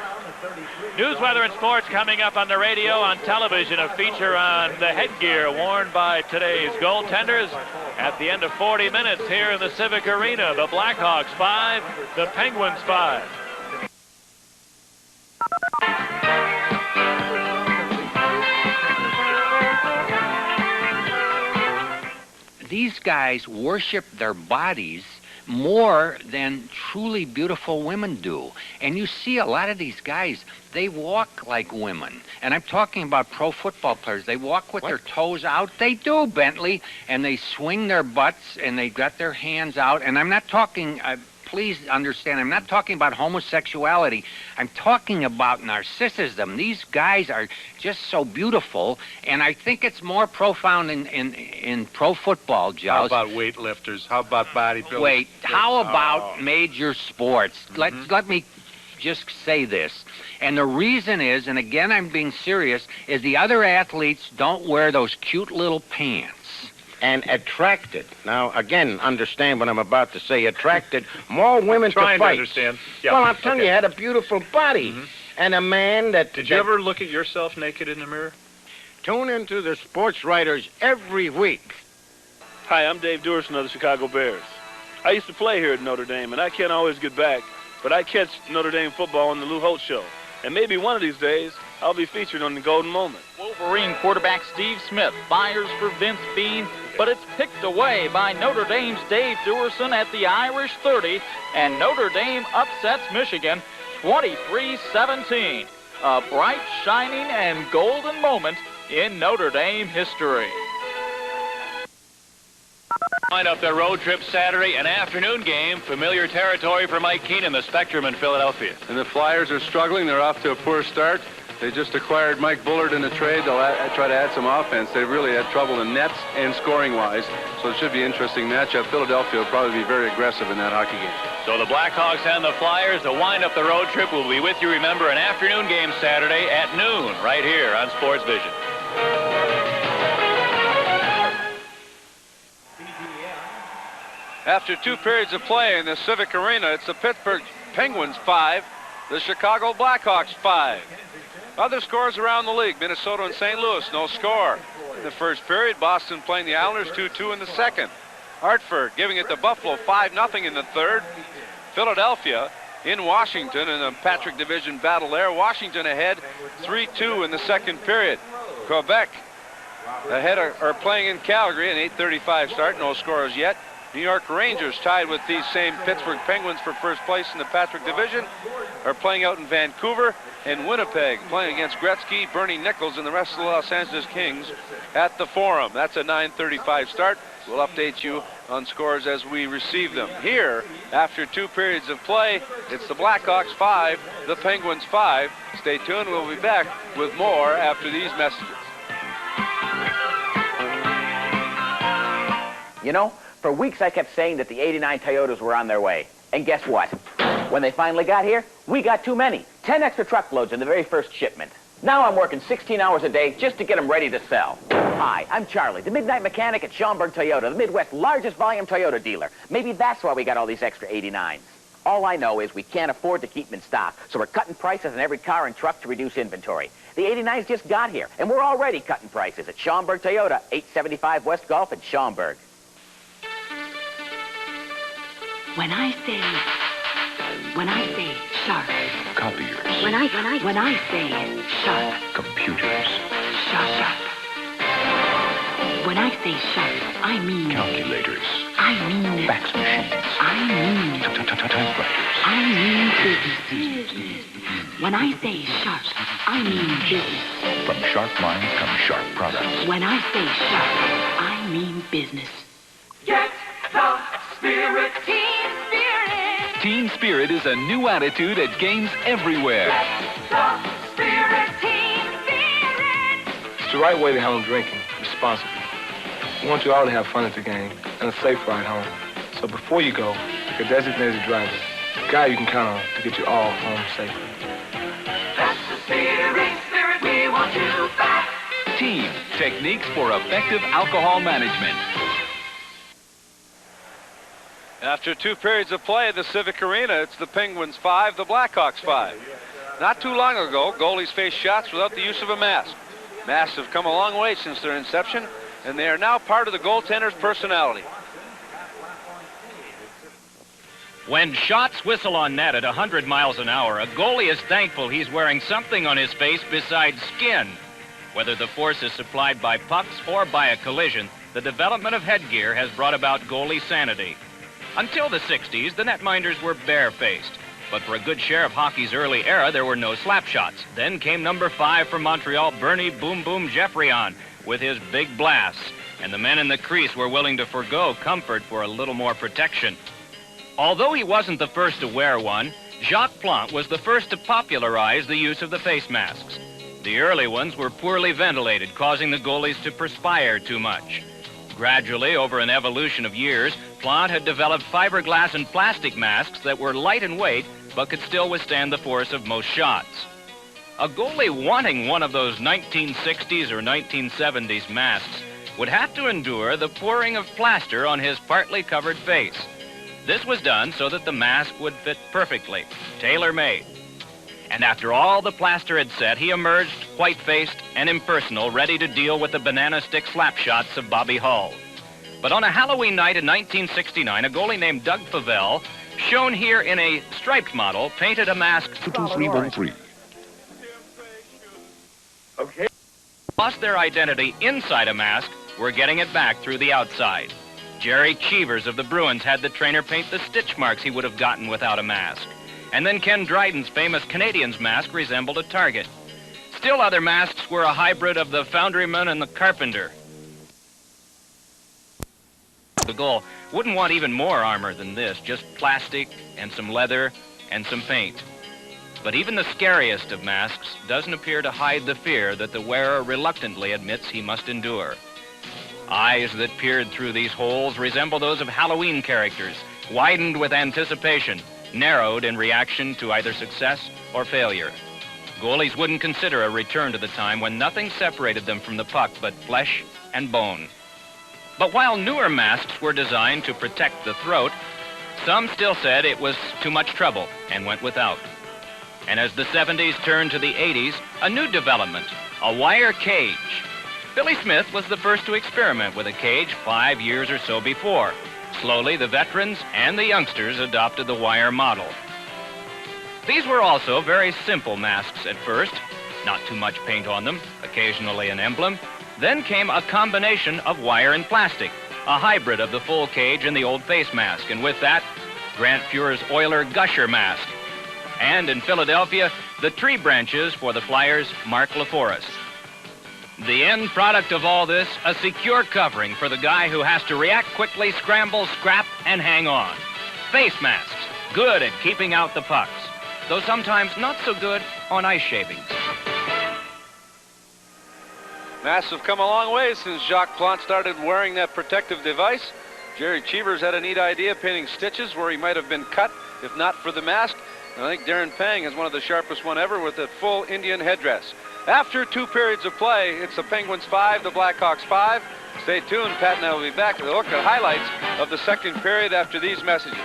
News, weather, and sports coming up on the radio. On television, a feature on the headgear worn by today's goaltenders. At the end of 40 minutes here in the Civic Arena, the Blackhawks 5, the Penguins 5. These guys worship their bodies more than truly beautiful women do. And you see a lot of these guys, they walk like women. And I'm talking about pro football players. They walk with their toes out. They do, Bentley. And they swing their butts and they got their hands out. And I'm not talking, please understand, I'm not talking about homosexuality. I'm talking about narcissism. These guys are just so beautiful. And I think it's more profound in pro football, Giles. How about weightlifters? How about bodybuilders? Wait, how about major sports? Let me just say this. And the reason is, and again I'm being serious, is the other athletes don't wear those cute little pants. And attracted. Now, again, understand what I'm about to say. Attracted more women to fight. To understand. Yeah. Well, I'm telling you, had a beautiful body. And a man that... Did you ever look at yourself naked in the mirror? Tune into the sports writers every week. Hi, I'm Dave Duerson of the Chicago Bears. I used to play here at Notre Dame, and I can't always get back, but I catch Notre Dame football on the Lou Holtz Show. And maybe one of these days, I'll be featured on the Golden Moment. Wolverine quarterback Steve Smith fires for Vince Bean, but it's picked away by Notre Dame's Dave Duerson at the Irish 30, and Notre Dame upsets Michigan 23-17. A bright, shining, and golden moment in Notre Dame history. Line up their road trip Saturday, an afternoon game, familiar territory for Mike Keenan, the Spectrum in Philadelphia. And the Flyers are struggling. They're off to a poor start. They just acquired Mike Bullard in a trade. They'll try to add some offense. They really had trouble in nets and scoring-wise, so it should be an interesting matchup. Philadelphia will probably be very aggressive in that hockey game. So the Blackhawks and the Flyers to wind up the road trip will be with you. Remember, an afternoon game Saturday at noon right here on Sports Vision. After 2 periods of play in the Civic Arena, it's the Pittsburgh Penguins 5, the Chicago Blackhawks 5. Other scores around the league, Minnesota and St. Louis, no score. the first period. Boston playing the Islanders 2-2 in the second. Hartford giving it to Buffalo 5-0 in the third. Philadelphia in Washington in the Patrick Division battle there. Washington ahead 3-2 in the second period. Quebec ahead are playing in Calgary, an 8:35 start, no scorers yet. New York Rangers tied with these same Pittsburgh Penguins for first place in the Patrick Division are playing out in Vancouver, and Winnipeg playing against Gretzky, Bernie Nichols, and the rest of the Los Angeles Kings at the Forum. That's a 9:35 start. We'll update you on scores as we receive them. Here, after 2 periods of play, it's the Blackhawks 5, the Penguins 5. Stay tuned. We'll be back with more after these messages. You know, for weeks I kept saying that the '89 Toyotas were on their way. And guess what? When they finally got here, we got too many. 10 extra truckloads in the very first shipment. Now I'm working 16 hours a day just to get them ready to sell. Hi, I'm Charlie, the midnight mechanic at Schaumburg Toyota, the Midwest's largest volume Toyota dealer. Maybe that's why we got all these extra '89s. All I know is we can't afford to keep them in stock, so we're cutting prices on every car and truck to reduce inventory. The '89s just got here, and we're already cutting prices at Schaumburg Toyota, 875 West Gulf in Schaumburg. When I say sharp. Copiers. When I say sharp. Computers. Sharp. When I say sharp, I mean Calculators. I mean Fax machines. I mean Typewriters. I mean business. When I say sharp, I mean business. From sharp minds come sharp products. When I say sharp, I mean business. Get the spirit. Team spirit. Team Spirit is a new attitude at games everywhere. The spirit. Team spirit. It's the right way to handle drinking, responsibly. We want you all to have fun at the game and a safe ride home. So before you go, pick a designated driver, a guy you can count on to get you all home safely. That's the spirit, we want you back. Team, techniques for effective alcohol management. After 2 periods of play at the Civic Arena, it's the Penguins 5, the Blackhawks 5. Not too long ago, goalies faced shots without the use of a mask. Masks have come a long way since their inception, and they are now part of the goaltender's personality. When shots whistle on net at 100 miles an hour, a goalie is thankful he's wearing something on his face besides skin. Whether the force is supplied by pucks or by a collision, the development of headgear has brought about goalie sanity. Until the 60s, the netminders were barefaced. But for a good share of hockey's early era, there were no slap shots. Then came number 5 from Montreal, Bernie Boom Boom Geoffrion, with his big blasts. And the men in the crease were willing to forego comfort for a little more protection. Although he wasn't the first to wear one, Jacques Plante was the first to popularize the use of the face masks. The early ones were poorly ventilated, causing the goalies to perspire too much. Gradually, over an evolution of years, Plante had developed fiberglass and plastic masks that were light in weight, but could still withstand the force of most shots. A goalie wanting one of those 1960s or 1970s masks would have to endure the pouring of plaster on his partly covered face. This was done so that the mask would fit perfectly, tailor-made. And after all the plaster had set, he emerged white-faced and impersonal, ready to deal with the banana stick slap shots of Bobby Hull. But on a Halloween night in 1969, a goalie named Doug Favell, shown here in a striped model, painted a mask 22313. Okay. Lost their identity inside a mask, were getting it back through the outside. Jerry Cheevers of the Bruins had the trainer paint the stitch marks he would have gotten without a mask. And then Ken Dryden's famous Canadian's mask resembled a target. Still other masks were a hybrid of the foundryman and the carpenter. The goal wouldn't want even more armor than this, just plastic and some leather and some paint. But even the scariest of masks doesn't appear to hide the fear that the wearer reluctantly admits he must endure. Eyes that peered through these holes resemble those of Halloween characters, widened with anticipation, narrowed in reaction to either success or failure. Goalies wouldn't consider a return to the time when nothing separated them from the puck but flesh and bone. But while newer masks were designed to protect the throat, some still said it was too much trouble and went without. And as the 70s turned to the 80s, a new development, a wire cage. Billy Smith was the first to experiment with a cage 5 years or so before. Slowly, the veterans and the youngsters adopted the wire model. These were also very simple masks at first. Not too much paint on them, occasionally an emblem. Then came a combination of wire and plastic, a hybrid of the full cage and the old face mask, and with that, Grant Fuhr's Oiler Gusher mask. And in Philadelphia, the tree branches for the Flyers' Mark LaForest. The end product of all this, a secure covering for the guy who has to react quickly, scramble, scrap, and hang on. Face masks, good at keeping out the pucks, though sometimes not so good on ice shavings. Masks have come a long way since Jacques Plante started wearing that protective device. Jerry Cheevers had a neat idea, painting stitches where he might have been cut, if not for the mask. And I think Darren Pang has one of the sharpest one ever with that full Indian headdress. After 2 periods of play, it's the Penguins 5, the Blackhawks 5. Stay tuned, Pat and I will be back with a look at highlights of the second period after these messages.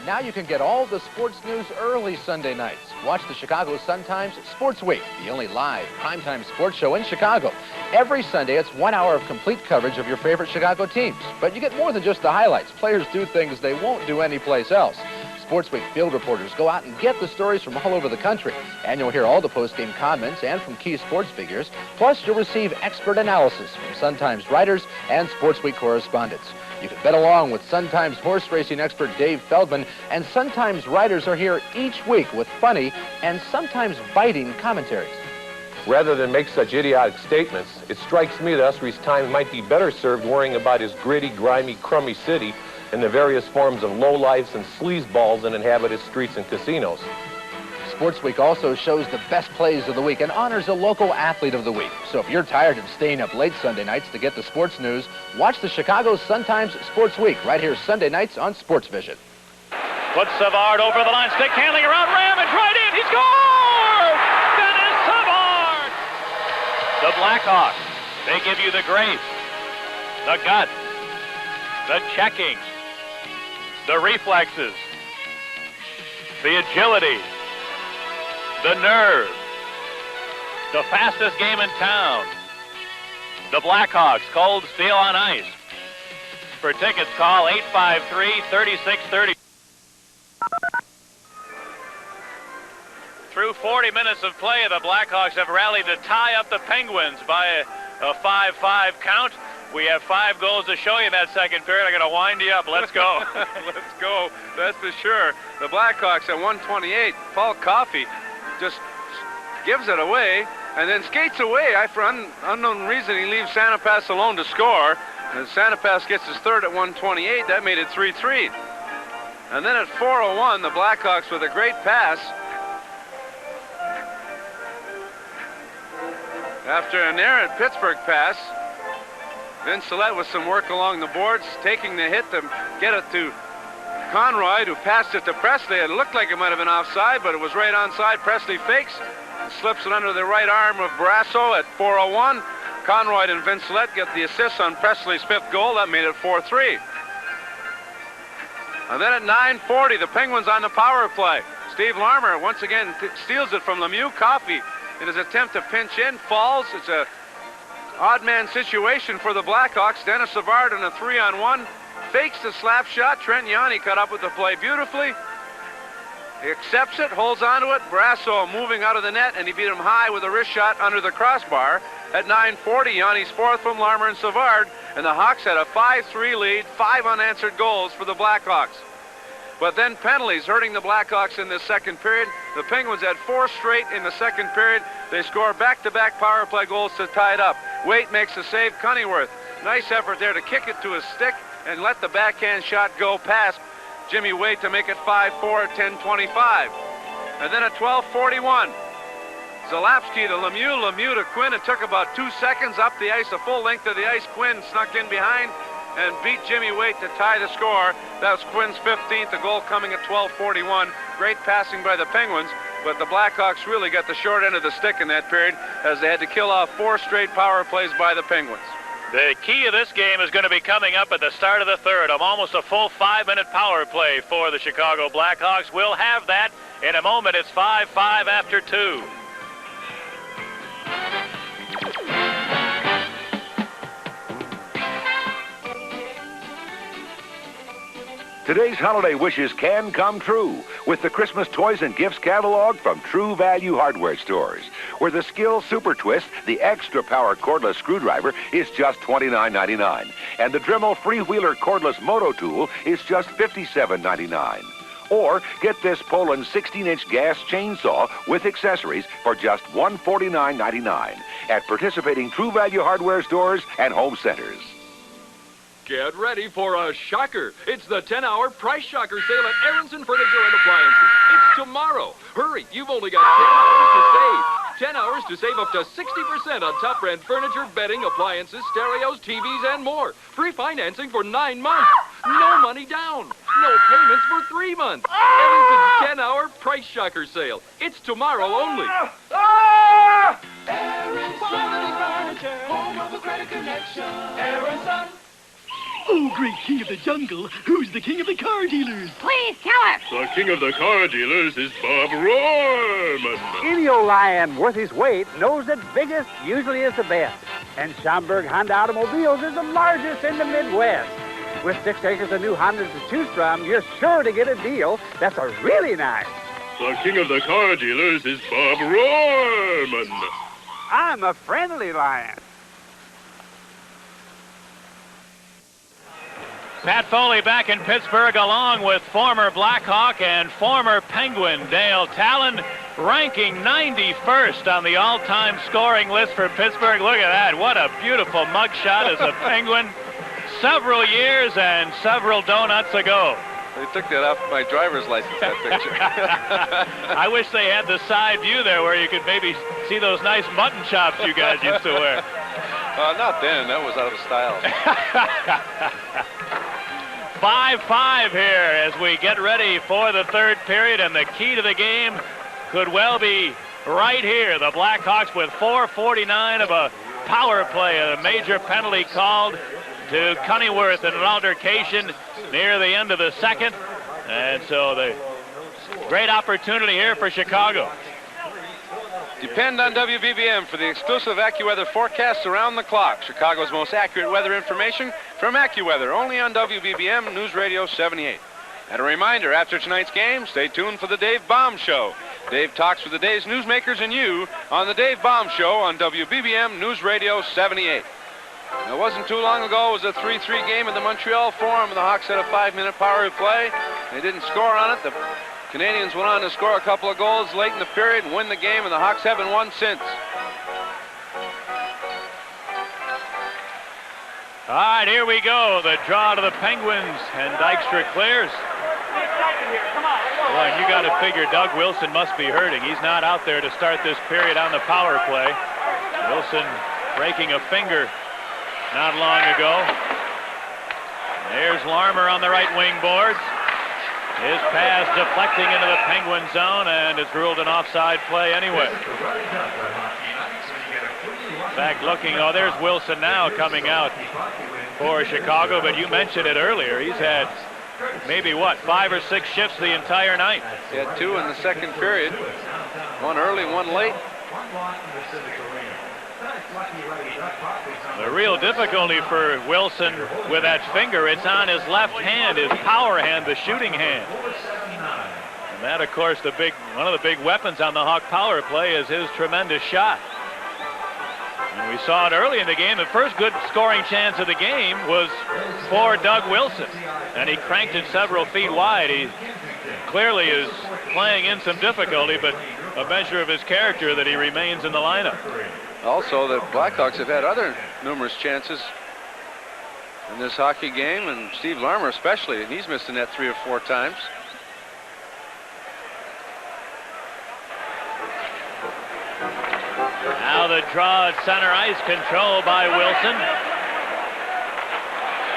Now you can get all the sports news early Sunday nights. Watch the Chicago Sun-Times Sports Week, the only live primetime sports show in Chicago. Every Sunday, it's 1 hour of complete coverage of your favorite Chicago teams. But you get more than just the highlights. Players do things they won't do anyplace else. Sports Week field reporters go out and get the stories from all over the country. And you'll hear all the post-game comments and from key sports figures. Plus, you'll receive expert analysis from Sun-Times writers and Sports Week correspondents. You can bet along with Sun-Times horse racing expert Dave Feldman, and Sun-Times writers are here each week with funny and sometimes biting commentaries. Rather than make such idiotic statements, it strikes me that Usry's time might be better served worrying about his gritty, grimy, crummy city and the various forms of lowlifes and sleazeballs that inhabit its streets and casinos. Sports Week also shows the best plays of the week and honors a local athlete of the week. So if you're tired of staying up late Sunday nights to get the sports news, watch the Chicago Sun-Times Sports Week right here Sunday nights on Sports Vision. Puts Savard over the line, stick handling around, Ramage right in, he scores! Dennis Savard! The Blackhawks, they give you the grace, the gut, the checking, the reflexes, the agility, the nerve, the fastest game in town. The Blackhawks, cold steel on ice. For tickets, call 853-3630. Through 40 minutes of play, the Blackhawks have rallied to tie up the Penguins by a 5-5 count. We have 5 goals to show you in that second period. I'm going to wind you up. Let's go. Let's go. That's for sure. The Blackhawks at 128. Paul Coffey just gives it away and then skates away. For unknown reason, he leaves Sanapas alone to score. And Sanapas gets his third at 128. That made it 3-3. And then at 4:01, the Blackhawks with a great pass. After an errant Pittsburgh pass, Vince Gillette with some work along the boards, taking the hit to get it to Conroy, who passed it to Presley. It looked like it might have been offside, but it was right onside. Presley fakes and slips it under the right arm of Brasso at 4:01. Conroy and Vince Gillette get the assist on Presley's 5th goal. That made it 4-3. And then at 9:40, the Penguins on the power play. Steve Larmer once again steals it from Lemieux. Coffey, in his attempt to pinch in, falls. It's a odd man situation for the Blackhawks. Dennis Savard on a 3-on-1. Fakes the slap shot. Trent Yanni cut up with the play beautifully. He accepts it, holds onto it. Brasso moving out of the net, and he beat him high with a wrist shot under the crossbar. At 9:40, Yanni's 4th from Larmer and Savard, and the Hawks had a 5-3 lead, 5 unanswered goals for the Blackhawks. But then penalties hurting the Blackhawks in this second period. The Penguins had 4 straight in the second period. They score back-to-back power play goals to tie it up. Waite makes the save. Cunningworth, nice effort there to kick it to his stick and let the backhand shot go past Jimmy Waite to make it 5-4 at 10:25. And then at 12:41, Zalapsky to Lemieux, Lemieux to Quinn. It took about 2 seconds up the ice, the full length of the ice. Quinn snuck in behind and beat Jimmy Waite to tie the score. That was Quinn's 15th, the goal coming at 12:41. Great passing by the Penguins, but the Blackhawks really got the short end of the stick in that period as they had to kill off 4 straight power plays by the Penguins. The key of this game is going to be coming up at the start of the third. Almost a full 5-minute power play for the Chicago Blackhawks. We'll have that in a moment. It's 5-5 after 2. Today's holiday wishes can come true with the Christmas toys and gifts catalog from True Value Hardware Stores, where the Skill Super Twist, the extra power cordless screwdriver, is just $29.99, and the Dremel Freewheeler cordless moto tool is just $57.99. Or get this Poland 16-inch gas chainsaw with accessories for just $149.99 at participating True Value Hardware Stores and home centers. Get ready for a shocker. It's the 10-hour price shocker sale at Aronson Furniture and Appliances. It's tomorrow. Hurry, you've only got 10 hours to save. 10 hours to save up to 60% on top-brand furniture, bedding, appliances, stereos, TVs, and more. Free financing for 9 months. No money down. No payments for 3 months. Aronson 10-hour price shocker sale. It's tomorrow only. Furniture, home of a credit connection. Aronson. Oh, great king of the jungle, who's the king of the car dealers? Please tell us. The king of the car dealers is Bob Rohrman. Any old lion worth his weight knows that biggest usually is the best. And Schaumburg Honda Automobiles is the largest in the Midwest. With 6 acres of new Hondas to choose from, you're sure to get a deal that's a really nice. The king of the car dealers is Bob Rohrman. I'm a friendly lion. Pat Foley back in Pittsburgh along with former Blackhawk and former Penguin Dale Talon, ranking 91st on the all-time scoring list for Pittsburgh. Look at that. What a beautiful mugshot as a Penguin. Several years and several donuts ago. They took that off my driver's license, that picture. I wish they had the side view there where you could maybe see those nice mutton chops you guys used to wear. Not then. That was out of style. 5-5 here as we get ready for the third period, and the key to the game could well be right here. The Blackhawks with 4:49 of a power play, a major penalty called to Cunningworth in an altercation near the end of the second. And so the great opportunity here for Chicago. Depend on WBBM for the exclusive AccuWeather forecasts around the clock. Chicago's most accurate weather information from AccuWeather, only on WBBM News Radio 78. And a reminder, after tonight's game, stay tuned for the Dave Baum Show. Dave talks with the day's newsmakers and you on the Dave Baum Show on WBBM News Radio 78. It wasn't too long ago, it was a 3-3 game at the Montreal Forum, and the Hawks had a 5-minute power play. They didn't score on it. The Canadians went on to score a couple of goals late in the period and win the game, and the Hawks haven't won since. All right, here we go. The draw to the Penguins, and Dykstra clears. Well, you got to figure Doug Wilson must be hurting. He's not out there to start this period on the power play. Wilson breaking a finger not long ago. There's Larmer on the right wing boards. His pass deflecting into the Penguin zone, and it's ruled an offside play anyway. In fact, looking, oh, there's Wilson now coming out for Chicago, but you mentioned it earlier. He's had maybe, 5 or 6 shifts the entire night. He had 2 in the second period. One early, one late. The real difficulty for Wilson with that finger, it's on his left hand, his power hand, the shooting hand. And that, of course, one of the big weapons on the Hawk power play is his tremendous shot. And we saw it early in the game. The first good scoring chance of the game was for Doug Wilson, and he cranked it several feet wide. He clearly is playing in some difficulty, but a measure of his character that he remains in the lineup. Also, the Blackhawks have had other numerous chances in this hockey game, and Steve Larmer especially, and he's missed the net 3 or 4 times. Now the draw at center ice, controlled by Wilson.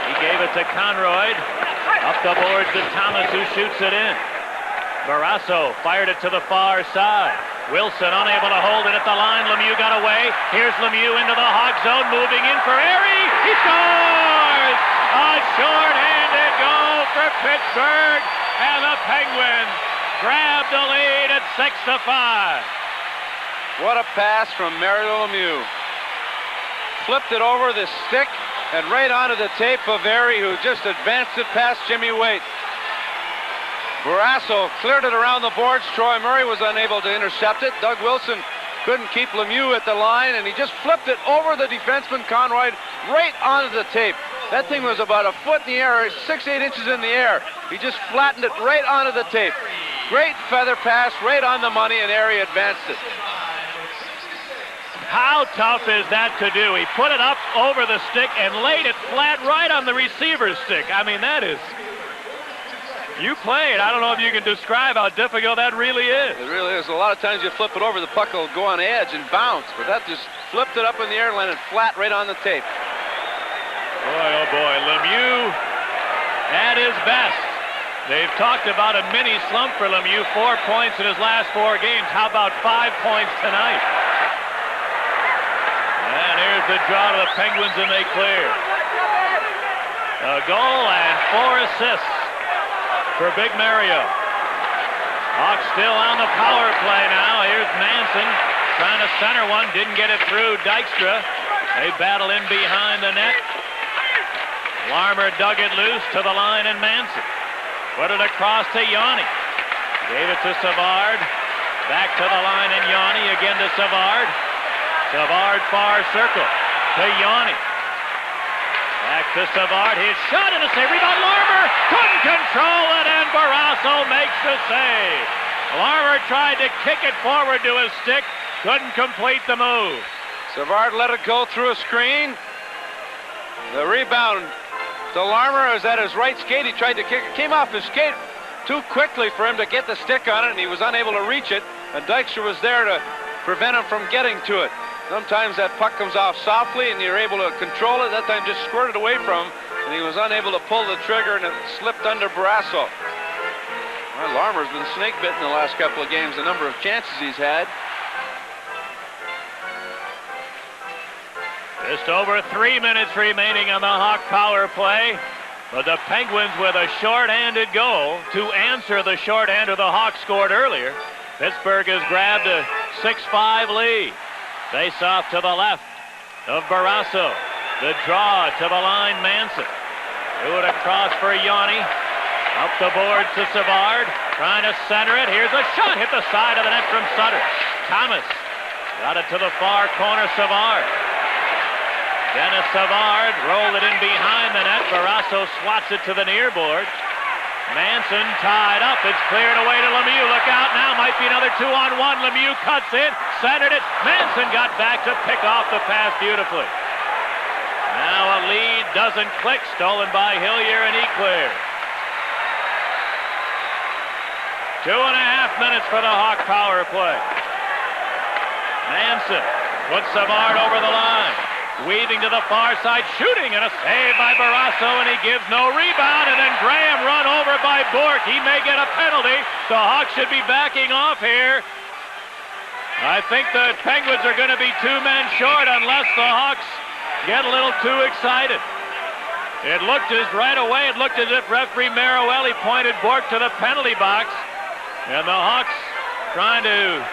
He gave it to Conroy. Up the boards to Thomas, who shoots it in. Barrasso fired it to the far side. Wilson unable to hold it at the line. Lemieux got away. Here's Lemieux into the Hawk zone, moving in for Erie. He scores! A short-handed goal for Pittsburgh, and the Penguins grab the lead at 6-5. What a pass from Mario Lemieux. Flipped it over the stick and right onto the tape of Airy, who just advanced it past Jimmy Waite. Barrasso cleared it around the boards. Troy Murray was unable to intercept it. Doug Wilson couldn't keep Lemieux at the line, and he just flipped it over the defenseman Conroy right onto the tape. That thing was about a foot in the air, 6-8 inches in the air. He just flattened it right onto the tape. Great feather pass, right on the money, and Airy advanced it. How tough is that to do? He put it up over the stick and laid it flat right on the receiver's stick. I mean, that is... You played. I don't know if you can describe how difficult that really is. It really is. A lot of times you flip it over, the puck will go on edge and bounce, but that just flipped it up in the air and landed flat right on the tape. Boy, oh boy, Lemieux at his best. They've talked about a mini slump for Lemieux, 4 points in his last 4 games. How about 5 points tonight? And here's the draw to the Penguins, and they clear. A goal and 4 assists for Big Mario. Hawks still on the power play now. Here's Manson trying to center one. Didn't get it through Dykstra. They battle in behind the net. Larmer dug it loose to the line, and Manson put it across to Yanni. Gave it to Savard. Back to the line, and Yanni again to Savard. Savard far circle to Yanni. Back to Savard. His shot and a save. Rebound. Larmer couldn't control it, and Barrasso makes the save. Larmer tried to kick it forward to his stick. Couldn't complete the move. Savard let it go through a screen. The rebound to Larmer is at his right skate. He tried to kick it. Came off his skate too quickly for him to get the stick on it, and he was unable to reach it. And Dykstra was there to prevent him from getting to it. Sometimes that puck comes off softly and you're able to control it. That time just squirted away from him, and he was unable to pull the trigger, and it slipped under Barrasso. Well, Larmer's been snake bitten the last couple of games, the number of chances he's had. Just over 3 minutes remaining on the Hawk power play. But the Penguins with a short-handed goal to answer the shorthander the Hawks scored earlier. Pittsburgh has grabbed a 6-5 lead. Face off to the left of Barrasso. The draw to the line, Manson. Do it across for Yanni. Up the boards to Savard. Trying to center it. Here's a shot. Hit the side of the net from Sutter. Thomas got it to the far corner, Savard. Dennis Savard rolled it in behind the net. Barrasso swats it to the near board. Manson tied up. It's cleared away to Lemieux. Look out now. Might be another 2-on-1. Lemieux cuts in. Centered it. Manson got back to pick off the pass beautifully. Now a lead doesn't click. Stolen by Hillier, and he cleared. 2.5 minutes for the Hawk power play. Manson puts Savard over the line. Weaving to the far side, shooting, and a save by Barrasso, and he gives no rebound, and then Graham run over by Bork. He may get a penalty. The Hawks should be backing off here. I think the Penguins are going to be 2 men short unless the Hawks get a little too excited. It looked as if referee Maruelli pointed Bork to the penalty box, and the Hawks trying to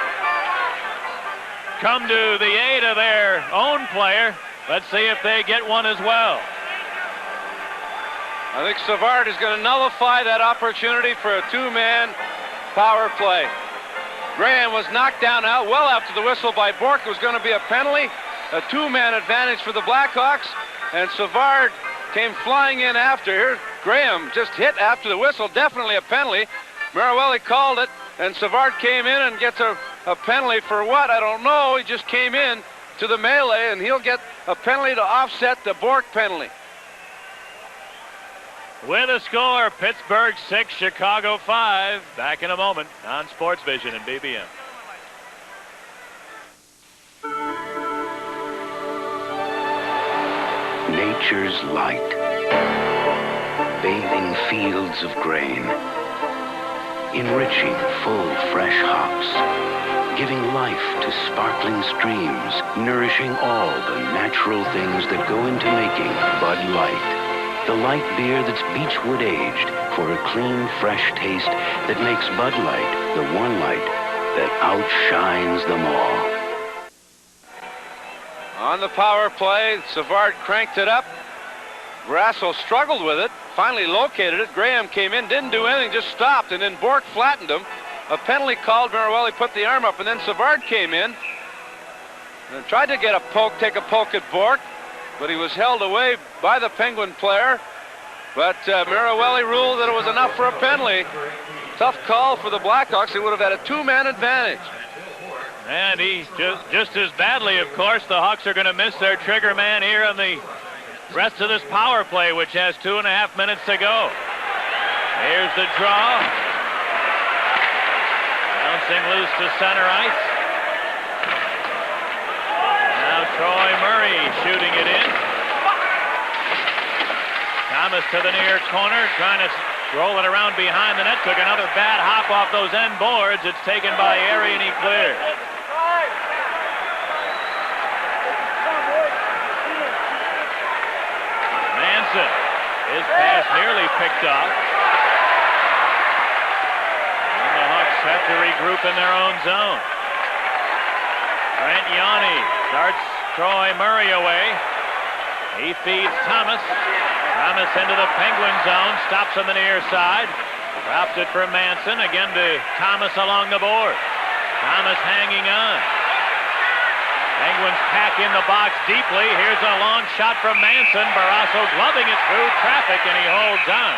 come to the aid of their own player. Let's see if they get one as well. I think Savard is going to nullify that opportunity for a 2-man power play. Graham was knocked down out well after the whistle by Bork. It was going to be a penalty, a 2-man advantage for the Blackhawks, and Savard came flying in after. Here, Graham just hit after the whistle, definitely a penalty. Maruelli called it, and Savard came in and gets a penalty for what? I don't know. He just came in to the melee, and he'll get a penalty to offset the Bork penalty. With a score, Pittsburgh 6, Chicago 5. Back in a moment on Sports Vision and BBM. Nature's light, bathing fields of grain, enriching full, fresh hops, giving life to sparkling streams, nourishing all the natural things that go into making Bud Light. The light beer that's Beechwood aged for a clean, fresh taste that makes Bud Light the one light that outshines them all. On the power play, Savard cranked it up. Brasso struggled with it, finally located it. Graham came in, didn't do anything, just stopped, and then Bork flattened him. A penalty called. Marawelli put the arm up, and then Savard came in and tried to get a poke, take a poke at Bork, but he was held away by the Penguin player. But Marawelli ruled that it was enough for a penalty. Tough call for the Blackhawks. They would have had a two-man advantage. And he just as badly, of course, the Hawks are going to miss their trigger man here on the rest of this power play, which has 2.5 minutes to go. Here's the draw. Bouncing loose to center ice. Now Troy Murray shooting it in. Thomas to the near corner, trying to roll it around behind the net. Took another bad hop off those end boards. It's taken by Erie, and he clears. Manson, his pass nearly picked off. And the Hawks have to regroup in their own zone. Trent Yanni starts Troy Murray away. He feeds Thomas. Thomas into the Penguin zone, stops on the near side. Drops it for Manson, again to Thomas along the board. Thomas hanging on. Penguins pack in the box deeply. Here's a long shot from Manson. Barrasso gloving it through traffic, and he holds on.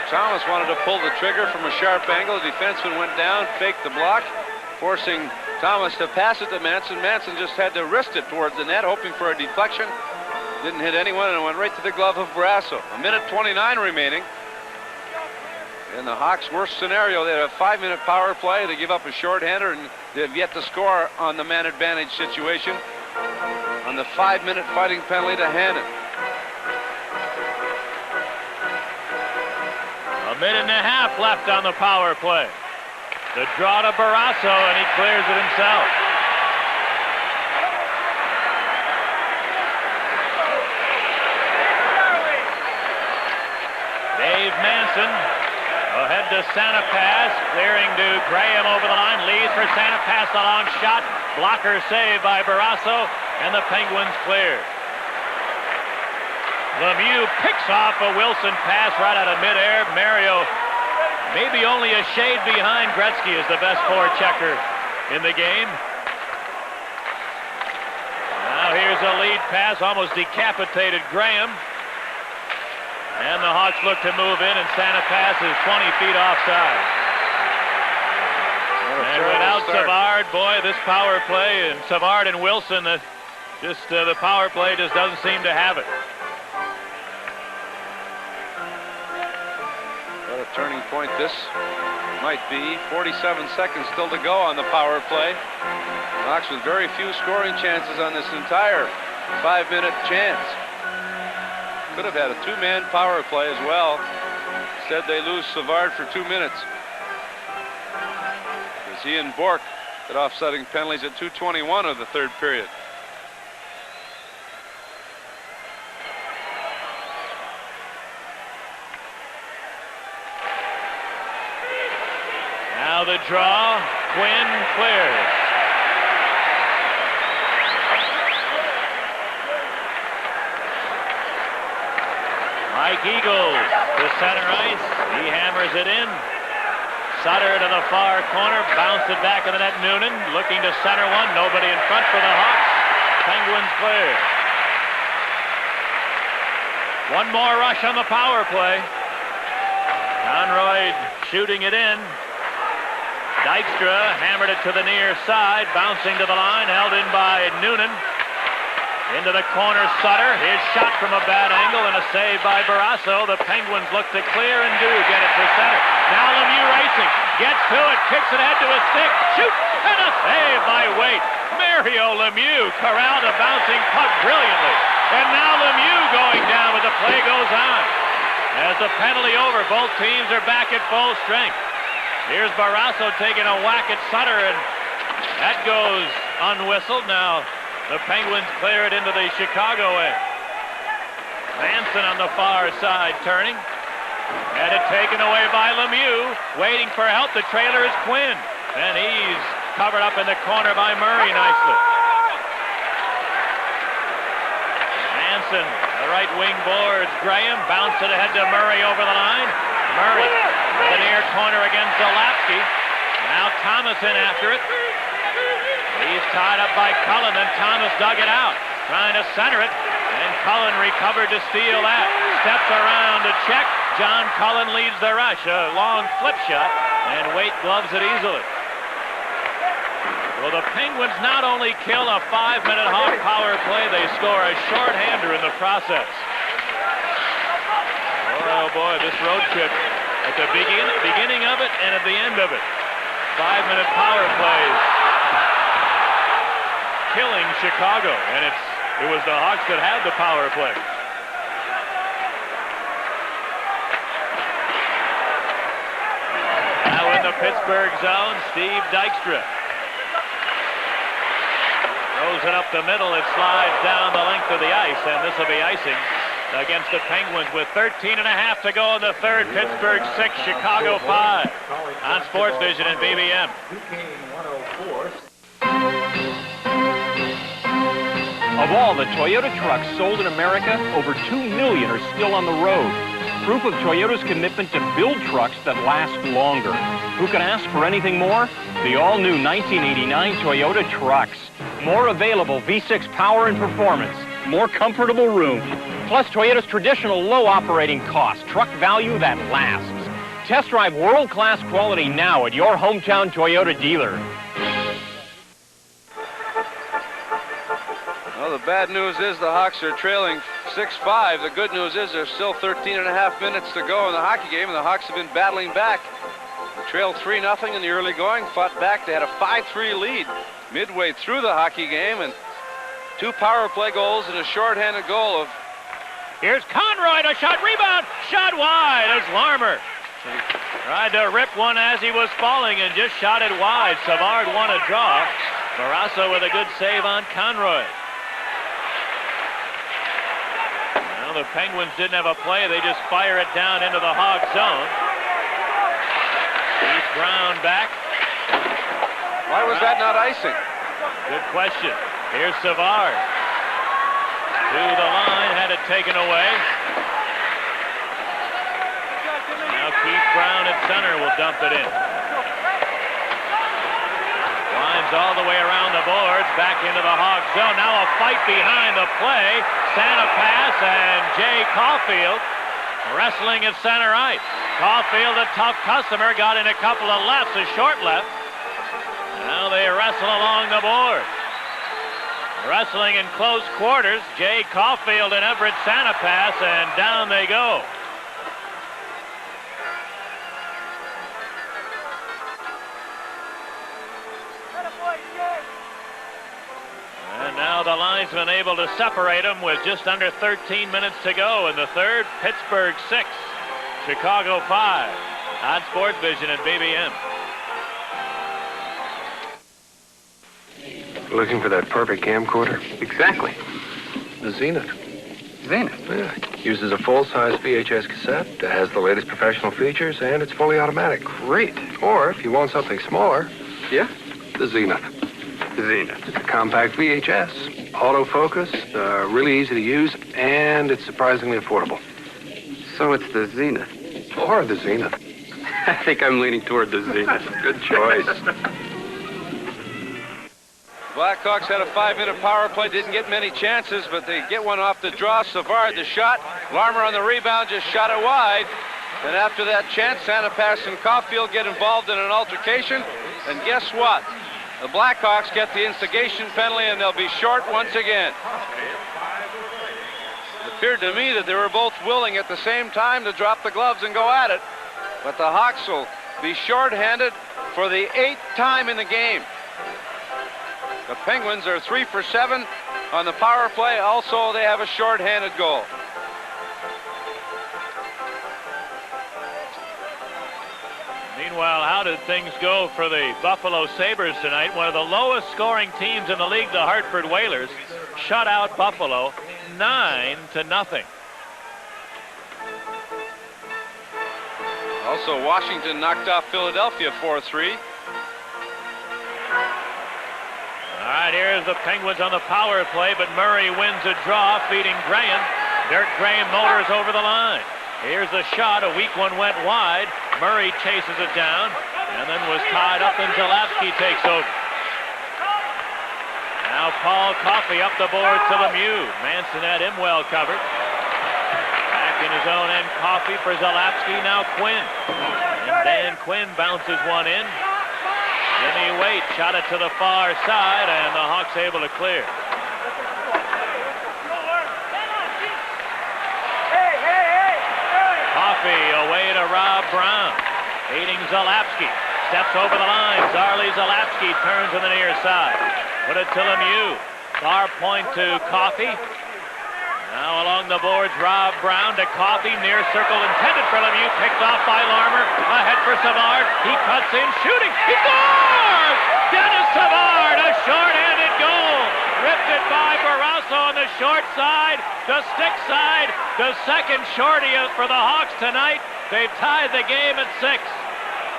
Thomas wanted to pull the trigger from a sharp angle. The defenseman went down, faked the block, forcing Thomas to pass it to Manson. Manson just had to wrist it towards the net, hoping for a deflection. Didn't hit anyone, and it went right to the glove of Brasso. 1:29 remaining. In the Hawks' worst scenario, they had a 5-minute power play. They give up a shorthander, and they've yet to score on the man advantage situation. On the 5-minute fighting penalty to Hannon. 1.5 minutes left on the power play. The draw to Barrasso, and he clears it himself. Dave Manson ahead to Santapass, clearing to Graham over the line, leads for Santapass, a long shot, blocker save by Barrasso, and the Penguins clear. Lemieux picks off a Wilson pass right out of midair. Mario, maybe only a shade behind Gretzky, is the best forechecker in the game. Now here's a lead pass, almost decapitated Graham. And the Hawks look to move in, and Santapass is 20 feet offside. And without Savard, boy, this power play, and Savard and Wilson, the power play just doesn't seem to have it. What a turning point this might be. 47 seconds still to go on the power play. The Hawks with very few scoring chances on this entire 5-minute chance. Could have had a 2-man power play as well. Instead, they lose Savard for 2 minutes. As he and Bork get offsetting penalties at 2:21 of the third period. Now the draw, Quinn clears. Mike Eagles to center ice. He hammers it in. Sutter to the far corner. Bounced it back in the net. Noonan looking to center one. Nobody in front for the Hawks. Penguins clear. One more rush on the power play. Conroy shooting it in. Dykstra hammered it to the near side. Bouncing to the line. Held in by Noonan. Into the corner, Sutter. His shot from a bad angle and a save by Barrasso. The Penguins look to clear and do get it for center. Now Lemieux racing. Gets to it. Kicks it ahead to a stick. Shoot! And a save by Waite. Mario Lemieux corralled a bouncing puck brilliantly. And now Lemieux going down, but the play goes on. As the penalty over, both teams are back at full strength. Here's Barrasso taking a whack at Sutter, and that goes unwhistled. Now the Penguins clear it into the Chicago end. Manson on the far side turning. Had it taken away by Lemieux. Waiting for help. The trailer is Quinn. And he's covered up in the corner by Murray nicely. Manson, the right wing boards. Graham bounced it ahead to Murray over the line. Murray, the near corner against Zalapsky. Now Thomas in after it. He's tied up by Cullen, and Thomas dug it out. Trying to center it. And Cullen recovered to steal that. Steps around to check. John Cullen leads the rush. A long flip shot, and Waite gloves it easily. Well, the Penguins not only kill a 5-minute Hawk power play, they score a shorthander in the process. Oh, boy, this road trip at the beginning of it and at the end of it. 5-minute power plays killing Chicago, and it was the Hawks that had the power play. Now in the Pittsburgh zone, Steve Dykstra. Throws it up the middle, it slides down the length of the ice, and this will be icing against the Penguins with 13 and a half to go in the third. Pittsburgh 6, Chicago 5 on Sports Vision and BBM. Of all the Toyota trucks sold in America, over 2 million are still on the road. Proof of Toyota's commitment to build trucks that last longer. Who can ask for anything more? The all-new 1989 Toyota trucks. More available V6 power and performance. More comfortable room. Plus Toyota's traditional low operating cost. Truck value that lasts. Test drive world-class quality now at your hometown Toyota dealer. Well, the bad news is the Hawks are trailing 6-5. The good news is there's still 13 and a half minutes to go in the hockey game, and the Hawks have been battling back. They trailed 3-0 in the early going, fought back. They had a 5-3 lead midway through the hockey game, and 2 power play goals and a shorthanded goal of... Here's Conroy, a shot, rebound, shot wide as Larmer tried to rip one as he was falling and just shot it wide. Savard won a draw. Barrasso with a good save on Conroy. Well, the Penguins didn't have a play. They just fire it down into the Hawk zone. Keith Brown back. Why was that not icing? Good question. Here's Savard. To the line, had it taken away. Now Keith Brown at center will dump it in. Winds all the way around the boards, back into the Hawk zone. Now a fight behind the play. Santa pass, and Jay Caulfield wrestling at center ice. Caulfield, a tough customer, got in a couple of lefts, a short left. Now they wrestle along the board. Wrestling in close quarters, Jay Caulfield and Everett Santa pass, and down they go. And now the linesman able to separate them with just under 13 minutes to go in the third. Pittsburgh 6, Chicago 5 on Sports Vision and BBM. Looking for that perfect camcorder? Exactly. The Zenith. Zenith? Yeah. Uses a full-size VHS cassette. It has the latest professional features, and it's fully automatic. Great. Or, if you want something smaller... Yeah? The Zenith. Zenith. It's a compact VHS. Autofocus, really easy to use, and it's surprisingly affordable. So it's the Zenith. Or the Zenith. I think I'm leaning toward the Zenith. Good choice. Blackhawks had a 5-minute power play, didn't get many chances, but they get one off the draw. Savard the shot. Larmer on the rebound, just shot it wide. And after that chance, Santa pass and Caulfield get involved in an altercation. And guess what? The Blackhawks get the instigation penalty, and they'll be short once again. It appeared to me that they were both willing at the same time to drop the gloves and go at it. But the Hawks will be shorthanded for the 8th time in the game. The Penguins are 3 for 7 on the power play. Also, they have a short-handed goal. Meanwhile, how did things go for the Buffalo Sabres tonight? One of the lowest scoring teams in the league, the Hartford Whalers, shut out Buffalo 9-0. Also, Washington knocked off Philadelphia 4-3. All right, here's the Penguins on the power play, but Murray wins a draw, feeding Graham. Dirk Graham motors over the line. Here's the shot. A weak one went wide. Murray chases it down, and then was tied up, and Zalapsky takes over. Now Paul Coffey up the board to Lemieux. Manson had him well covered. Back in his own end, Coffey for Zalapsky. Now Quinn. And Dan Quinn bounces one in. Jimmy Waite shot it to the far side, and the Hawks able to clear. Coffey away to Rob Brown. Feeding Zalapsky. Steps over the line. Zarley Zalapsky turns to the near side. Put it to Lemieux. Far point to Coffey. Now along the boards, Rob Brown to Coffey. Near circle intended for Lemieux. Picked off by Larmer. Ahead for Savard. He cuts in, shooting. He scores! Dennis Savard, a short-handed goal. Ripped it by Barrasso on the short side. The stick side. The second shorty for the Hawks tonight. They've tied the game at 6.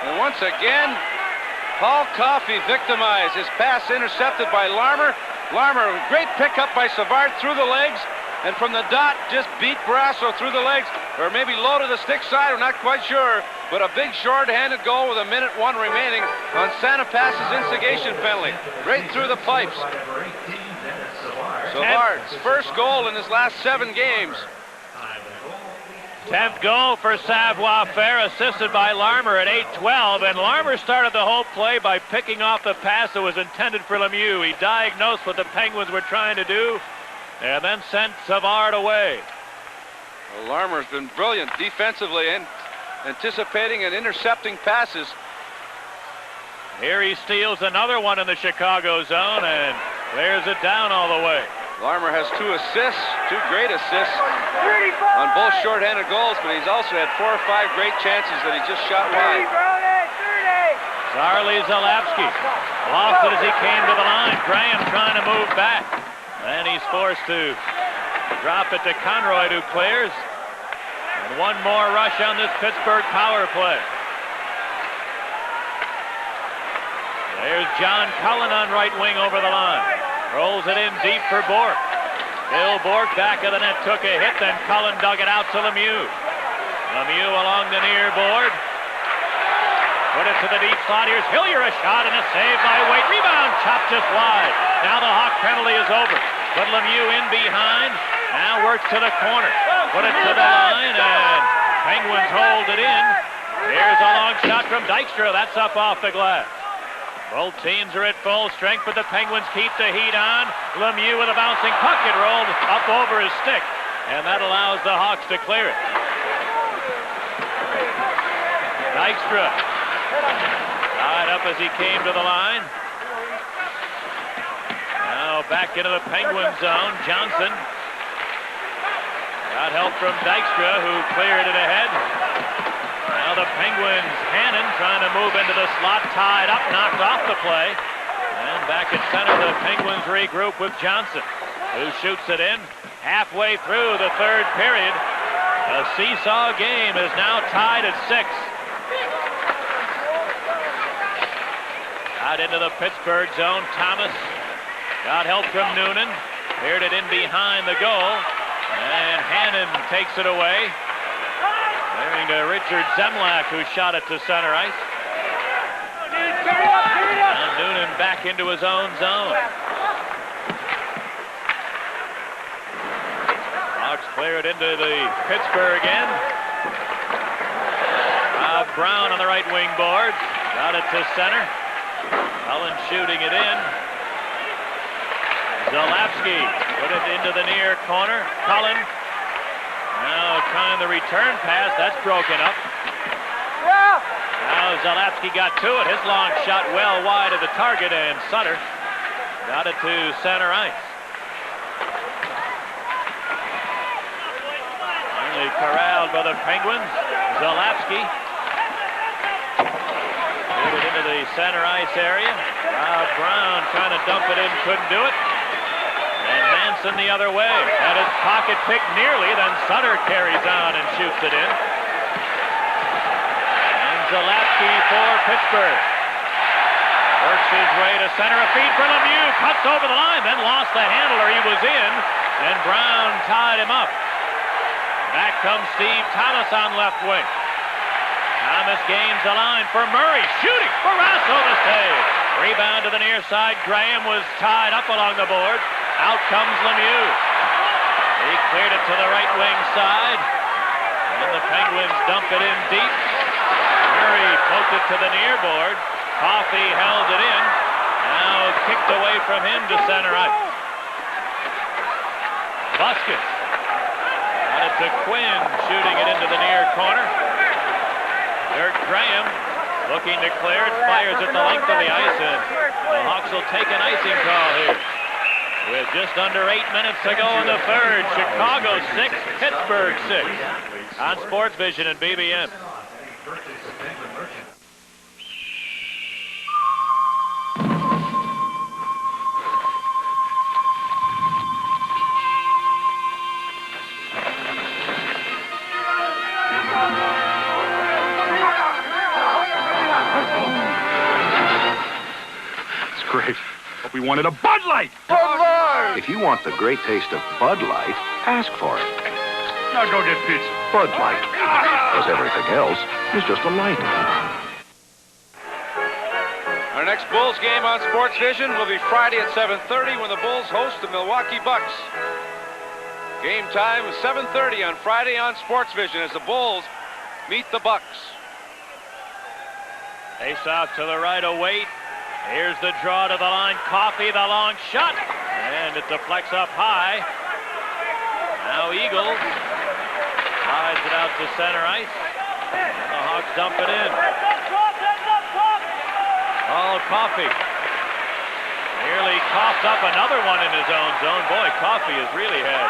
And once again, Paul Coffey victimized. His pass intercepted by Larmer. Larmer, great pickup by Savard through the legs. And from the dot, just beat Barrasso through the legs. Or maybe low to the stick side, we're not quite sure. But a big short-handed goal with 1:01 remaining on Santa Pasa's instigation penalty. Right through the pipes. Savard's first goal in his last 7 games. 10th goal for Savoir-Faire, assisted by Larmer at 8:12, and Larmer started the whole play by picking off the pass that was intended for Lemieux. He diagnosed what the Penguins were trying to do, and then sent Savard away. Well, Larmer's been brilliant defensively and anticipating and intercepting passes. Here he steals another one in the Chicago zone and clears it down all the way. Larmer has 2 assists, 2 great assists on both shorthanded goals, but he's also had 4 or 5 great chances that he just shot wide. Zarley Zalapsky lost it as he came to the line. Graham trying to move back. Then he's forced to drop it to Conroy, who clears. And one more rush on this Pittsburgh power play. There's John Cullen on right wing over the line. Rolls it in deep for Bork. Bill Bork back of the net took a hit, then Cullen dug it out to Lemieux. Lemieux along the near board. Put it to the deep slot. Here's Hillier, a shot and a save by Waite. Rebound, chopped just wide. Now the Hawk penalty is over. Put Lemieux in behind. Now works to the corner. Put it to the line, and Penguins hold it in. Here's a long shot from Dykstra. That's up off the glass. Both teams are at full strength, but the Penguins keep the heat on. Lemieux with a bouncing puck. It rolled up over his stick, and that allows the Hawks to clear it. Dykstra tied up as he came to the line. Now back into the Penguin zone. Johnson got help from Dykstra, who cleared it ahead. Now the Penguins, Hannon trying to move into the slot, tied up, knocked off the play. And back at center, the Penguins regroup with Johnson, who shoots it in. Halfway through the 3rd period, a seesaw game is now tied at 6. Got into the Pittsburgh zone. Thomas got help from Noonan. Cleared it in behind the goal. And Hannon takes it away. Clearing to Richard Zemlak, who shot it to center ice. And Noonan back into his own zone. Hawks clear it into the Pittsburgh end. Rob Brown on the right wing boards. Got it to center. Cullen shooting it in. Zalapsky put it into the near corner. Cullen now trying the return pass. That's broken up. Now Zalapsky got to it. His long shot well wide of the target, and Sutter Got it to center ice. Only corralled by the Penguins. Zalapski. Put it into the center ice area. Rob Brown trying to dump it in, couldn't do it. And Manson the other way. Had his pocket picked nearly, then Sutter carries on and shoots it in. And Zalapski for Pittsburgh. Works his way to center, a feed for Lemieux, cuts over the line, then lost the handler. He was in, and Brown tied him up. Back comes Steve Thomas on left wing. Thomas gains the line for Murray, shooting, Barrasso the save. Rebound to the near side, Graham was tied up along the boards. Out comes Lemieux. He cleared it to the right wing side, and the Penguins dump it in deep. Murray poked it to the near board. Coffey held it in. Now kicked away from him to center ice. Buskett. Got it to Quinn, shooting it into the near corner. Dirk Graham looking to clear it, fires at the length of the ice, and the Hawks will take an icing call here. With just under 8 minutes to go in the third, Chicago 6, Pittsburgh 6. On Sports Vision and BBN. Great. But we wanted a Bud Light. Bud Light! If you want the great taste of Bud Light, ask for it. Now go get pizza. Bud Light. Because everything else is just a light. Our next Bulls game on Sports Vision will be Friday at 7:30 when the Bulls host the Milwaukee Bucks. Game time is 7:30 on Friday on Sports Vision as the Bulls meet the Bucks. Face off to the right of Waite. Here's the draw to the line. Coffey, the long shot. And it deflects up high. Now Eagles slides it out to center ice. And the Hawks dump it in. Oh, Coffey. Nearly coughed up another one in his own zone. Boy, Coffey has really had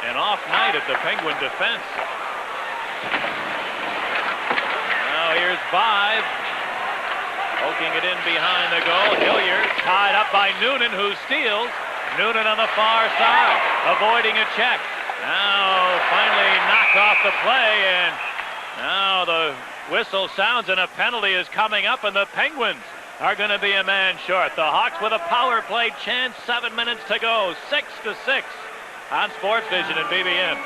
an off night at the Penguin defense. Now here's Vive. Poking it in behind the goal. Hilliard tied up by Noonan, who steals. Noonan on the far side, avoiding a check. Now finally knocked off the play, and now the whistle sounds and a penalty is coming up, and the Penguins are going to be a man short. The Hawks with a power play chance, 7 minutes to go, 6-6 on Sports Vision and BBN.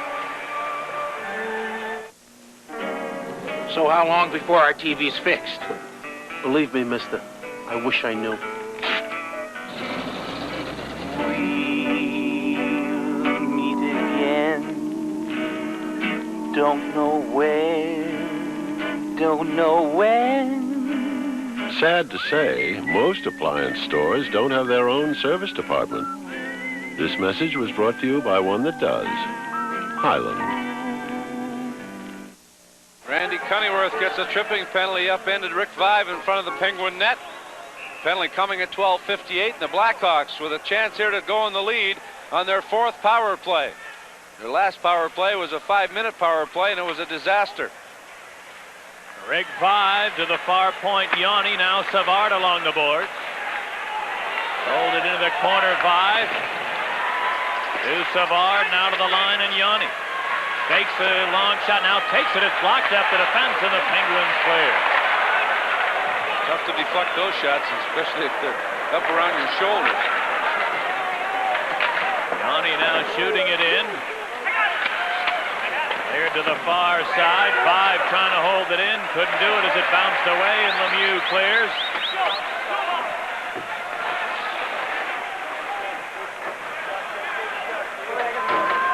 So how long before our TV's fixed? Believe me, mister, I wish I knew. We'll meet again. Don't know where, don't know when. Sad to say, most appliance stores don't have their own service department. This message was brought to you by one that does. Highland. Randy Cunneyworth gets a tripping penalty, upended Rick Vive in front of the Penguin net. Penalty coming at 12:58, and the Blackhawks with a chance here to go in the lead on their fourth power play. Their last power play was a 5-minute power play, and it was a disaster. Rick Vive to the far point, Yanni, now Savard along the board. Rolled it into the corner, Vive. To Savard, now to the line, and Yanni. Fakes a long shot, now takes it. It's blocked up the defense, and the Penguins clear. Tough to deflect those shots, especially if they're up around your shoulders. Yanni now shooting it in. Cleared to the far side. Vive trying to hold it in. Couldn't do it as it bounced away, and Lemieux clears.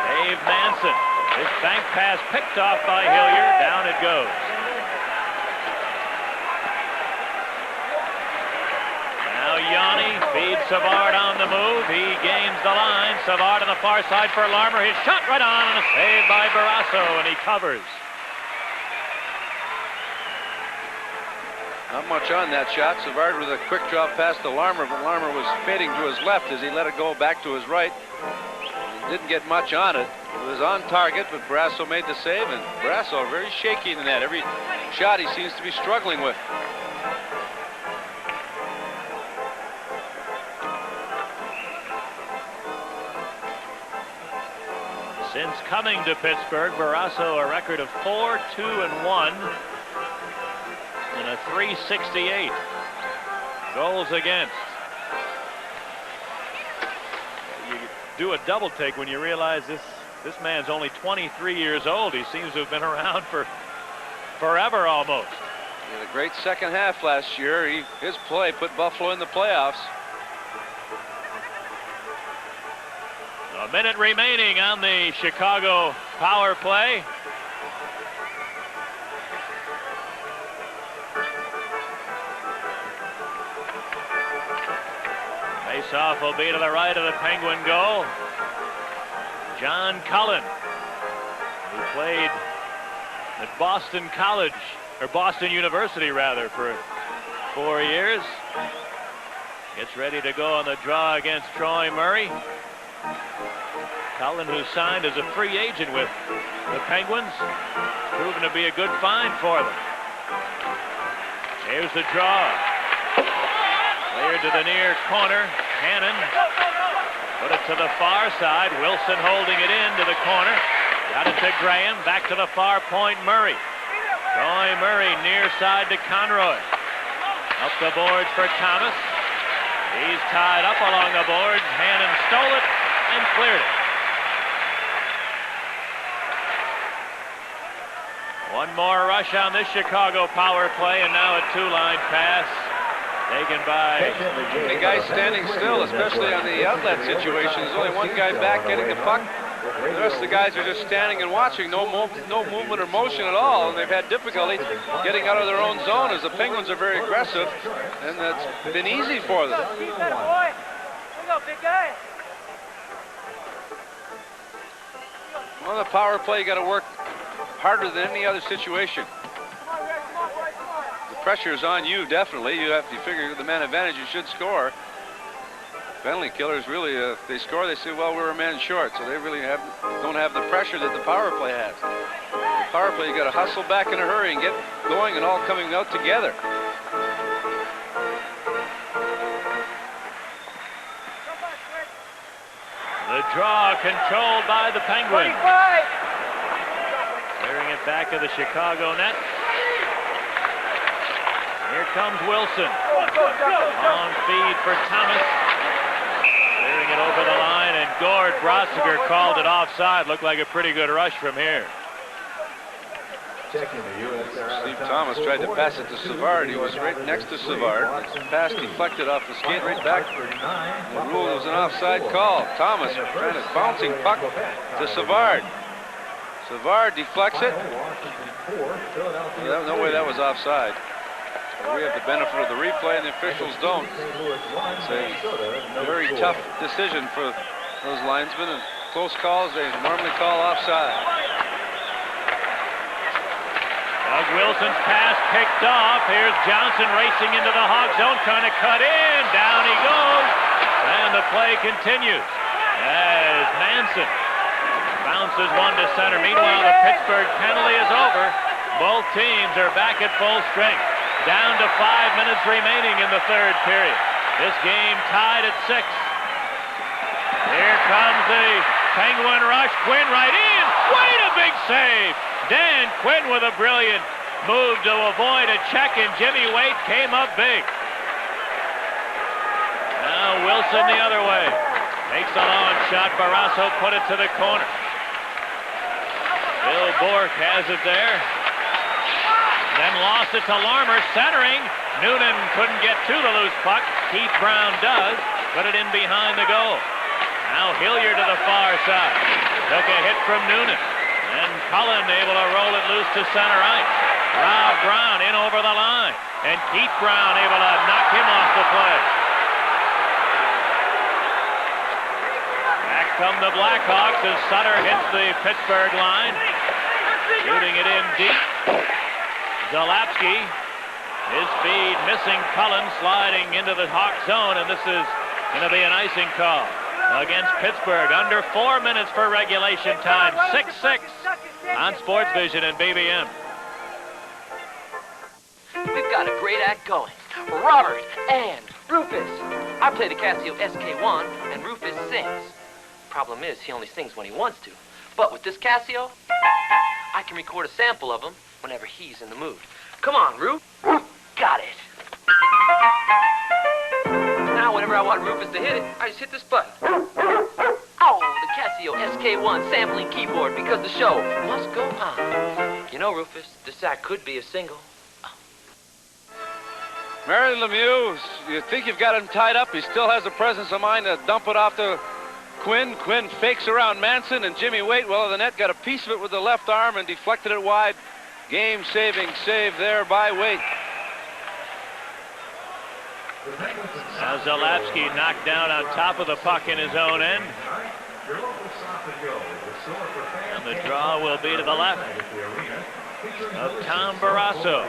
Dave Manson. His bank pass picked off by Hilliard. Down it goes. Now Yanni feeds Savard on the move. He gains the line. Savard on the far side for Larmer. His shot right on, and a save by Barrasso, and he covers. Not much on that shot. Savard with a quick drop past to Larmer, but Larmer was fading to his left as he let it go back to his right. He didn't get much on it. It was on target, but Barrasso made the save, and Barrasso very shaky in the net. Every shot he seems to be struggling with. Since coming to Pittsburgh, Barrasso a record of 4-2-1 and a .368 goals against. You do a double take when you realize this man's only 23 years old. He seems to have been around for forever almost. He had a great second half last year. His play put Buffalo in the playoffs. A minute remaining on the Chicago power play. Face-off will be to the right of the Penguin goal. John Cullen, who played at Boston College, or Boston University rather, for 4 years. Gets ready to go on the draw against Troy Murray. Cullen, who signed as a free agent with the Penguins, proven to be a good find for them. Here's the draw. Cleared to the near corner. Hannon put it to the far side. Wilson holding it into the corner. Got it to Graham. Back to the far point, Murray. Troy Murray near side to Conroy. Up the boards for Thomas. He's tied up along the boards. Hannon stole it and cleared it. One more rush on this Chicago power play, and now a two-line pass taken by the guy standing still, especially on the outlet situation. There's only one guy back getting the puck. The rest of the guys are just standing and watching. No movement or motion at all, and they've had difficulty getting out of their own zone as the Penguins are very aggressive, and that's been easy for them. On the power play, you got to work harder than any other situation. The pressure is on you, definitely. You have to figure the man advantage, you should score. Penalty killers really, if they score, they say, well, we're a man short. So they really don't have the pressure that the power play has. The power play, you got to hustle back in a hurry and get going and all coming out together. The draw controlled by the Penguins. Clearing it back to the Chicago net. Here comes Wilson. Long feed for Thomas. Clearing it over the line, and Gord Brossiger called it offside. Looked like a pretty good rush from here. Steve Thomas tried to pass it to Savard. He was right next to Savard. The pass deflected off the skate right back. The rule was an offside call. Thomas trying to bouncing puck to Savard. Savard deflects it. No way that was offside. We have the benefit of the replay, and the officials don't. It's a very tough decision for those linesmen, and close calls they normally call offside. Doug Wilson's pass picked off. Here's Johnson racing into the Hawk zone, trying to cut in. Down he goes, and the play continues as Manson bounces one to center. Meanwhile, the Pittsburgh penalty is over. Both teams are back at full strength. Down to 5 minutes remaining in the third period. This game tied at 6. Here comes the Penguin rush. Quinn right in. Wait, a big save. Dan Quinn with a brilliant move to avoid a check, and Jimmy Waite came up big. Now Wilson the other way. Takes a long shot. Barrasso put it to the corner. Bill Bourque has it there. Then lost it to Larmer, centering. Noonan couldn't get to the loose puck. Keith Brown does. Put it in behind the goal. Now Hilliard to the far side. Took a hit from Noonan. And Cullen able to roll it loose to center ice. Rob Brown in over the line. And Keith Brown able to knock him off the play. Back come the Blackhawks as Sutter hits the Pittsburgh line. Shooting it in deep. Zalapski His feed missing Cullen, sliding into the Hawk zone, and this is going to be an icing call against Pittsburgh. Under 4 minutes for regulation time. 6-6 on Sports Vision and BBM. We've got a great act going. Robert and Rufus. I play the Casio SK1, and Rufus sings. Problem is, he only sings when he wants to. But with this Casio, I can record a sample of him whenever he's in the mood. Come on, Ruf. Got it. Now, whenever I want Rufus to hit it, I just hit this button. Oh, the Casio SK1 sampling keyboard, because the show must go on. You know, Rufus, this act could be a single. Mary Lemieux, you think you've got him tied up. He still has the presence of mind to dump it off to Quinn. Quinn fakes around Manson, and Jimmy Waite, well, of the net, got a piece of it with the left arm and deflected it wide. Game-saving save there by Waite. Now Zalapsky knocked down on top of the puck in his own end. And the draw will be to the left of Tom Barrasso.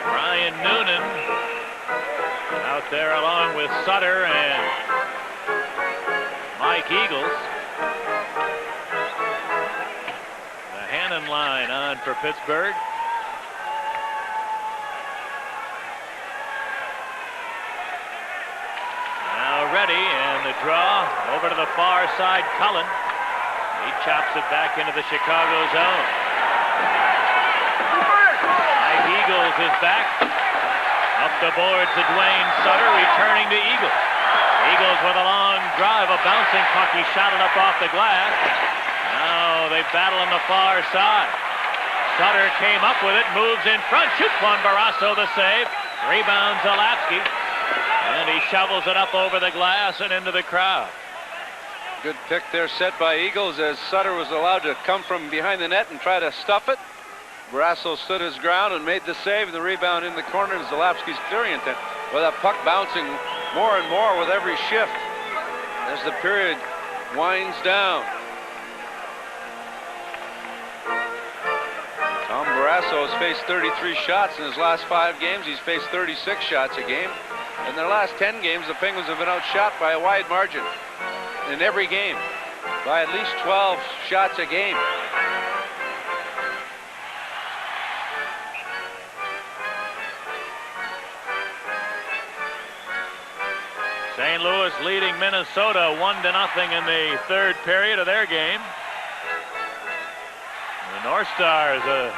Ryan Noonan out there along with Sutter and Mike Eagles. The Hannon line on for Pittsburgh. Now ready, and the draw over to the far side, Cullen. He chops it back into the Chicago zone. Mike Eagles is back. Up the boards to Dwayne Sutter, returning to Eagles. Eagles with a long drive, a bouncing puck. He shot it up off the glass. Now they battle on the far side. Sutter came up with it, moves in front, shoots one. Barrasso the save. Rebounds Zalapsky. And he shovels it up over the glass and into the crowd. Good pick there set by Eagles as Sutter was allowed to come from behind the net and try to stuff it. Barrasso stood his ground and made the save, and the rebound in the corner, and Zalapsky's clearing it. With that puck bouncing more and more with every shift as the period winds down. Tom Barrasso has faced 33 shots in his last 5 games. He's faced 36 shots a game. In their last 10 games, the Penguins have been outshot by a wide margin in every game, by at least 12 shots a game. St. Louis leading Minnesota 1-0 in the third period of their game. The North Stars, a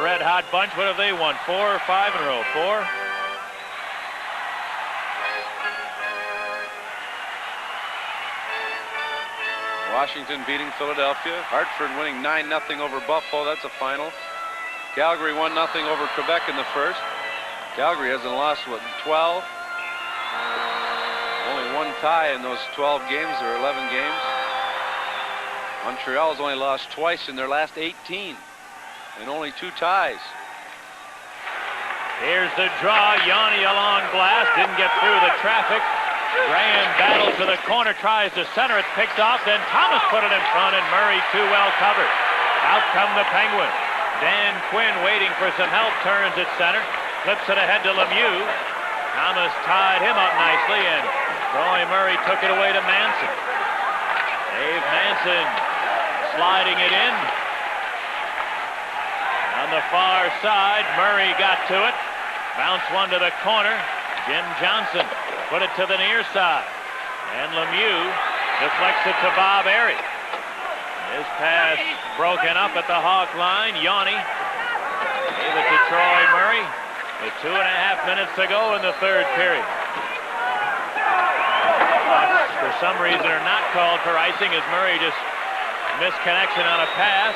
red-hot bunch. What have they won? 4 or 5 in a row? 4? Washington beating Philadelphia. Hartford winning 9-0 over Buffalo. That's a final. Calgary 1-0 over Quebec in the first. Calgary hasn't lost, what, 12? Only one tie in those 12 games or 11 games. Montreal's only lost twice in their last 18 and only 2 ties. Here's the draw. Yanni along glass. Didn't get through the traffic. Graham battles to the corner, tries to center it, picked off, then Thomas put it in front, and Murray too well covered. Out come the Penguins. Dan Quinn waiting for some help, turns at center, flips it ahead to Lemieux. Thomas tied him up nicely, and Troy Murray took it away to Manson. Dave Manson sliding it in. On the far side, Murray got to it. Bounce one to the corner. Jim Johnson put it to the near side. And Lemieux deflects it to Bob Airy. His pass broken up at the Hawk line. Yanni gave it to Troy Murray with 2.5 minutes to go in the third period. Hawks, for some reason, are not called for icing as Murray just missed connection on a pass.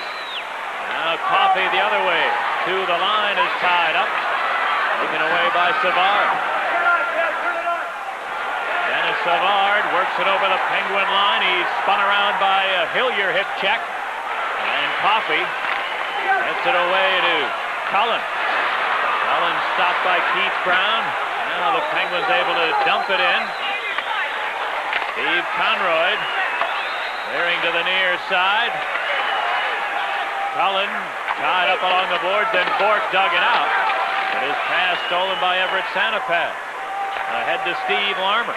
Now Coffey the other way to the line is tied up. Taken away by Savard. Savard works it over the Penguin line. He's spun around by a Hillier hip check. And Coffey gets it away to Cullen. Cullen stopped by Keith Brown. Now the Penguins able to dump it in. Steve Conroy clearing to the near side. Cullen tied up along the boards, then Bork dug it out. But his pass stolen by Everett Santapat. Ahead to Steve Larmer.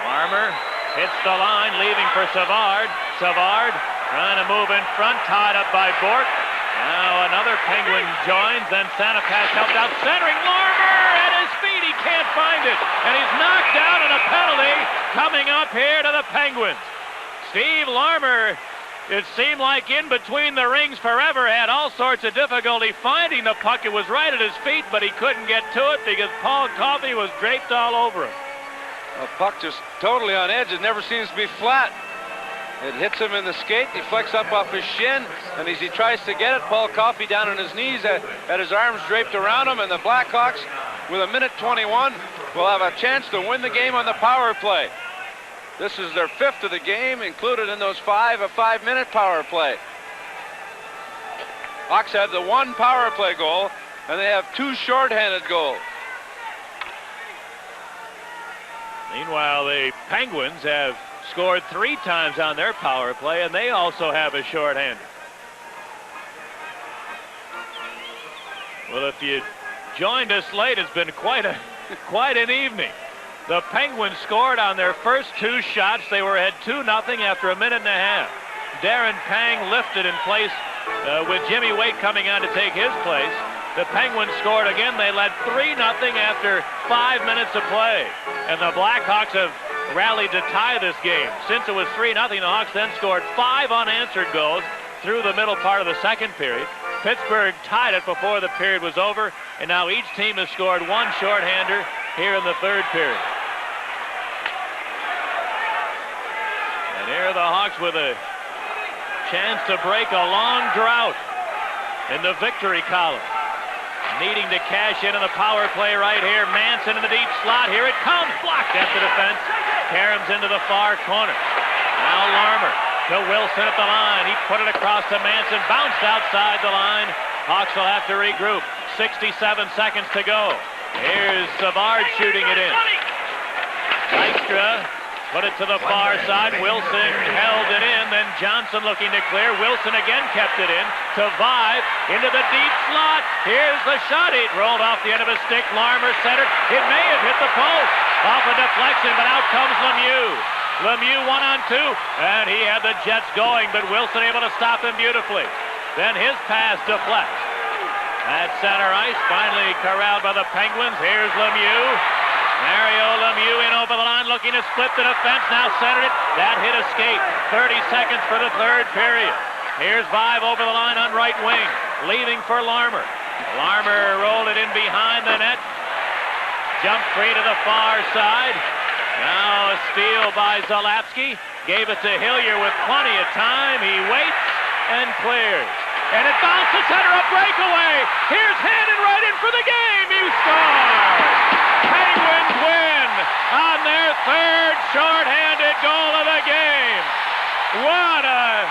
Larmer hits the line, leaving for Savard. Savard trying to move in front, tied up by Bork. Now another Penguin joins, then Santapat helped out, centering Larmer at his feet. He can't find it, and he's knocked down on a penalty coming up here to the Penguins. Steve Larmer, it seemed like in between the rings forever, had all sorts of difficulty finding the puck. It was right at his feet, but he couldn't get to it because Paul Coffey was draped all over him. The puck just totally on edge. It never seems to be flat. It hits him in the skate, deflects up off his shin, and as he tries to get it, Paul Coffey down on his knees, had his arms draped around him, and the Blackhawks, with 1:21, will have a chance to win the game on the power play. This is their 5th of the game, included in those 5 a 5-minute power play. Hawks have the 1 power play goal, and they have 2 shorthanded goals. Meanwhile, the Penguins have scored 3 times on their power play, and they also have a shorthander. Well, if you joined us late, it's been quite an evening. The Penguins scored on their first 2 shots. They were ahead 2-0 after 1.5 minutes. Darren Pang lifted in place with Jimmy Waite coming on to take his place. The Penguins scored again. They led 3-0 after 5 minutes of play. And the Blackhawks have rallied to tie this game. Since it was 3-0, the Hawks then scored 5 unanswered goals through the middle part of the second period. Pittsburgh tied it before the period was over, and now each team has scored 1 shorthander here in the third period. And here are the Hawks with a chance to break a long drought in the victory column. Needing to cash in on the power play right here. Manson in the deep slot. Here it comes. Blocked at the defense. Karam's into the far corner. Now Larmer to Wilson at the line. He put it across to Manson. Bounced outside the line. Hawks will have to regroup. 67 seconds to go. Here's Savard shooting it in. Dykstra put it to the far side. Wilson held it in. Then Johnson looking to clear. Wilson again kept it in to Vive into the deep slot. Here's the shot. It rolled off the end of his stick. Larmer centered. It may have hit the post. Off a deflection, but out comes Lemieux. Lemieux 1-on-2, and he had the Jets going, but Wilson able to stop him beautifully. Then his pass deflects. At center ice, finally corralled by the Penguins. Here's Lemieux. Mario Lemieux in over the line, looking to split the defense. Now centered it. That hit a skate. 30 seconds for the third period. Here's Vive over the line on right wing, leaving for Larmer. Larmer rolled it in behind the net. Jumped free to the far side. Now a steal by Zalapski. Gave it to Hillier with plenty of time. He waits and clears. And it bounces center, a breakaway. Here's Hannon right in for the game. He scores. Penguins win on their 3rd shorthanded goal of the game. What a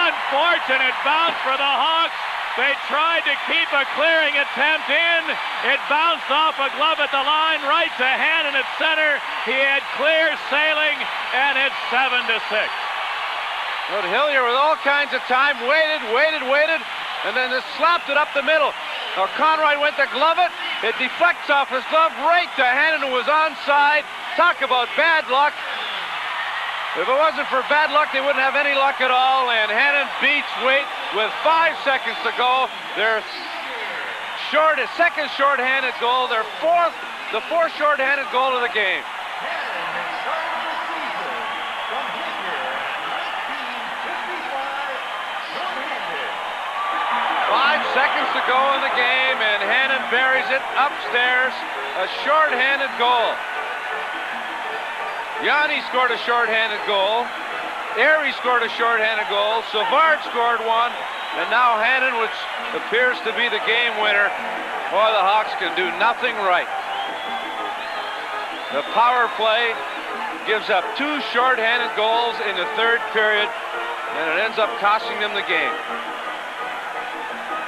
unfortunate bounce for the Hawks. They tried to keep a clearing attempt in. It bounced off a glove at the line, right to Hannon at center. He had clear sailing, and it's 7-6. But Hillier with all kinds of time, waited, and then just slapped it up the middle. Now Conroy went to glove it. It deflects off his glove right to Hannon, who was onside. Talk about bad luck. If it wasn't for bad luck, they wouldn't have any luck at all. And Hannon beats Waite with 5 seconds to go. Their second shorthanded goal, the fourth shorthanded goal of the game. 5 seconds to go in the game, and Hannon buries it upstairs. A shorthanded goal. Yanni scored a shorthanded goal. Airy scored a shorthanded goal. Savard scored one. And now Hannon, which appears to be the game winner. Boy, the Hawks can do nothing right. The power play gives up 2 shorthanded goals in the third period, and it ends up costing them the game.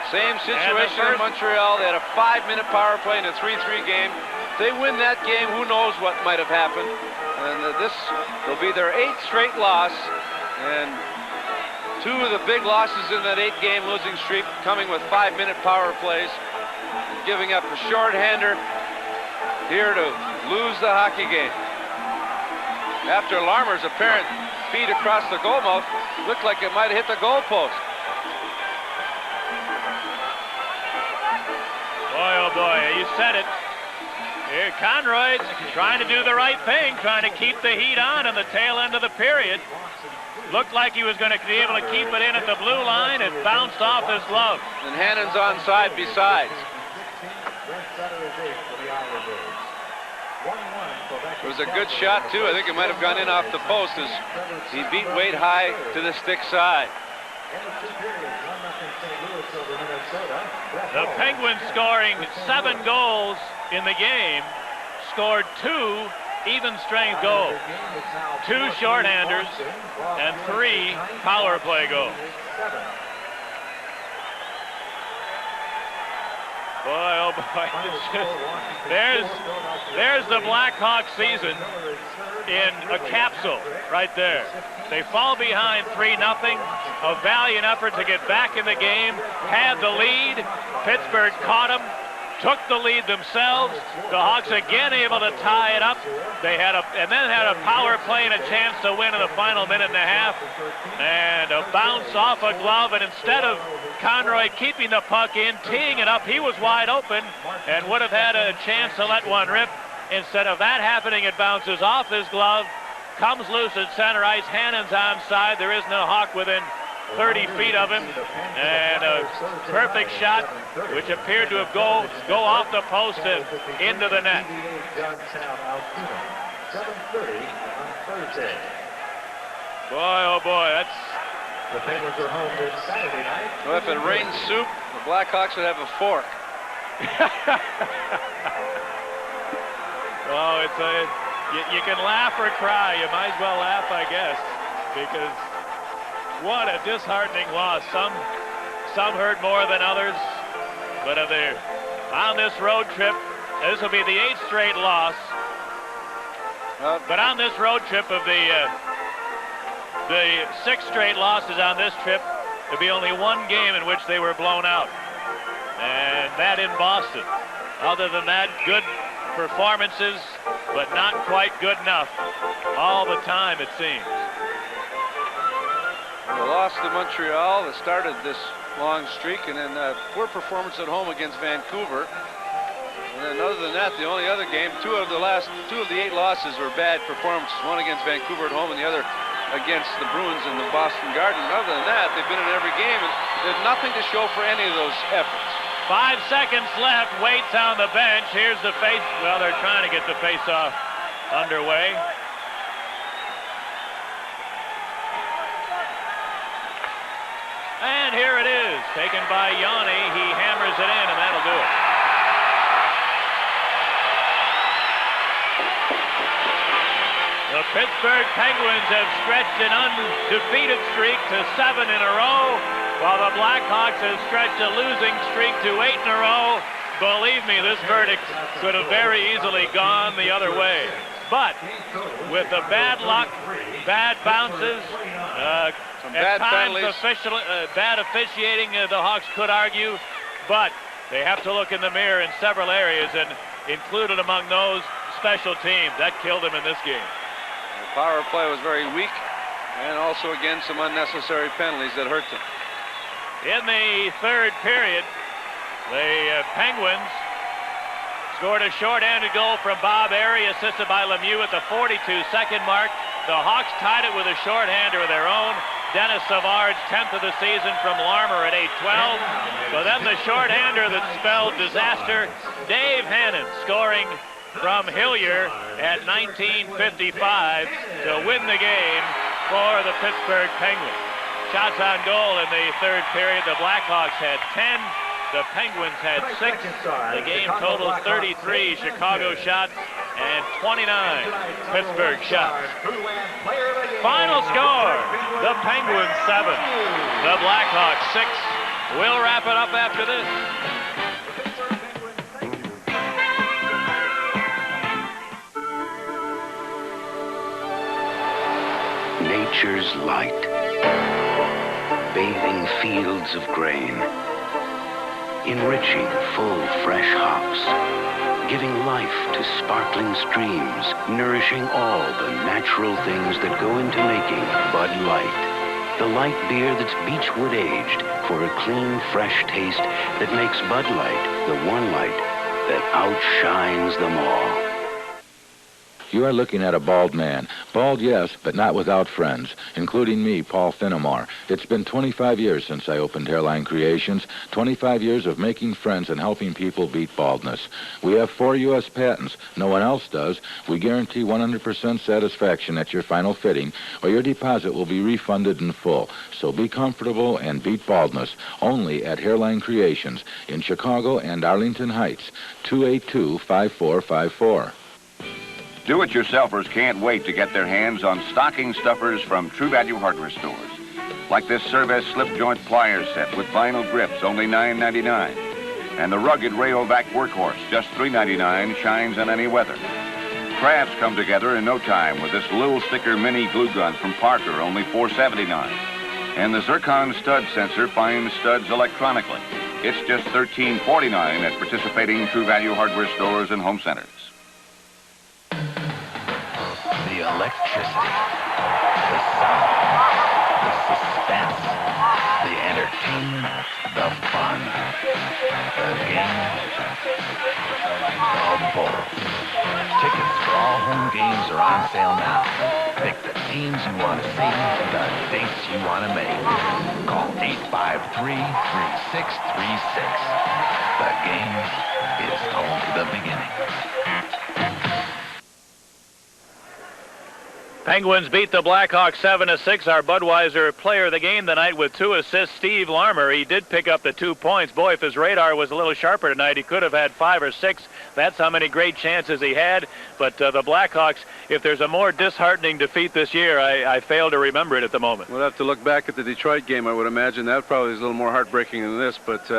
Same situation in Montreal. They had a 5-minute power play in a 3-3 game. they win that game, who knows what might have happened. And this will be their 8th straight loss. And 2 of the big losses in that 8-game losing streak coming with 5-minute power plays. Giving up a shorthander here to lose the hockey game. After Larmer's apparent feed across the goalmouth, looked like it might have hit the goalpost. Boy, oh boy, you said it. Here, Conroy's trying to do the right thing, trying to keep the heat on the tail end of the period. Looked like he was going to be able to keep it in at the blue line. It bounced off his glove. And Hannon's onside besides. It was a good shot, too. I think it might have gone in off the post as he beat Wade high to the stick side. The Penguins scoring 7 goals in the game, scored 2 even-strength goals, 2 shorthanders, and 3 power play goals. Boy, oh boy, there's the Blackhawks season in a capsule right there. They fall behind 3-0, a valiant effort to get back in the game, had the lead, Pittsburgh caught them, took the lead themselves. The Hawks again able to tie it up. They had a power play and a chance to win in the final minute and a half. And a bounce off a glove, and instead of Conroy keeping the puck in, teeing it up, he was wide open and would have had a chance to let one rip. Instead of that happening, it bounces off his glove, comes loose at center ice. Hannon's onside. There is no Hawk within 30 feet of him, and a perfect shot, which appeared to have go off the post and into the net. Boy, oh boy, that's... The Penguins are home this Saturday night. Well, if it rained soup, the Blackhawks would have a fork. Oh, it's you can laugh or cry. You might as well laugh, I guess, because what a disheartening loss. Some hurt more than others, but on this road trip, this will be the 8th straight loss. But on this road trip of the 6 straight losses on this trip, there'll be only 1 game in which they were blown out, and that in Boston. Other than that, good performances, but not quite good enough all the time, it seems. The loss to Montreal that started this long streak, and then poor performance at home against Vancouver. And then other than that, the only other game, 2 of the 8 losses were bad performances. One against Vancouver at home and the other against the Bruins in the Boston Garden. And other than that, they've been in every game, and there's nothing to show for any of those efforts. 5 seconds left. Waits on the bench. Here's the face. Well, they're trying to get the face-off underway. And here it is, taken by Yanni. He hammers it in, and that'll do it. The Pittsburgh Penguins have stretched an undefeated streak to 7 in a row, while the Blackhawks have stretched a losing streak to 8 in a row. Believe me, this verdict could have very easily gone the other way. But with the bad luck, bad bounces, at times bad officiating, the Hawks could argue, but they have to look in the mirror in several areas, and included among those, special teams. That killed them in this game. The power play was very weak, and also again some unnecessary penalties that hurt them. In the 3rd period, the Penguins scored a short-handed goal from Bob Airy, assisted by Lemieux at the 42-second mark. The Hawks tied it with a shorthander of their own. Dennis Savard's 10th of the season from Larmer at 8:12. So then the shorthander that spelled disaster, Dave Hannon, scoring from Hillier at 19:55 to win the game for the Pittsburgh Penguins. Shots on goal in the 3rd period. The Blackhawks had 10. The Penguins had 6. The game totaled 33 Chicago shots and 29 Pittsburgh shots. Final score, the Penguins 7, the Blackhawks 6. We'll wrap it up after this. nature's light. Bathing fields of grain. Enriching full, fresh hops. Giving life to sparkling streams. Nourishing all the natural things that go into making Bud Light. The light beer that's beechwood aged for a clean, fresh taste that makes Bud Light the one light that outshines them all. You are looking at a bald man. Bald, yes, but not without friends, including me, Paul Finnemore. It's been 25 years since I opened Hairline Creations, 25 years of making friends and helping people beat baldness. We have 4 U.S. patents. No one else does. We guarantee 100% satisfaction at your final fitting, or your deposit will be refunded in full. So be comfortable and beat baldness only at Hairline Creations in Chicago and Arlington Heights, 282-5454. Do-it-yourselfers can't wait to get their hands on stocking stuffers from True Value hardware stores. Like this Cervez slip joint pliers set with vinyl grips, only $9.99. And the rugged Rayovac workhorse, just $3.99, shines in any weather. Crafts come together in no time with this little sticker mini glue gun from Parker, only $4.79. And the Zircon stud sensor finds studs electronically. It's just $13.49 at participating True Value hardware stores and home centers. The electricity, the sound, the suspense, the entertainment, the fun, the games, the both. Tickets for all home games are on sale now. Pick the teams you want to see, the dates you want to make. Call 853-3636. The game is home to the beginning. Penguins beat the Blackhawks 7-6. Our Budweiser player of the game tonight with 2 assists, Steve Larmer. He did pick up the 2 points. Boy, if his radar was a little sharper tonight, he could have had 5 or 6. That's how many great chances he had. But the Blackhawks, if there's a more disheartening defeat this year, I fail to remember it at the moment. We'll have to look back at the Detroit game, I would imagine. That probably is a little more heartbreaking than this, but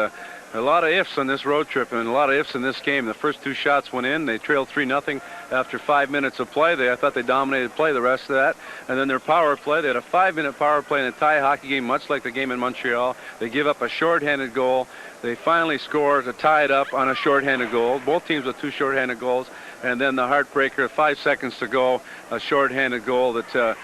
a lot of ifs on this road trip and a lot of ifs in this game. The first 2 shots went in. They trailed 3-0 after 5 minutes of play. I thought they dominated play the rest of that. And then their power play, they had a 5-minute power play in a tie hockey game, much like the game in Montreal. They give up a shorthanded goal. They finally score to tie it up on a shorthanded goal. Both teams with 2 shorthanded goals. And then the heartbreaker, 5 seconds to go, a shorthanded goal that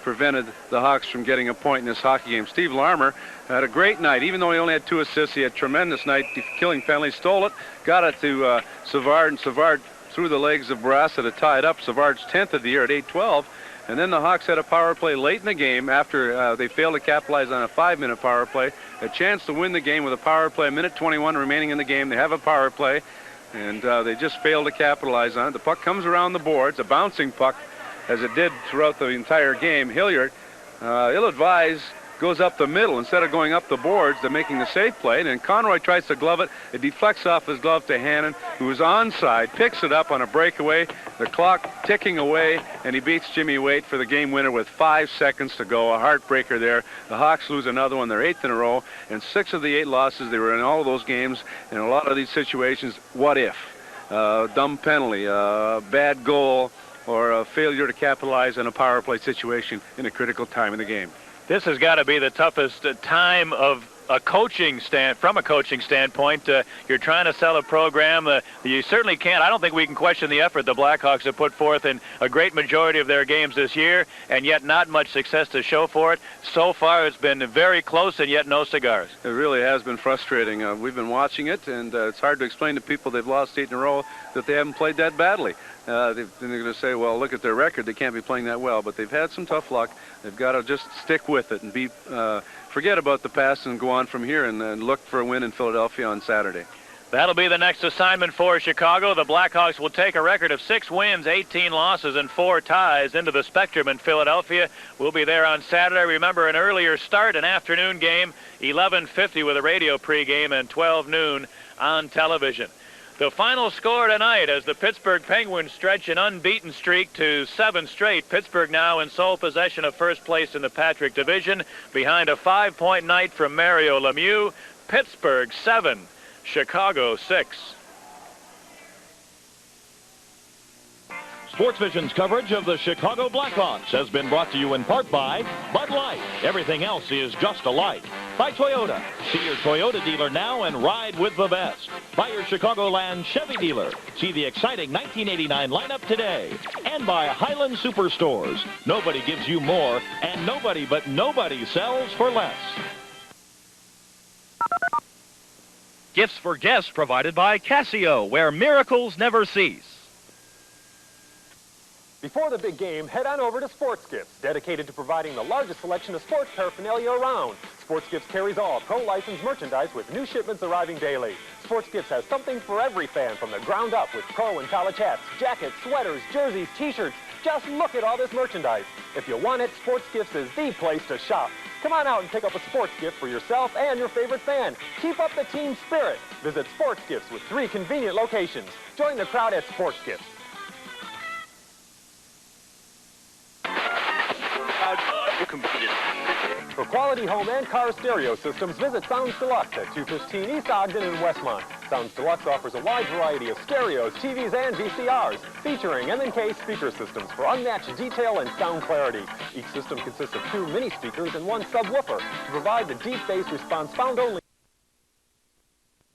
prevented the Hawks from getting a point in this hockey game. Steve Larmer had a great night. Even though he only had 2 assists, he had a tremendous night. Killing penalty, stole it, got it to Savard, and Savard through the legs of Barassa to tie it up. Savard's 10th of the year at 8-12. And then the Hawks had a power play late in the game after they failed to capitalize on a 5-minute power play. A chance to win the game with a power play, 1:21 remaining in the game. They have a power play, and they just failed to capitalize on it. The puck comes around the boards, a bouncing puck, as it did throughout the entire game. Hilliard, ill-advised, goes up the middle. Instead of going up the boards, they're making the safe play. And then Conroy tries to glove it. It deflects off his glove to Hannon, who is onside, picks it up on a breakaway. The clock ticking away, and he beats Jimmy Waite for the game winner with 5 seconds to go. A heartbreaker there. The Hawks lose another one. They're 8th in a row. And 6 of the 8 losses, they were in all of those games. In a lot of these situations, what if? Dumb penalty, bad goal, or a failure to capitalize on a power play situation in a critical time in the game. This has got to be the toughest time of a coaching from a coaching standpoint. You're trying to sell a program. You certainly can't. I don't think we can question the effort the Blackhawks have put forth in a great majority of their games this year, and yet not much success to show for it. So far, it's been very close, and yet no cigars. It really has been frustrating. We've been watching it, and it's hard to explain to people they've lost 8 in a row that they haven't played that badly. They're going to say, well, look at their record. They can't be playing that well. But they've had some tough luck. They've got to just stick with it and forget about the past and go on from here and look for a win in Philadelphia on Saturday. That'll be the next assignment for Chicago. The Blackhawks will take a record of 6 wins, 18 losses, and 4 ties into the Spectrum in Philadelphia. We'll be there on Saturday. Remember, an earlier start, an afternoon game, 11:50 with a radio pregame, and 12 noon on television. The final score tonight as the Pittsburgh Penguins stretch an unbeaten streak to 7 straight. Pittsburgh now in sole possession of first place in the Patrick Division behind a 5-point night from Mario Lemieux. Pittsburgh 7, Chicago 6. Sports Vision's coverage of the Chicago Blackhawks has been brought to you in part by Bud Light. Everything else is just a light. By Toyota. See your Toyota dealer now and ride with the best. By your Chicagoland Chevy dealer. See the exciting 1989 lineup today. And by Highland Superstores. Nobody gives you more, and nobody but nobody sells for less. Gifts for guests provided by Casio, where miracles never cease. Before the big game, head on over to Sports Gifts, dedicated to providing the largest selection of sports paraphernalia around. Sports Gifts carries all pro-licensed merchandise with new shipments arriving daily. Sports Gifts has something for every fan from the ground up with pro and college hats, jackets, sweaters, jerseys, t-shirts. Just look at all this merchandise. If you want it, Sports Gifts is the place to shop. Come on out and pick up a sports gift for yourself and your favorite fan. Keep up the team spirit. Visit Sports Gifts with 3 convenient locations. Join the crowd at Sports Gifts. For quality home and car stereo systems, visit Sounds Deluxe at 215 East Ogden in Westmont. Sounds Deluxe offers a wide variety of stereos, TVs, and VCRs, featuring M&K speaker systems for unmatched detail and sound clarity. Each system consists of 2 mini speakers and 1 subwoofer to provide the deep bass response found only